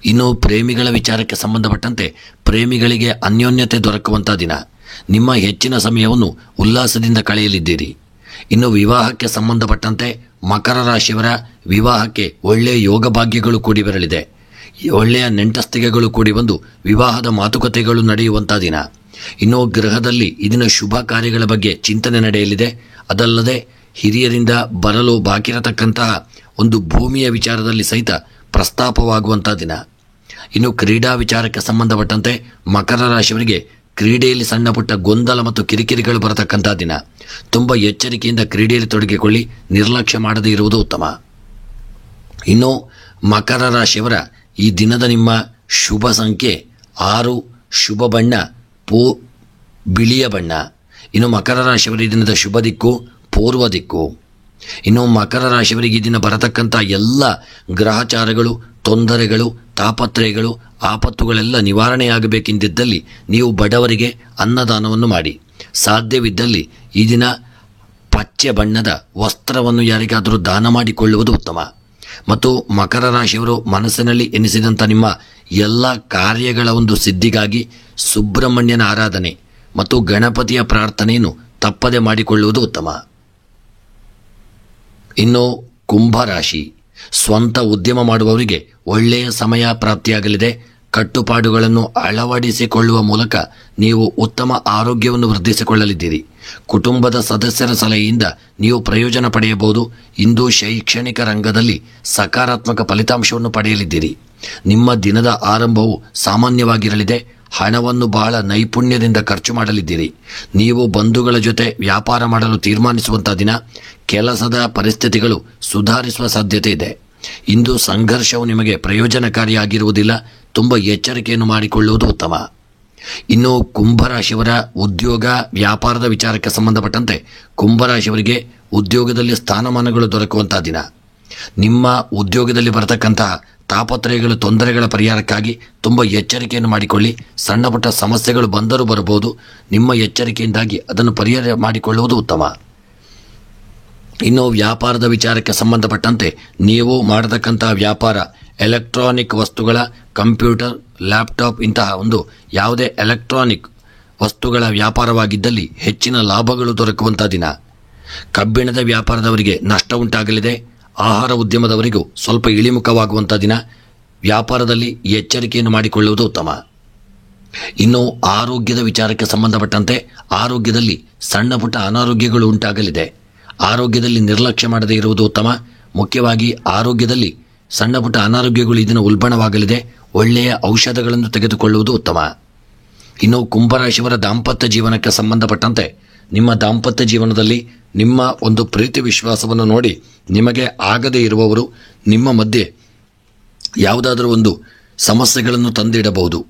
ಇನ್ನು ಪ್ರೇಮಿಗಳ ವಿಚಾರಕ್ಕೆ ಸಂಬಂಧಪಟ್ಟಂತೆ ಪ್ರೇಮಿಗಳಿಗೆ ಅನ್ಯೋನ್ಯತೆ ದೊರಕುವಂಥ ದಿನ. ನಿಮ್ಮ ಹೆಚ್ಚಿನ ಸಮಯವನ್ನು ಉಲ್ಲಾಸದಿಂದ ಕಳೆಯಲಿದ್ದೀರಿ. ಇನ್ನು ವಿವಾಹಕ್ಕೆ ಸಂಬಂಧಪಟ್ಟಂತೆ ಮಕರ ರಾಶಿಯವರ ವಿವಾಹಕ್ಕೆ ಒಳ್ಳೆಯ ಯೋಗ ಭಾಗ್ಯಗಳು ಕೂಡಿ ಬರಲಿದೆ. ಒಳ್ಳೆಯ ನೆಂಟಸ್ತಿಗೆಗಳು ಕೂಡಿ ಬಂದು ವಿವಾಹದ ಮಾತುಕತೆಗಳು ನಡೆಯುವಂಥ ದಿನ. ಇನ್ನು ಗೃಹದಲ್ಲಿ ಇದನ್ನ ಶುಭ ಕಾರ್ಯಗಳ ಬಗ್ಗೆ ಚಿಂತನೆ ನಡೆಯಲಿದೆ. ಅದಲ್ಲದೆ ಹಿರಿಯರಿಂದ ಬರಲು ಬಾಕಿರತಕ್ಕಂತಹ ಒಂದು ಭೂಮಿಯ ವಿಚಾರದಲ್ಲಿ ಸಹಿತ ಪ್ರಸ್ತಾಪವಾಗುವಂಥ ದಿನ. ಇನ್ನು ಕ್ರೀಡಾ ವಿಚಾರಕ್ಕೆ ಸಂಬಂಧಪಟ್ಟಂತೆ ಮಕರ ರಾಶಿಯವರಿಗೆ ಕ್ರೀಡೆಯಲ್ಲಿ ಸಣ್ಣ ಪುಟ್ಟ ಗೊಂದಲ ಮತ್ತು ಕಿರಿಕಿರಿಗಳು ಬರತಕ್ಕಂಥ ದಿನ. ತುಂಬ ಎಚ್ಚರಿಕೆಯಿಂದ ಕ್ರೀಡೆಯಲ್ಲಿ ತೊಡಗಿಕೊಳ್ಳಿ. ನಿರ್ಲಕ್ಷ್ಯ ಮಾಡದೇ ಇರುವುದು ಉತ್ತಮ. ಇನ್ನು ಮಕರ ರಾಶಿಯವರ ಈ ದಿನದ ನಿಮ್ಮ ಶುಭ ಸಂಖ್ಯೆ 6, ಶುಭ ಬಣ್ಣ ಬಿಳಿಯ ಬಣ್ಣ. ಇನ್ನು ಮಕರ ರಾಶಿಯವರ ಈ ದಿನದ ಶುಭ ದಿಕ್ಕು ಪೂರ್ವ ದಿಕ್ಕು. ಇನ್ನು ಮಕರ ರಾಶಿಯವರಿಗೆ ಈ ದಿನ ಬರತಕ್ಕಂಥ ಎಲ್ಲ ಗ್ರಹಚಾರಗಳು, ತೊಂದರೆಗಳು, ತಾಪತ್ರಯಗಳು, ಆಪತ್ತುಗಳೆಲ್ಲ ನಿವಾರಣೆಯಾಗಬೇಕೆಂದಿದ್ದಲ್ಲಿ ನೀವು ಬಡವರಿಗೆ ಅನ್ನದಾನವನ್ನು ಮಾಡಿ. ಸಾಧ್ಯವಿದ್ದಲ್ಲಿ ಈ ದಿನ ಪಚ್ಚೆ ಬಣ್ಣದ ವಸ್ತ್ರವನ್ನು ಯಾರಿಗಾದರೂ ದಾನ ಮಾಡಿಕೊಳ್ಳುವುದು ಉತ್ತಮ. ಮತ್ತು ಮಕರ ರಾಶಿಯವರು ಮನಸ್ಸಿನಲ್ಲಿ ಎನಿಸಿದಂಥ ನಿಮ್ಮ ಎಲ್ಲ ಕಾರ್ಯಗಳ ಒಂದು ಸಿದ್ಧಿಗಾಗಿ ಸುಬ್ರಹ್ಮಣ್ಯನ ಆರಾಧನೆ ಮತ್ತು ಗಣಪತಿಯ ಪ್ರಾರ್ಥನೆಯನ್ನು ತಪ್ಪದೆ ಮಾಡಿಕೊಳ್ಳುವುದು ಉತ್ತಮ. ಇನ್ನು ಕುಂಭರಾಶಿ, ಸ್ವಂತ ಉದ್ಯಮ ಮಾಡುವವರಿಗೆ ಒಳ್ಳೆಯ ಸಮಯ ಪ್ರಾಪ್ತಿಯಾಗಲಿದೆ. ಕಟ್ಟುಪಾಡುಗಳನ್ನು ಅಳವಡಿಸಿಕೊಳ್ಳುವ ಮೂಲಕ ನೀವು ಉತ್ತಮ ಆರೋಗ್ಯವನ್ನು ವೃದ್ಧಿಸಿಕೊಳ್ಳಲಿದ್ದೀರಿ. ಕುಟುಂಬದ ಸದಸ್ಯರ ಸಲಹೆಯಿಂದ ನೀವು ಪ್ರಯೋಜನ ಪಡೆಯಬಹುದು. ಇಂದು ಶೈಕ್ಷಣಿಕ ರಂಗದಲ್ಲಿ ಸಕಾರಾತ್ಮಕ ಫಲಿತಾಂಶವನ್ನು ಪಡೆಯಲಿದ್ದೀರಿ. ನಿಮ್ಮ ದಿನದ ಆರಂಭವು ಸಾಮಾನ್ಯವಾಗಿರಲಿದೆ. ಹಣವನ್ನು ಬಹಳ ನೈಪುಣ್ಯದಿಂದ ಖರ್ಚು ಮಾಡಲಿದ್ದೀರಿ. ನೀವು ಬಂಧುಗಳ ಜೊತೆ ವ್ಯಾಪಾರ ಮಾಡಲು ತೀರ್ಮಾನಿಸುವಂಥ ದಿನ. ಕೆಲಸದ ಪರಿಸ್ಥಿತಿಗಳು ಸುಧಾರಿಸುವ ಸಾಧ್ಯತೆ ಇದೆ. ಇಂದು ಸಂಘರ್ಷವು ನಿಮಗೆ ಪ್ರಯೋಜನಕಾರಿಯಾಗಿರುವುದಿಲ್ಲ. ತುಂಬ ಎಚ್ಚರಿಕೆಯನ್ನು ಮಾಡಿಕೊಳ್ಳುವುದು ಉತ್ತಮ. ಇನ್ನು ಕುಂಭರಾಶಿಯವರ ಉದ್ಯೋಗ ವ್ಯಾಪಾರದ ವಿಚಾರಕ್ಕೆ ಸಂಬಂಧಪಟ್ಟಂತೆ ಕುಂಭರಾಶಿಯವರಿಗೆ ಉದ್ಯೋಗದಲ್ಲಿ ಸ್ಥಾನಮಾನಗಳು ದೊರಕುವಂಥ ದಿನ. ನಿಮ್ಮ ಉದ್ಯೋಗದಲ್ಲಿ ಬರತಕ್ಕಂತಹ ತಾಪತ್ರಯಗಳು, ತೊಂದರೆಗಳ ಪರಿಹಾರಕ್ಕಾಗಿ ತುಂಬ ಎಚ್ಚರಿಕೆಯನ್ನು ಮಾಡಿಕೊಳ್ಳಿ. ಸಣ್ಣ ಪುಟ್ಟ ಸಮಸ್ಯೆಗಳು ಬಂದರೂ ಬರಬಹುದು. ನಿಮ್ಮ ಎಚ್ಚರಿಕೆಯಿಂದಾಗಿ ಅದನ್ನು ಪರಿಹಾರ ಮಾಡಿಕೊಳ್ಳುವುದು ಉತ್ತಮ. ಇನ್ನು ವ್ಯಾಪಾರದ ವಿಚಾರಕ್ಕೆ ಸಂಬಂಧಪಟ್ಟಂತೆ ನೀವು ಮಾಡತಕ್ಕಂತಹ ವ್ಯಾಪಾರ ಎಲೆಕ್ಟ್ರಾನಿಕ್ ವಸ್ತುಗಳ, ಕಂಪ್ಯೂಟರ್, ಲ್ಯಾಪ್ಟಾಪ್ ಇಂತಹ ಒಂದು ಯಾವುದೇ ಎಲೆಕ್ಟ್ರಾನಿಕ್ ವಸ್ತುಗಳ ವ್ಯಾಪಾರವಾಗಿದ್ದಲ್ಲಿ ಹೆಚ್ಚಿನ ಲಾಭಗಳು ದೊರಕುವಂಥ ದಿನ. ಕಬ್ಬಿಣದ ವ್ಯಾಪಾರದವರಿಗೆ ನಷ್ಟ ಉಂಟಾಗಲಿದೆ. ಆಹಾರ ಉದ್ಯಮದವರಿಗೂ ಸ್ವಲ್ಪ ಇಳಿಮುಖವಾಗುವಂಥ ದಿನ. ವ್ಯಾಪಾರದಲ್ಲಿ ಎಚ್ಚರಿಕೆಯನ್ನು ಮಾಡಿಕೊಳ್ಳುವುದು ಉತ್ತಮ. ಇನ್ನು ಆರೋಗ್ಯದ ವಿಚಾರಕ್ಕೆ ಸಂಬಂಧಪಟ್ಟಂತೆ ಆರೋಗ್ಯದಲ್ಲಿ ಸಣ್ಣ ಪುಟ್ಟ ಅನಾರೋಗ್ಯಗಳು ಉಂಟಾಗಲಿದೆ. ಆರೋಗ್ಯದಲ್ಲಿ ನಿರ್ಲಕ್ಷ್ಯ ಮಾಡದೇ ಇರುವುದು ಉತ್ತಮ. ಮುಖ್ಯವಾಗಿ ಆರೋಗ್ಯದಲ್ಲಿ ಸಣ್ಣ ಪುಟ್ಟ ಅನಾರೋಗ್ಯಗಳು ಇದನ್ನು ಉಲ್ಬಣವಾಗಲಿದೆ. ಒಳ್ಳೆಯ ಔಷಧಗಳನ್ನು ತೆಗೆದುಕೊಳ್ಳುವುದು ಉತ್ತಮ. ಇನ್ನು ಕುಂಭರಾಶಿಯವರ ದಾಂಪತ್ಯ ಜೀವನಕ್ಕೆ ಸಂಬಂಧಪಟ್ಟಂತೆ ನಿಮ್ಮ ದಾಂಪತ್ಯ ಜೀವನದಲ್ಲಿ ನಿಮ್ಮ ಒಂದು ಪ್ರೀತಿ ವಿಶ್ವಾಸವನ್ನು ನೋಡಿ ನಿಮಗೆ ಆಗದೇ ಇರುವವರು ನಿಮ್ಮ ಮಧ್ಯೆ ಯಾವುದಾದರೂ ಒಂದು ಸಮಸ್ಯೆಗಳನ್ನು ತಂದಿಡಬಹುದು.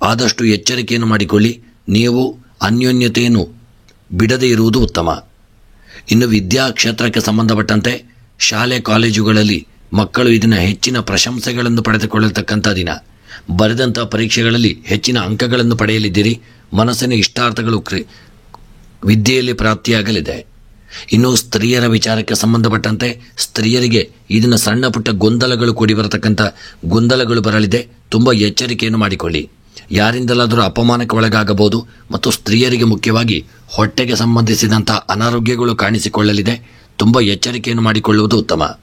ಆದಷ್ಟು ಎಚ್ಚರಿಕೆಯನ್ನು ಮಾಡಿಕೊಳ್ಳಿ. ನೀವು ಅನ್ಯೋನ್ಯತೆಯನ್ನು ಬಿಡದೇ ಇರುವುದು ಉತ್ತಮ. ಇನ್ನು ವಿದ್ಯಾ ಕ್ಷೇತ್ರಕ್ಕೆ ಸಂಬಂಧಪಟ್ಟಂತೆ ಶಾಲೆ ಕಾಲೇಜುಗಳಲ್ಲಿ ಮಕ್ಕಳು ಇದನ್ನು ಹೆಚ್ಚಿನ ಪ್ರಶಂಸೆಗಳನ್ನು ಪಡೆದುಕೊಳ್ಳತಕ್ಕಂಥ ದಿನ. ಬರೆದಂಥ ಪರೀಕ್ಷೆಗಳಲ್ಲಿ ಹೆಚ್ಚಿನ ಅಂಕಗಳನ್ನು ಪಡೆಯಲಿದ್ದೀರಿ. ಮನಸ್ಸಿನ ಇಷ್ಟಾರ್ಥಗಳು ವಿದ್ಯೆಯಲ್ಲಿ ಪ್ರಾಪ್ತಿಯಾಗಲಿದೆ. ಇನ್ನು ಸ್ತ್ರೀಯರ ವಿಚಾರಕ್ಕೆ ಸಂಬಂಧಪಟ್ಟಂತೆ ಸ್ತ್ರೀಯರಿಗೆ ಇದನ್ನು ಸಣ್ಣ ಪುಟ್ಟ ಗೊಂದಲಗಳು ಕೂಡಿ ಬರತಕ್ಕಂಥ ಗೊಂದಲಗಳು ಬರಲಿದೆ. ತುಂಬ ಎಚ್ಚರಿಕೆಯನ್ನು ಮಾಡಿಕೊಳ್ಳಿ. ಯಾರಿಂದಲಾದರೂ ಅಪಮಾನಕ್ಕೆ ಒಳಗಾಗಬಹುದು. ಮತ್ತು ಸ್ತ್ರೀಯರಿಗೆ ಮುಖ್ಯವಾಗಿ ಹೊಟ್ಟೆಗೆ ಸಂಬಂಧಿಸಿದಂಥ ಅನಾರೋಗ್ಯಗಳು ಕಾಣಿಸಿಕೊಳ್ಳಲಿದೆ. ತುಂಬ ಎಚ್ಚರಿಕೆಯನ್ನು ಮಾಡಿಕೊಳ್ಳುವುದು ಉತ್ತಮ.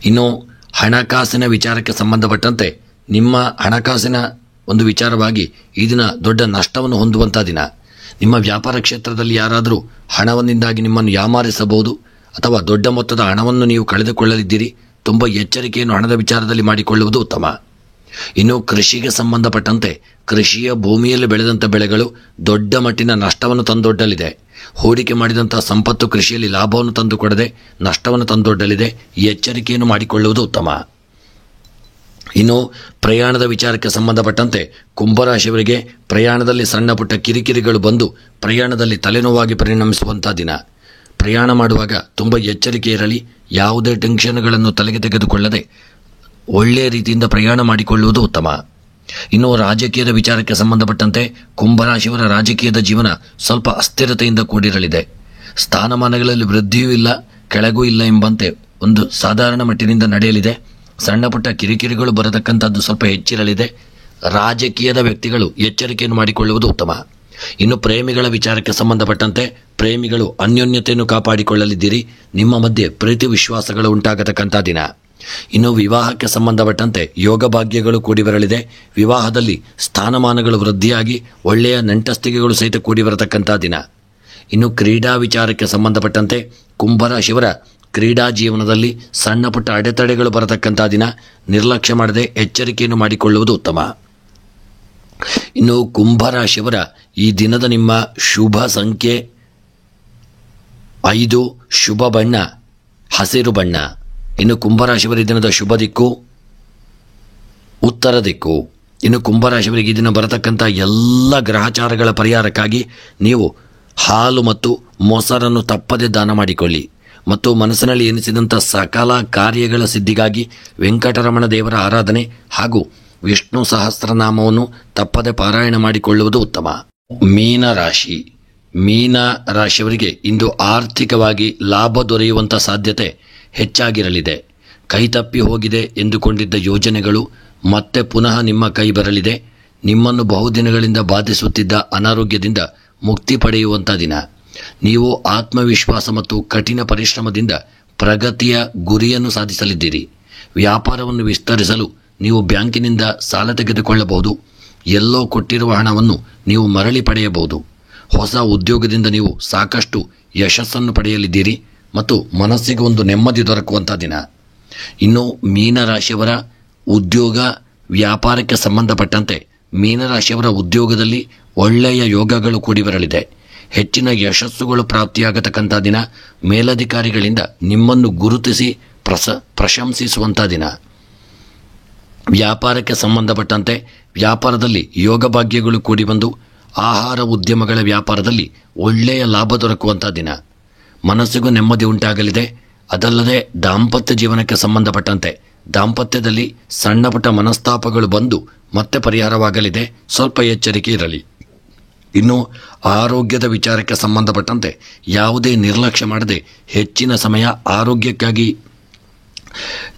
ಇನ್ನು ಹಣಕಾಸಿನ ವಿಚಾರಕ್ಕೆ ಸಂಬಂಧಪಟ್ಟಂತೆ ನಿಮ್ಮ ಹಣಕಾಸಿನ ಒಂದು ವಿಚಾರವಾಗಿ ಈ ದಿನ ದೊಡ್ಡ ನಷ್ಟವನ್ನು ಹೊಂದುವಂಥ ದಿನ. ನಿಮ್ಮ ವ್ಯಾಪಾರ ಕ್ಷೇತ್ರದಲ್ಲಿ ಯಾರಾದರೂ ಹಣವನ್ನಿಂದಾಗಿ ನಿಮ್ಮನ್ನು ಯಾಮಾರಿಸಬಹುದು ಅಥವಾ ದೊಡ್ಡ ಮೊತ್ತದ ಹಣವನ್ನು ನೀವು ಕಳೆದುಕೊಳ್ಳಲಿದ್ದೀರಿ. ತುಂಬ ಎಚ್ಚರಿಕೆಯನ್ನು ಹಣದ ವಿಚಾರದಲ್ಲಿ ಮಾಡಿಕೊಳ್ಳುವುದು ಉತ್ತಮ. ಇನ್ನು ಕೃಷಿಗೆ ಸಂಬಂಧಪಟ್ಟಂತೆ ಕೃಷಿಯ ಭೂಮಿಯಲ್ಲಿ ಬೆಳೆದಂಥ ಬೆಳೆಗಳು ದೊಡ್ಡ ಮಟ್ಟಿನ ನಷ್ಟವನ್ನು ತಂದೊಡ್ಡಲಿದೆ. ಹೂಡಿಕೆ ಮಾಡಿದಂಥ ಸಂಪತ್ತು ಕೃಷಿಯಲ್ಲಿ ಲಾಭವನ್ನು ತಂದುಕೊಡದೆ ನಷ್ಟವನ್ನು ತಂದೊಡ್ಡಲಿದೆ. ಎಚ್ಚರಿಕೆಯನ್ನು ಮಾಡಿಕೊಳ್ಳುವುದು ಉತ್ತಮ. ಇನ್ನು ಪ್ರಯಾಣದ ವಿಚಾರಕ್ಕೆ ಸಂಬಂಧಪಟ್ಟಂತೆ ಕುಂಭರಾಶಿಯವರಿಗೆ ಪ್ರಯಾಣದಲ್ಲಿ ಸಣ್ಣ ಪುಟ್ಟ ಕಿರಿಕಿರಿಗಳು ಬಂದು ಪ್ರಯಾಣದಲ್ಲಿ ತಲೆನೋವಾಗಿ ಪರಿಣಮಿಸುವಂಥ ದಿನ. ಪ್ರಯಾಣ ಮಾಡುವಾಗ ತುಂಬ ಎಚ್ಚರಿಕೆ ಇರಲಿ. ಯಾವುದೇ ಟೆನ್ಷನ್ಗಳನ್ನು ತಲೆಗೆ ತೆಗೆದುಕೊಳ್ಳದೆ ಒಳ್ಳೆಯ ರೀತಿಯಿಂದ ಪ್ರಯಾಣ ಮಾಡಿಕೊಳ್ಳುವುದು ಉತ್ತಮ. ಇನ್ನು ರಾಜಕೀಯದ ವಿಚಾರಕ್ಕೆ ಸಂಬಂಧಪಟ್ಟಂತೆ ಕುಂಭರಾಶಿಯವರ ರಾಜಕೀಯದ ಜೀವನ ಸ್ವಲ್ಪ ಅಸ್ಥಿರತೆಯಿಂದ ಕೂಡಿರಲಿದೆ. ಸ್ಥಾನಮಾನಗಳಲ್ಲಿ ವೃದ್ಧಿಯೂ ಇಲ್ಲ, ಕೆಳಗೂ ಇಲ್ಲ ಎಂಬಂತೆ ಒಂದು ಸಾಧಾರಣ ಮಟ್ಟಿನಿಂದ ನಡೆಯಲಿದೆ. ಸಣ್ಣ ಪುಟ್ಟ ಕಿರಿಕಿರಿಗಳು ಬರತಕ್ಕಂಥದ್ದು ಸ್ವಲ್ಪ ಹೆಚ್ಚಿರಲಿದೆ. ರಾಜಕೀಯದ ವ್ಯಕ್ತಿಗಳು ಎಚ್ಚರಿಕೆಯನ್ನು ಮಾಡಿಕೊಳ್ಳುವುದು ಉತ್ತಮ. ಇನ್ನು ಪ್ರೇಮಿಗಳ ವಿಚಾರಕ್ಕೆ ಸಂಬಂಧಪಟ್ಟಂತೆ ಪ್ರೇಮಿಗಳು ಅನ್ಯೋನ್ಯತೆಯನ್ನು ಕಾಪಾಡಿಕೊಳ್ಳಲಿದ್ದೀರಿ. ನಿಮ್ಮ ಮಧ್ಯೆ ಪ್ರೀತಿ ವಿಶ್ವಾಸಗಳು ಉಂಟಾಗತಕ್ಕಂಥ ದಿನ. ಇನ್ನು ವಿವಾಹಕ್ಕೆ ಸಂಬಂಧಪಟ್ಟಂತೆ ಯೋಗ ಭಾಗ್ಯಗಳು ಕೂಡಿ ಬರಲಿದೆ. ವಿವಾಹದಲ್ಲಿ ಸ್ಥಾನಮಾನಗಳು ವೃದ್ಧಿಯಾಗಿ ಒಳ್ಳೆಯ ನೆಂಟಸ್ತಿಕೆಗಳು ಸಹಿತ ಕೂಡಿ ಬರತಕ್ಕಂಥ ದಿನ. ಇನ್ನು ಕ್ರೀಡಾ ವಿಚಾರಕ್ಕೆ ಸಂಬಂಧಪಟ್ಟಂತೆ ಕುಂಭರಾಶಿಯವರ ಕ್ರೀಡಾ ಜೀವನದಲ್ಲಿ ಸಣ್ಣ ಪುಟ್ಟ ಅಡೆತಡೆಗಳು ಬರತಕ್ಕಂಥ ದಿನ. ನಿರ್ಲಕ್ಷ್ಯ ಮಾಡದೆ ಎಚ್ಚರಿಕೆಯನ್ನು ಮಾಡಿಕೊಳ್ಳುವುದು ಉತ್ತಮ. ಇನ್ನು ಕುಂಭರಾಶಿಯವರ ಈ ದಿನದ ನಿಮ್ಮ ಶುಭ ಸಂಖ್ಯೆ 5, ಶುಭ ಬಣ್ಣ ಹಸಿರು ಬಣ್ಣ. ಇನ್ನು ಕುಂಭರಾಶಿಯವರ ಈ ದಿನದ ಶುಭ ದಿಕ್ಕು ಉತ್ತರ ದಿಕ್ಕು. ಇನ್ನು ಕುಂಭರಾಶಿಯವರಿಗೆ ಈ ದಿನ ಬರತಕ್ಕಂಥ ಎಲ್ಲ ಗ್ರಹಚಾರಗಳ ಪರಿಹಾರಕ್ಕಾಗಿ ನೀವು ಹಾಲು ಮತ್ತು ಮೊಸರನ್ನು ತಪ್ಪದೆ ದಾನ ಮಾಡಿಕೊಳ್ಳಿ. ಮತ್ತು ಮನಸ್ಸಿನಲ್ಲಿ ಎನಿಸಿದಂಥ ಸಕಲ ಕಾರ್ಯಗಳ ಸಿದ್ಧಿಗಾಗಿ ವೆಂಕಟರಮಣ ದೇವರ ಆರಾಧನೆ ಹಾಗೂ ವಿಷ್ಣು ಸಹಸ್ರನಾಮವನ್ನು ತಪ್ಪದೆ ಪಾರಾಯಣ ಮಾಡಿಕೊಳ್ಳುವುದು ಉತ್ತಮ. ಮೀನರಾಶಿ. ಮೀನ ರಾಶಿಯವರಿಗೆ ಇಂದು ಆರ್ಥಿಕವಾಗಿ ಲಾಭ ದೊರೆಯುವಂಥ ಸಾಧ್ಯತೆ ಹೆಚ್ಚಾಗಿರಲಿದೆ. ಕೈತಪ್ಪಿ ಹೋಗಿದೆ ಎಂದುಕೊಂಡಿದ್ದ ಯೋಜನೆಗಳು ಮತ್ತೆ ಪುನಃ ನಿಮ್ಮ ಕೈ ಬರಲಿದೆ. ನಿಮ್ಮನ್ನು ಬಹುದಿನಗಳಿಂದ ಬಾಧಿಸುತ್ತಿದ್ದ ಅನಾರೋಗ್ಯದಿಂದ ಮುಕ್ತಿ ಪಡೆಯುವಂಥ ದಿನ. ನೀವು ಆತ್ಮವಿಶ್ವಾಸ ಮತ್ತು ಕಠಿಣ ಪರಿಶ್ರಮದಿಂದ ಪ್ರಗತಿಯ ಗುರಿಯನ್ನು ಸಾಧಿಸಲಿದ್ದೀರಿ. ವ್ಯಾಪಾರವನ್ನು ವಿಸ್ತರಿಸಲು ನೀವು ಬ್ಯಾಂಕಿನಿಂದ ಸಾಲ ತೆಗೆದುಕೊಳ್ಳಬಹುದು. ಎಲ್ಲೋ ಕೊಟ್ಟಿರುವ ಹಣವನ್ನು ನೀವು ಮರಳಿ ಪಡೆಯಬಹುದು. ಹೊಸ ಉದ್ಯೋಗದಿಂದ ನೀವು ಸಾಕಷ್ಟು ಯಶಸ್ಸನ್ನು ಪಡೆಯಲಿದ್ದೀರಿ ಮತ್ತು ಮನಸ್ಸಿಗೆ ಒಂದು ನೆಮ್ಮದಿ ದೊರಕುವಂಥ ದಿನ. ಇನ್ನು ಮೀನರಾಶಿಯವರ ಉದ್ಯೋಗ ವ್ಯಾಪಾರಕ್ಕೆ ಸಂಬಂಧಪಟ್ಟಂತೆ ಮೀನರಾಶಿಯವರ ಉದ್ಯೋಗದಲ್ಲಿ ಒಳ್ಳೆಯ ಯೋಗಗಳು ಕೂಡಿ ಬರಲಿದೆ. ಹೆಚ್ಚಿನ ಯಶಸ್ಸುಗಳು ಪ್ರಾಪ್ತಿಯಾಗತಕ್ಕಂಥ ದಿನ. ಮೇಲಧಿಕಾರಿಗಳಿಂದ ನಿಮ್ಮನ್ನು ಗುರುತಿಸಿ ಪ್ರಶಂಸಿಸುವಂಥ ದಿನ. ವ್ಯಾಪಾರಕ್ಕೆ ಸಂಬಂಧಪಟ್ಟಂತೆ ವ್ಯಾಪಾರದಲ್ಲಿ ಯೋಗ ಭಾಗ್ಯಗಳು ಕೂಡಿ ಬಂದು ಆಹಾರ ಉದ್ಯಮಗಳ ವ್ಯಾಪಾರದಲ್ಲಿ ಒಳ್ಳೆಯ ಲಾಭ ದೊರಕುವಂಥ ದಿನ. ಮನಸ್ಸಿಗೂ ನೆಮ್ಮದಿ ಉಂಟಾಗಲಿದೆ. ಅದಲ್ಲದೆ ದಾಂಪತ್ಯ ಜೀವನಕ್ಕೆ ಸಂಬಂಧಪಟ್ಟಂತೆ ದಾಂಪತ್ಯದಲ್ಲಿ ಸಣ್ಣ ಪುಟ್ಟ ಮನಸ್ತಾಪಗಳು ಬಂದು ಮತ್ತೆ ಪರಿಹಾರವಾಗಲಿದೆ. ಸ್ವಲ್ಪ ಎಚ್ಚರಿಕೆ ಇರಲಿ. ಇನ್ನು ಆರೋಗ್ಯದ ವಿಚಾರಕ್ಕೆ ಸಂಬಂಧಪಟ್ಟಂತೆ ಯಾವುದೇ ನಿರ್ಲಕ್ಷ್ಯ ಮಾಡದೆ ಹೆಚ್ಚಿನ ಸಮಯ ಆರೋಗ್ಯಕ್ಕಾಗಿ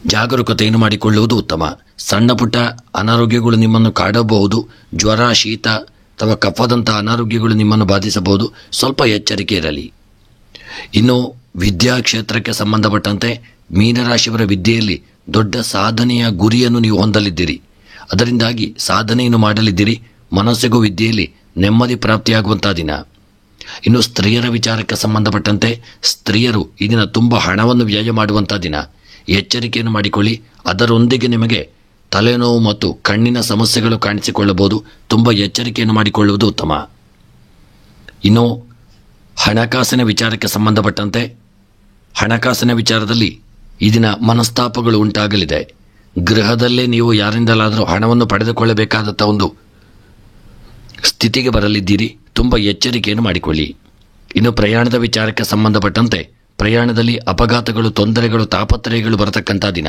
ಜಾಗರೂಕತೆಯನ್ನು ಮಾಡಿಕೊಳ್ಳುವುದು ಉತ್ತಮ. ಸಣ್ಣ ಪುಟ್ಟ ಅನಾರೋಗ್ಯಗಳು ನಿಮ್ಮನ್ನು ಕಾಡಬಹುದು. ಜ್ವರ, ಶೀತ ಅಥವಾ ಕಫದಂಥ ಅನಾರೋಗ್ಯಗಳು ನಿಮ್ಮನ್ನು ಬಾಧಿಸಬಹುದು. ಸ್ವಲ್ಪ ಎಚ್ಚರಿಕೆ ಇರಲಿ. ಇನ್ನು ವಿದ್ಯಾಕ್ಷೇತ್ರಕ್ಕೆ ಸಂಬಂಧಪಟ್ಟಂತೆ ಮೀನರಾಶಿಯವರ ವಿದ್ಯೆಯಲ್ಲಿ ದೊಡ್ಡ ಸಾಧನೆಯ ಗುರಿಯನ್ನು ನೀವು ಹೊಂದಲಿದ್ದೀರಿ. ಅದರಿಂದಾಗಿ ಸಾಧನೆಯನ್ನು ಮಾಡಲಿದ್ದೀರಿ. ಮನಸ್ಸಿಗೂ ವಿದ್ಯೆಯಲ್ಲಿ ನೆಮ್ಮದಿ ಪ್ರಾಪ್ತಿಯಾಗುವಂಥ ದಿನ. ಇನ್ನು ಸ್ತ್ರೀಯರ ವಿಚಾರಕ್ಕೆ ಸಂಬಂಧಪಟ್ಟಂತೆ ಸ್ತ್ರೀಯರು ಈ ದಿನ ತುಂಬ ಹಣವನ್ನು ವ್ಯಯ ಮಾಡುವಂಥ ದಿನ. ಎಚ್ಚರಿಕೆಯನ್ನು ಮಾಡಿಕೊಳ್ಳಿ. ಅದರೊಂದಿಗೆ ನಿಮಗೆ ತಲೆನೋವು ಮತ್ತು ಕಣ್ಣಿನ ಸಮಸ್ಯೆಗಳು ಕಾಣಿಸಿಕೊಳ್ಳಬಹುದು. ತುಂಬ ಎಚ್ಚರಿಕೆಯನ್ನು ಮಾಡಿಕೊಳ್ಳುವುದು ಉತ್ತಮ. ಇನ್ನು ಹಣಕಾಸಿನ ವಿಚಾರಕ್ಕೆ ಸಂಬಂಧಪಟ್ಟಂತೆ ಹಣಕಾಸಿನ ವಿಚಾರದಲ್ಲಿ ಈ ದಿನ ಮನಸ್ತಾಪಗಳು ಉಂಟಾಗಲಿದೆ. ಗೃಹದಲ್ಲೇ ನೀವು ಯಾರಿಂದಲಾದರೂ ಹಣವನ್ನು ಪಡೆದುಕೊಳ್ಳಬೇಕಾದಂಥ ಒಂದು ಸ್ಥಿತಿಗೆ ಬರಲಿದ್ದೀರಿ. ತುಂಬ ಎಚ್ಚರಿಕೆಯನ್ನು ಮಾಡಿಕೊಳ್ಳಿ. ಇನ್ನು ಪ್ರಯಾಣದ ವಿಚಾರಕ್ಕೆ ಸಂಬಂಧಪಟ್ಟಂತೆ ಪ್ರಯಾಣದಲ್ಲಿ ಅಪಘಾತಗಳು, ತೊಂದರೆಗಳು, ತಾಪತ್ರಯಗಳು ಬರತಕ್ಕಂಥ ದಿನ.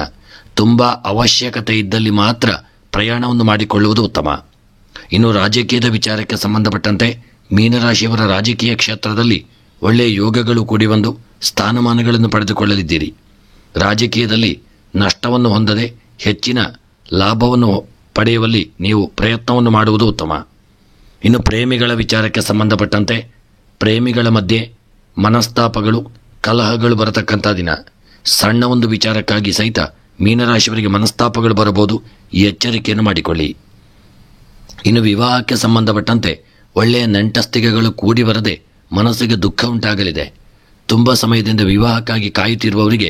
ತುಂಬ ಅವಶ್ಯಕತೆ ಇದ್ದಲ್ಲಿ ಮಾತ್ರ ಪ್ರಯಾಣವನ್ನು ಮಾಡಿಕೊಳ್ಳುವುದು ಉತ್ತಮ. ಇನ್ನು ರಾಜಕೀಯದ ವಿಚಾರಕ್ಕೆ ಸಂಬಂಧಪಟ್ಟಂತೆ ಮೀನರಾಶಿಯವರ ರಾಜಕೀಯ ಕ್ಷೇತ್ರದಲ್ಲಿ ಒಳ್ಳೆಯ ಯೋಗಗಳು ಕೂಡಿ ಬಂದು ಸ್ಥಾನಮಾನಗಳನ್ನು ಪಡೆದುಕೊಳ್ಳಲಿದ್ದೀರಿ. ರಾಜಕೀಯದಲ್ಲಿ ನಷ್ಟವನ್ನು ಹೊಂದದೆ ಹೆಚ್ಚಿನ ಲಾಭವನ್ನು ಪಡೆಯುವಲ್ಲಿ ನೀವು ಪ್ರಯತ್ನವನ್ನು ಮಾಡುವುದು ಉತ್ತಮ. ಇನ್ನು ಪ್ರೇಮಿಗಳ ವಿಚಾರಕ್ಕೆ ಸಂಬಂಧಪಟ್ಟಂತೆ ಪ್ರೇಮಿಗಳ ಮಧ್ಯೆ ಮನಸ್ತಾಪಗಳು, ಕಲಹಗಳು ಬರತಕ್ಕಂಥ ದಿನ. ಸಣ್ಣ ಒಂದು ವಿಚಾರಕ್ಕಾಗಿ ಸಹಿತ ಮೀನರಾಶಿಯವರಿಗೆ ಮನಸ್ತಾಪಗಳು ಬರಬಹುದು. ಎಚ್ಚರಿಕೆಯನ್ನು ಮಾಡಿಕೊಳ್ಳಿ. ಇನ್ನು ವಿವಾಹಕ್ಕೆ ಸಂಬಂಧಪಟ್ಟಂತೆ ಒಳ್ಳೆಯ ನೆಂಟಸ್ತಿಗೆಗಳು ಕೂಡಿ ಬರದೆ ಮನಸ್ಸಿಗೆ ದುಃಖ ಉಂಟಾಗಲಿದೆ. ತುಂಬ ಸಮಯದಿಂದ ವಿವಾಹಕ್ಕಾಗಿ ಕಾಯುತ್ತಿರುವವರಿಗೆ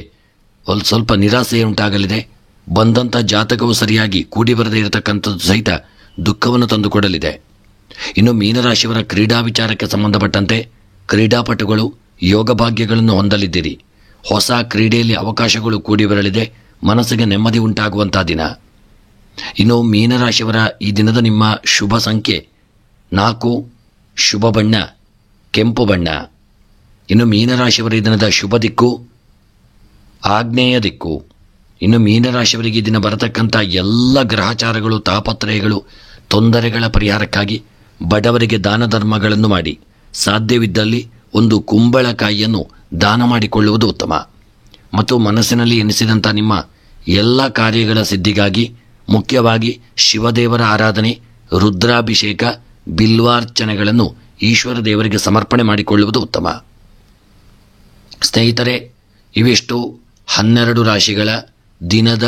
ಸ್ವಲ್ಪ ನಿರಾಸೆ ಉಂಟಾಗಲಿದೆ. ಬಂದಂಥ ಜಾತಕವು ಸರಿಯಾಗಿ ಕೂಡಿ ಬರದೇ ಇರತಕ್ಕಂಥದ್ದು ಸಹಿತ ದುಃಖವನ್ನು ತಂದುಕೊಡಲಿದೆ. ಇನ್ನು ಮೀನರಾಶಿಯವರ ಕ್ರೀಡಾ ವಿಚಾರಕ್ಕೆ ಸಂಬಂಧಪಟ್ಟಂತೆ ಕ್ರೀಡಾಪಟುಗಳು ಯೋಗ ಭಾಗ್ಯಗಳನ್ನು ಹೊಂದಲಿದ್ದೀರಿ. ಹೊಸ ಕ್ರೀಡೆಯಲ್ಲಿ ಅವಕಾಶಗಳು ಕೂಡಿ ಬರಲಿದೆ. ಮನಸ್ಸಿಗೆ ನೆಮ್ಮದಿ ಉಂಟಾಗುವಂಥ ದಿನ. ಇನ್ನು ಮೀನರಾಶಿಯವರ ಈ ದಿನದ ನಿಮ್ಮ ಶುಭ ಸಂಖ್ಯೆ 4, ಶುಭ ಬಣ್ಣ ಕೆಂಪು ಬಣ್ಣ. ಇನ್ನು ಮೀನರಾಶಿಯವರ ಈ ದಿನದ ಶುಭ ದಿಕ್ಕು ಆಗ್ನೇಯ ದಿಕ್ಕು. ಇನ್ನು ಮೀನರಾಶಿಯವರಿಗೆ ಈ ದಿನ ಬರತಕ್ಕಂಥ ಎಲ್ಲ ಗ್ರಹಚಾರಗಳು, ತಾಪತ್ರಯಗಳು, ತೊಂದರೆಗಳ ಪರಿಹಾರಕ್ಕಾಗಿ ಬಡವರಿಗೆ ದಾನ ಧರ್ಮಗಳನ್ನು ಮಾಡಿ, ಸಾಧ್ಯವಿದ್ದಲ್ಲಿ ಒಂದು ಕುಂಬಳಕಾಯಿಯನ್ನು ದಾನ ಮಾಡಿಕೊಳ್ಳುವುದು ಉತ್ತಮ. ಮತ್ತು ಮನಸ್ಸಿನಲ್ಲಿ ಎನಿಸಿದಂಥ ನಿಮ್ಮ ಎಲ್ಲ ಕಾರ್ಯಗಳ ಸಿದ್ಧಿಗಾಗಿ ಮುಖ್ಯವಾಗಿ ಶಿವದೇವರ ಆರಾಧನೆ, ರುದ್ರಾಭಿಷೇಕ, ಬಿಲ್ವಾರ್ಚನೆಗಳನ್ನು ಈಶ್ವರ ದೇವರಿಗೆ ಸಮರ್ಪಣೆ ಮಾಡಿಕೊಳ್ಳುವುದು ಉತ್ತಮ. ಸ್ನೇಹಿತರೆ, ಇವಿಷ್ಟು 12 ರಾಶಿಗಳ ದಿನದ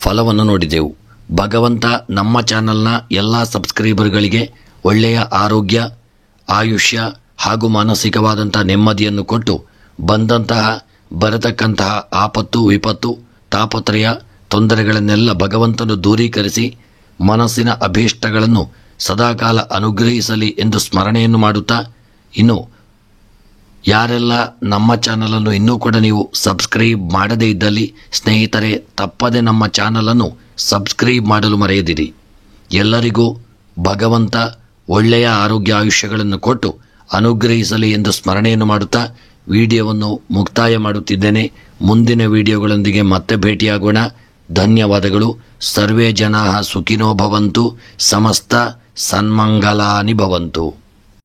ಫಲವನ್ನು ನೋಡಿದೆವು. ಭಗವಂತ ನಮ್ಮ ಚಾನಲ್ನ ಎಲ್ಲ ಸಬ್ಸ್ಕ್ರೈಬರ್ಗಳಿಗೆ ಒಳ್ಳೆಯ ಆರೋಗ್ಯ, ಆಯುಷ್ಯ ಹಾಗೂ ಮಾನಸಿಕವಾದಂಥ ನೆಮ್ಮದಿಯನ್ನು ಕೊಟ್ಟು ಬಂದಂತಹ ಬರತಕ್ಕಂತಹ ಆಪತ್ತು, ವಿಪತ್ತು, ತಾಪತ್ರಯ, ತೊಂದರೆಗಳನ್ನೆಲ್ಲ ಭಗವಂತನು ದೂರೀಕರಿಸಿ ಮನಸ್ಸಿನ ಅಭೀಷ್ಟಗಳನ್ನು ಸದಾಕಾಲ ಅನುಗ್ರಹಿಸಲಿ ಎಂದು ಸ್ಮರಣೆಯನ್ನು ಮಾಡುತ್ತಾ, ಇನ್ನು ಯಾರೆಲ್ಲ ನಮ್ಮ ಚಾನಲನ್ನು ಇನ್ನೂ ಕೂಡ ನೀವು ಸಬ್ಸ್ಕ್ರೈಬ್ ಮಾಡದೇ ಇದ್ದಲ್ಲಿ ಸ್ನೇಹಿತರೆ, ತಪ್ಪದೆ ನಮ್ಮ ಚಾನಲನ್ನು ಸಬ್ಸ್ಕ್ರೈಬ್ ಮಾಡಲು ಮರೆಯದಿರಿ. ಎಲ್ಲರಿಗೂ ಭಗವಂತ ಒಳ್ಳೆಯ ಆರೋಗ್ಯ, ಆಯುಷ್ಯಗಳನ್ನು ಕೊಟ್ಟು ಅನುಗ್ರಹಿಸಲಿ ಎಂದು ಸ್ಮರಣೆಯನ್ನು ಮಾಡುತ್ತಾ ವಿಡಿಯೋವನ್ನು ಮುಕ್ತಾಯ ಮಾಡುತ್ತಿದ್ದೇನೆ. ಮುಂದಿನ ವಿಡಿಯೋಗಳೊಂದಿಗೆ ಮತ್ತೆ ಭೇಟಿಯಾಗೋಣ. ಧನ್ಯವಾದಗಳು. ಸರ್ವೇ ಜನಾಃ ಸುಖಿನೋ ಭವಂತು, ಸಮಸ್ತ ಸನ್ಮಂಗಲಾನಿ ಭವಂತು.